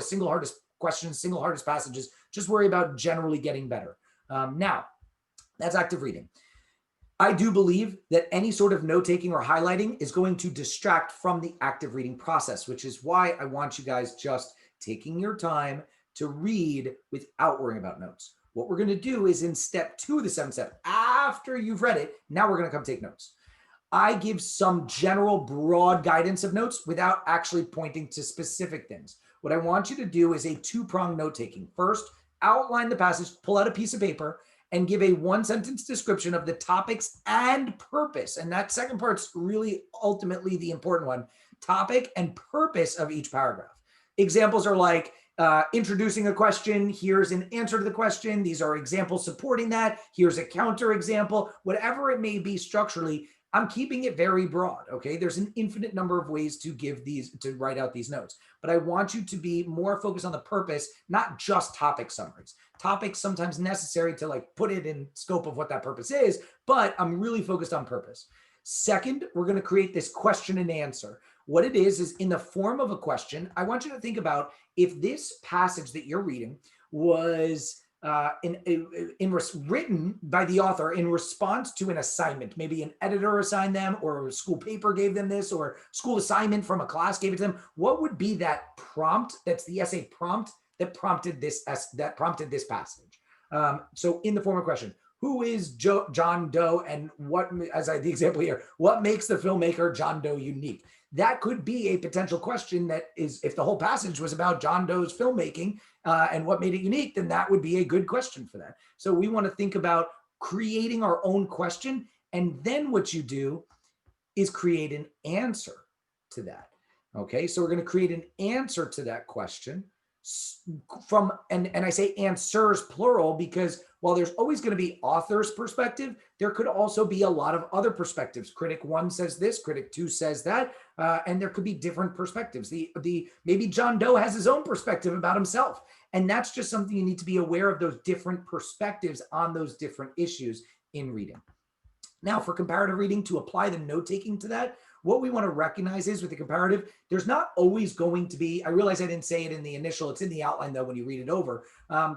single hardest questions, single hardest passages. Just worry about generally getting better. Now, that's active reading. I do believe that any sort of note-taking or highlighting is going to distract from the active reading process, which is why I want you guys just taking your time to read without worrying about notes. What we're going to do is in step 2 of the 7-step, after you've read it, now we're going to come take notes. I give some general broad guidance of notes without actually pointing to specific things. What I want you to do is a 2-pronged note-taking. First, outline the passage, pull out a piece of paper, and give a 1-sentence description of the topics and purpose. And that second part's really ultimately the important one. Topic and purpose of each paragraph. Examples are like introducing a question. Here's an answer to the question. These are examples supporting that. Here's a counter example. Whatever it may be structurally, I'm keeping it very broad, okay? There's an infinite number of ways to write out these notes, but I want you to be more focused on the purpose, not just topic summaries. Topics sometimes necessary to like put it in scope of what that purpose is, but I'm really focused on purpose. Second, we're gonna create this question and answer. What it is in the form of a question. I want you to think about if this passage that you're reading was written by the author in response to an assignment. Maybe an editor assigned them, or a school paper gave them this, or school assignment from a class gave it to them. What would be that prompt? That's the essay prompt that prompted this passage. So in the form of question, who is John Doe, and what, as the example here, what makes the filmmaker John Doe unique? That could be a potential question that is, if the whole passage was about John Doe's filmmaking and what made it unique, then that would be a good question for that. So we want to think about creating our own question, and then what you do is create an answer to that. Okay, so we're going to create an answer to that question from, and I say answers plural, because while there's always going to be author's perspective, there could also be a lot of other perspectives. Critic 1 says this, critic 2 says that, and there could be different perspectives. Maybe John Doe has his own perspective about himself, and that's just something you need to be aware of, those different perspectives on those different issues in reading. Now, for comparative reading, to apply the note-taking to that, what we want to recognize is with the comparative, there's not always going to be, I realize I didn't say it in the initial, it's in the outline though when you read it over.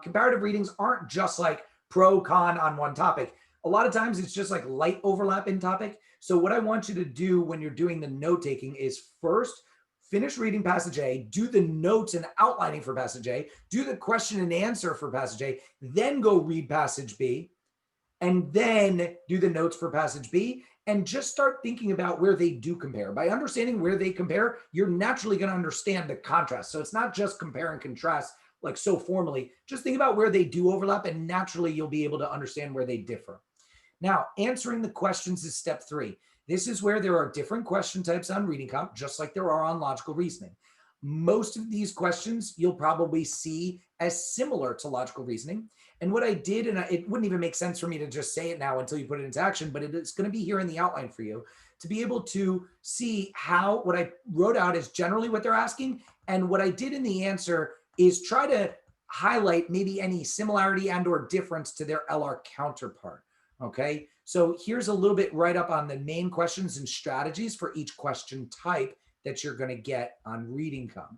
Comparative readings aren't just like pro, con on one topic. A lot of times it's just like light overlap in topic. So what I want you to do when you're doing the note-taking is first, finish reading passage A, do the notes and outlining for passage A, do the question and answer for passage A, then go read passage B, and then do the notes for passage B, and just start thinking about where they do compare. By understanding where they compare, you're naturally going to understand the contrast. So it's not just compare and contrast like so formally, just think about where they do overlap, and naturally you'll be able to understand where they differ. Now, answering the questions is step 3. This is where there are different question types on reading comp, just like there are on logical reasoning. Most of these questions you'll probably see as similar to logical reasoning. And what I did, and it wouldn't even make sense for me to just say it now until you put it into action, but it's going to be here in the outline for you to be able to see how what I wrote out is generally what they're asking. And what I did in the answer is try to highlight maybe any similarity and or difference to their LR counterpart. Okay, so here's a little bit right up on the main questions and strategies for each question type that you're going to get on reading comp.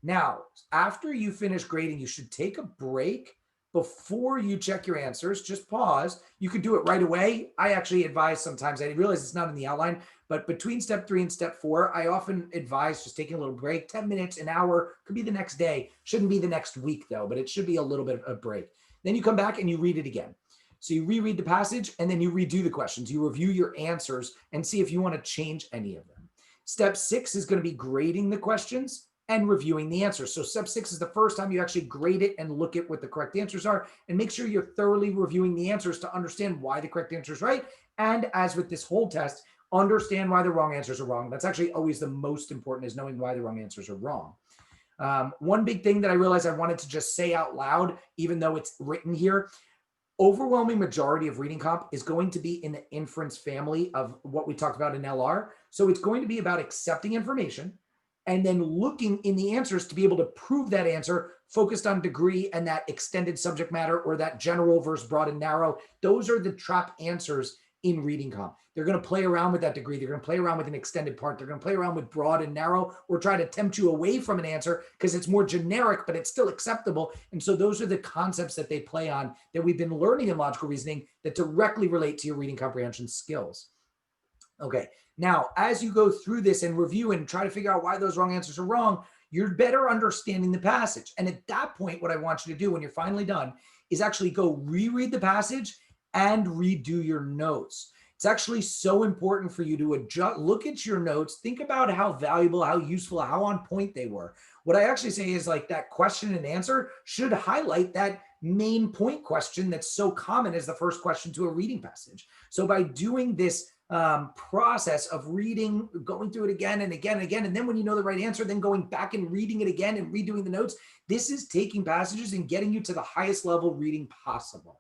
Now, after you finish grading, you should take a break before you check your answers. Just pause. You could do it right away. I actually advise sometimes, I realize it's not in the outline, but between step 3 and step 4, I often advise just taking a little break, 10 minutes, an hour, could be the next day. Shouldn't be the next week though, but it should be a little bit of a break. Then you come back and you read it again. So you reread the passage and then you redo the questions. You review your answers and see if you want to change any of them. Step 6 is going to be grading the questions and reviewing the answers. So step 6 is the first time you actually grade it and look at what the correct answers are, and make sure you're thoroughly reviewing the answers to understand why the correct answer is right. And as with this whole test, understand why the wrong answers are wrong. That's actually always the most important, is knowing why the wrong answers are wrong. One big thing that I realized I wanted to just say out loud, even though it's written here, overwhelming majority of reading comp is going to be in the inference family of what we talked about in LR. So it's going to be about accepting information and then looking in the answers to be able to prove that answer, focused on degree and that extended subject matter, or that general versus broad and narrow. Those are the trap answers in reading comp. They're going to play around with that degree. They're going to play around with an extended part. They're going to play around with broad and narrow, or try to tempt you away from an answer because it's more generic, but it's still acceptable. And so those are the concepts that they play on that we've been learning in logical reasoning that directly relate to your reading comprehension skills. Okay, now as you go through this and review and try to figure out why those wrong answers are wrong, you're better understanding the passage. And at that point, what I want you to do when you're finally done is actually go reread the passage and redo your notes. It's actually so important for you to adjust, look at your notes, think about how valuable, how useful, how on point they were. What I actually say is like that question and answer should highlight that main point question that's so common as the first question to a reading passage. So by doing this process of reading, going through it again and again and again, and then when you know the right answer, then going back and reading it again and redoing the notes, this is taking passages and getting you to the highest level reading possible.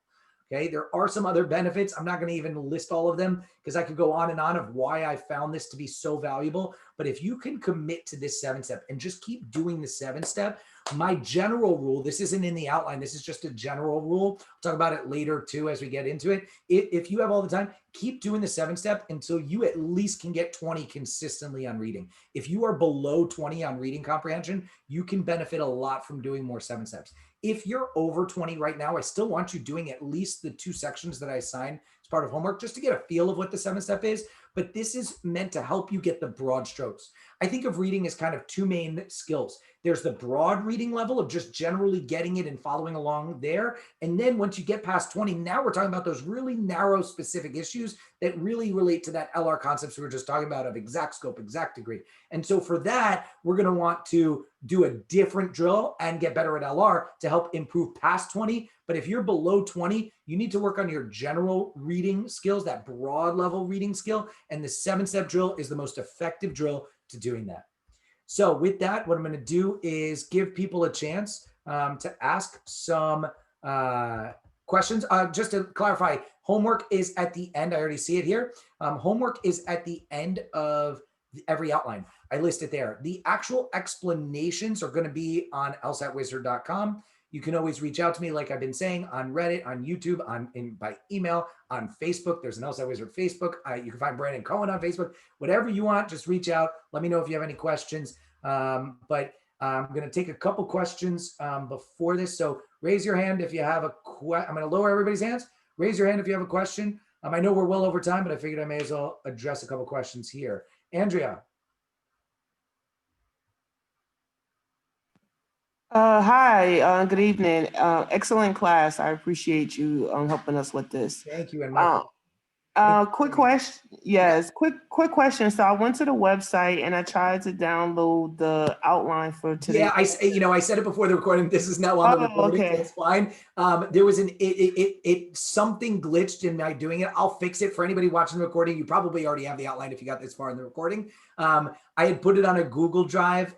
Okay, there are some other benefits. I'm not going to even list all of them because I could go on and on of why I found this to be so valuable. But if you can commit to this 7-step and just keep doing the 7-step, my general rule, this isn't in the outline, this is just a general rule. I'll talk about it later too as we get into it. If you have all the time, keep doing the 7-step until you at least can get 20 consistently on reading. If you are below 20 on reading comprehension, you can benefit a lot from doing more 7 steps. If you're over 20 right now, I still want you doing at least the 2 sections that I assign as part of homework, just to get a feel of what the 7-step is. But this is meant to help you get the broad strokes. I think of reading as kind of 2 main skills. There's the broad reading level of just generally getting it and following along there. And then once you get past 20, now we're talking about those really narrow specific issues that really relate to that LR concepts we were just talking about of exact scope, exact degree. And so for that, we're going to want to do a different drill and get better at LR to help improve past 20. But if you're below 20, you need to work on your general reading skills, that broad level reading skill. And the 7-step drill is the most effective drill to doing that. So with that, what I'm going to do is give people a chance to ask some questions. Just to clarify, homework is at the end. I already see it here. Homework is at the end of every outline. I list it there. The actual explanations are going to be on lsatwizard.com. You can always reach out to me, like I've been saying, on Reddit, on YouTube, by email, on Facebook. There's an LSAT Wizard Facebook. You can find Brandon Cohen on Facebook. Whatever you want, just reach out. Let me know if you have any questions. But I'm going to take a couple questions before this. So raise your hand if you have a question. I'm going to lower everybody's hands. Raise your hand if you have a question. I know we're well over time, but I figured I may as well address a couple questions here. Andrea. Hi, good evening. Excellent class. I appreciate you helping us with this. Thank you. And quick question. Yes, quick question. So I went to the website and I tried to download the outline for today. Yeah, I said it before the recording. This is now on the recording, so it's fine. There was something glitched in my doing it. I'll fix it for anybody watching the recording. You probably already have the outline if you got this far in the recording. I had put it on a Google Drive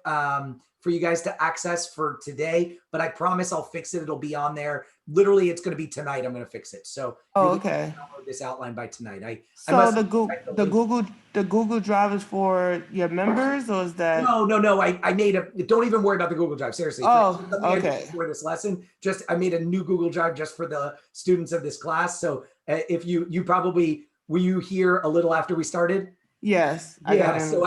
for you guys to access for today, but I promise I'll fix it. It'll be on there. Literally, it's going to be tonight. I'm going to fix it. So okay. Download this outline by tonight. The Google Drive is for your members, or is that? No. I made don't even worry about the Google Drive. Seriously. Okay. For this lesson, I made a new Google Drive just for the students of this class. So if you probably, were you here a little after we started? Yes. I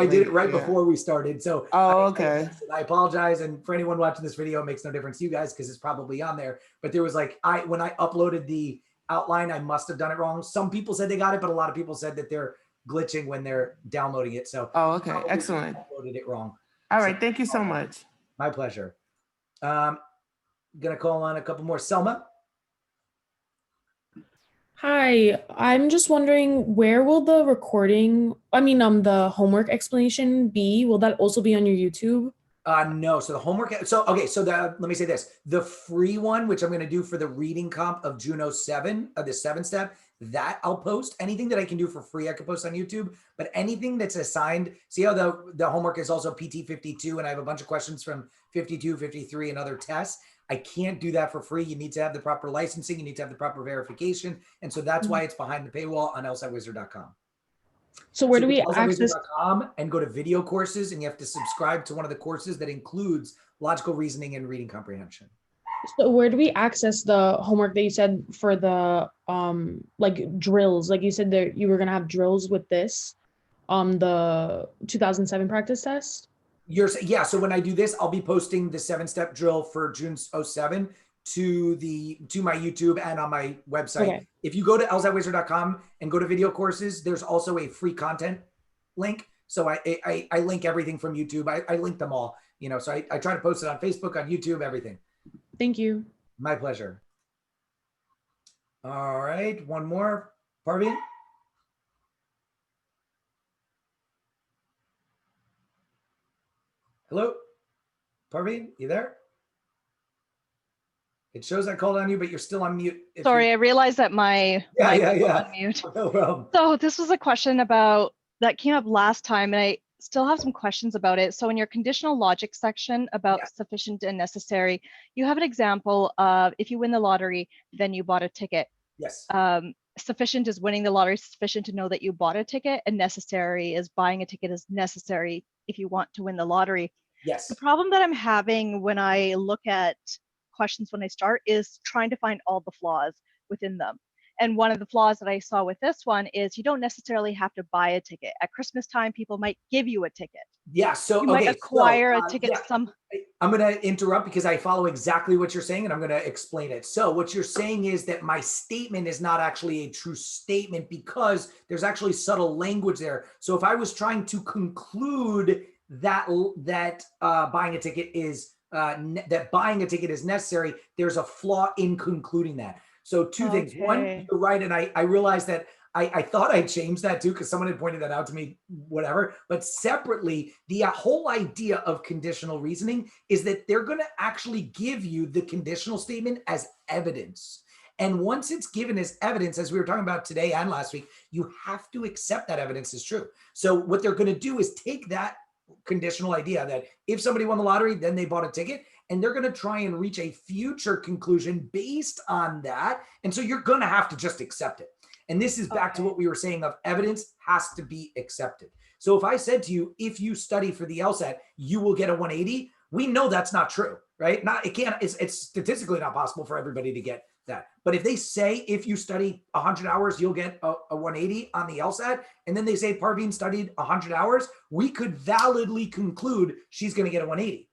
did it right before we started. So okay. I apologize. And for anyone watching this video, it makes no difference to you guys because it's probably on there. But there was when I uploaded the outline, I must have done it wrong. Some people said they got it, but a lot of people said that they're glitching when they're downloading it. So okay, excellent. Uploaded it wrong. All right, thank you so much. My pleasure. Gonna call on a couple more. Selma. Hi, I'm just wondering, where will the the homework explanation be? Will that also be on your YouTube? No. So the homework. Let me say this: the free one, which I'm going to do for the reading comp of June 07 of the 7-step, that I'll post. Anything that I can do for free, I can post on YouTube. But anything that's assigned, see how the homework is also PT 52, and I have a bunch of questions from 52, 53, and other tests. I can't do that for free. You need to have the proper licensing. You need to have the proper verification. And so that's why it's behind the paywall on lsatwizard.com. So where do we access? And go to video courses, and you have to subscribe to one of the courses that includes logical reasoning and reading comprehension. So where do we access the homework that you said for the drills? Like you said that you were going to have drills with this on the 2007 practice test? So when I do this, I'll be posting the 7-step drill for June 07 to my YouTube and on my website. Okay. If you go to lsatwizard.com and go to video courses, there's also a free content link. So I link everything from YouTube. I link them all, so I try to post it on Facebook, on YouTube, everything. Thank you. My pleasure. All right, one more. Parveen? Hello? Parveen, you there? It shows I called on you, but you're still on mute. Sorry, I realized that my mic was on mute. No problem. So this was a question that came up last time, and I still have some questions about it. So in your conditional logic section about sufficient and necessary, you have an example of if you win the lottery, then you bought a ticket. Yes. Sufficient is winning the lottery, sufficient to know that you bought a ticket, and necessary is buying a ticket is necessary if you want to win the lottery. Yes. The problem that I'm having when I look at questions when I start is trying to find all the flaws within them. And one of the flaws that I saw with this one is you don't necessarily have to buy a ticket. At Christmas time, people might give you a ticket. Yeah. So You might okay, acquire so, a ticket yeah. I'm going to interrupt because I follow exactly what you're saying and I'm going to explain it. So what you're saying is that my statement is not actually a true statement because there's actually subtle language there. So if I was trying to conclude that buying a ticket is necessary, there's a flaw in concluding that. So two things. One, you're right, and I realized that I thought I changed that too because someone had pointed that out to me, whatever. But separately, the whole idea of conditional reasoning is that they're going to actually give you the conditional statement as evidence. And once it's given as evidence, as we were talking about today and last week, you have to accept that evidence is true. So what they're going to do is take that conditional idea that if somebody won the lottery, then they bought a ticket, and they're going to try and reach a future conclusion based on that. And so you're going to have to just accept it. And this is back to what we were saying of evidence has to be accepted. So if I said to you, if you study for the LSAT, you will get a 180, we know that's not true, right? It's statistically not possible for everybody to get that. But if they say, if you study 100 hours, you'll get a 180 on the LSAT, and then they say Parveen studied 100 hours, we could validly conclude she's going to get a 180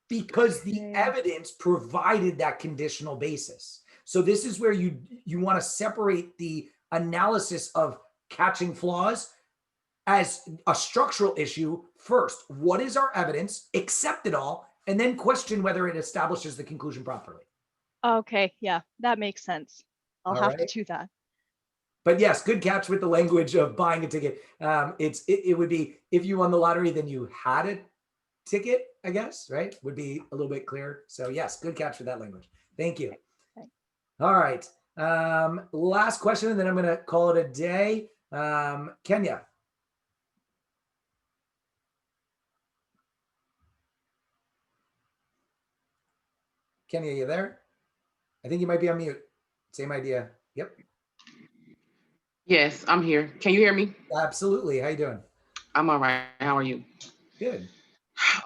because the evidence provided that conditional basis. So this is where you want to separate the analysis of catching flaws as a structural issue first. What is our evidence? Accept it all, and then question whether it establishes the conclusion properly. Okay, yeah, that makes sense. I'll have to do that. But yes, good catch with the language of buying a ticket. It would be if you won the lottery, then you had a ticket, I guess, right? Would be a little bit clearer. So yes, good catch with that language. Thank you. Okay. All right. Last question, and then I'm going to call it a day. Kenya. Kenya, you there? I think you might be on mute. Same idea. Yep. Yes, I'm here. Can you hear me? Absolutely. How you doing? I'm all right. How are you? Good.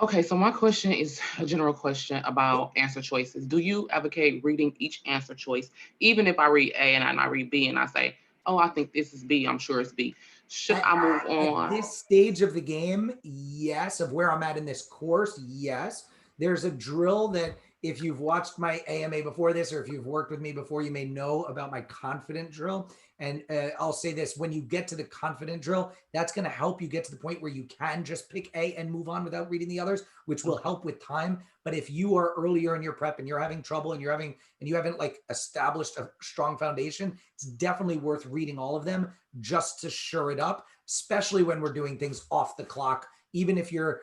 Okay, so my question is a general question about answer choices. Do you advocate reading each answer choice, even if I read A and I read B and I say, oh, I think this is B, I'm sure it's B. Should I move on? At this stage of the game, yes. Of where I'm at in this course, yes. There's a drill that if you've watched my AMA before this, or if you've worked with me before, you may know about my confident drill. And I'll say this, when you get to the confident drill, that's going to help you get to the point where you can just pick A and move on without reading the others, which will help with time. But if you are earlier in your prep and you're having trouble and you haven't like established a strong foundation, it's definitely worth reading all of them just to shore it up, especially when we're doing things off the clock. Even if you're,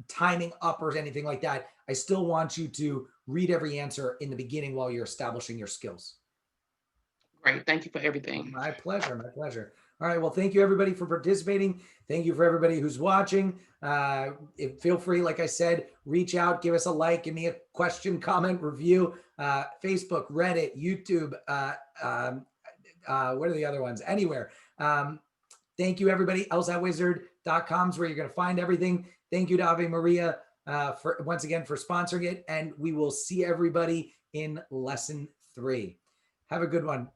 timing up or anything like that, I still want you to read every answer in the beginning while you're establishing your skills. Great. Thank you for everything. My pleasure. My pleasure. All right. Well, thank you everybody for participating. Thank you for everybody who's watching. Feel free, like I said, reach out, give us a like, give me a question, comment, review, Facebook, Reddit, YouTube. What are the other ones? Anywhere. Thank you, everybody. LSATwizard.com is where you're going to find everything. Thank you to Ave Maria once again for sponsoring it. And we will see everybody in lesson 3. Have a good one.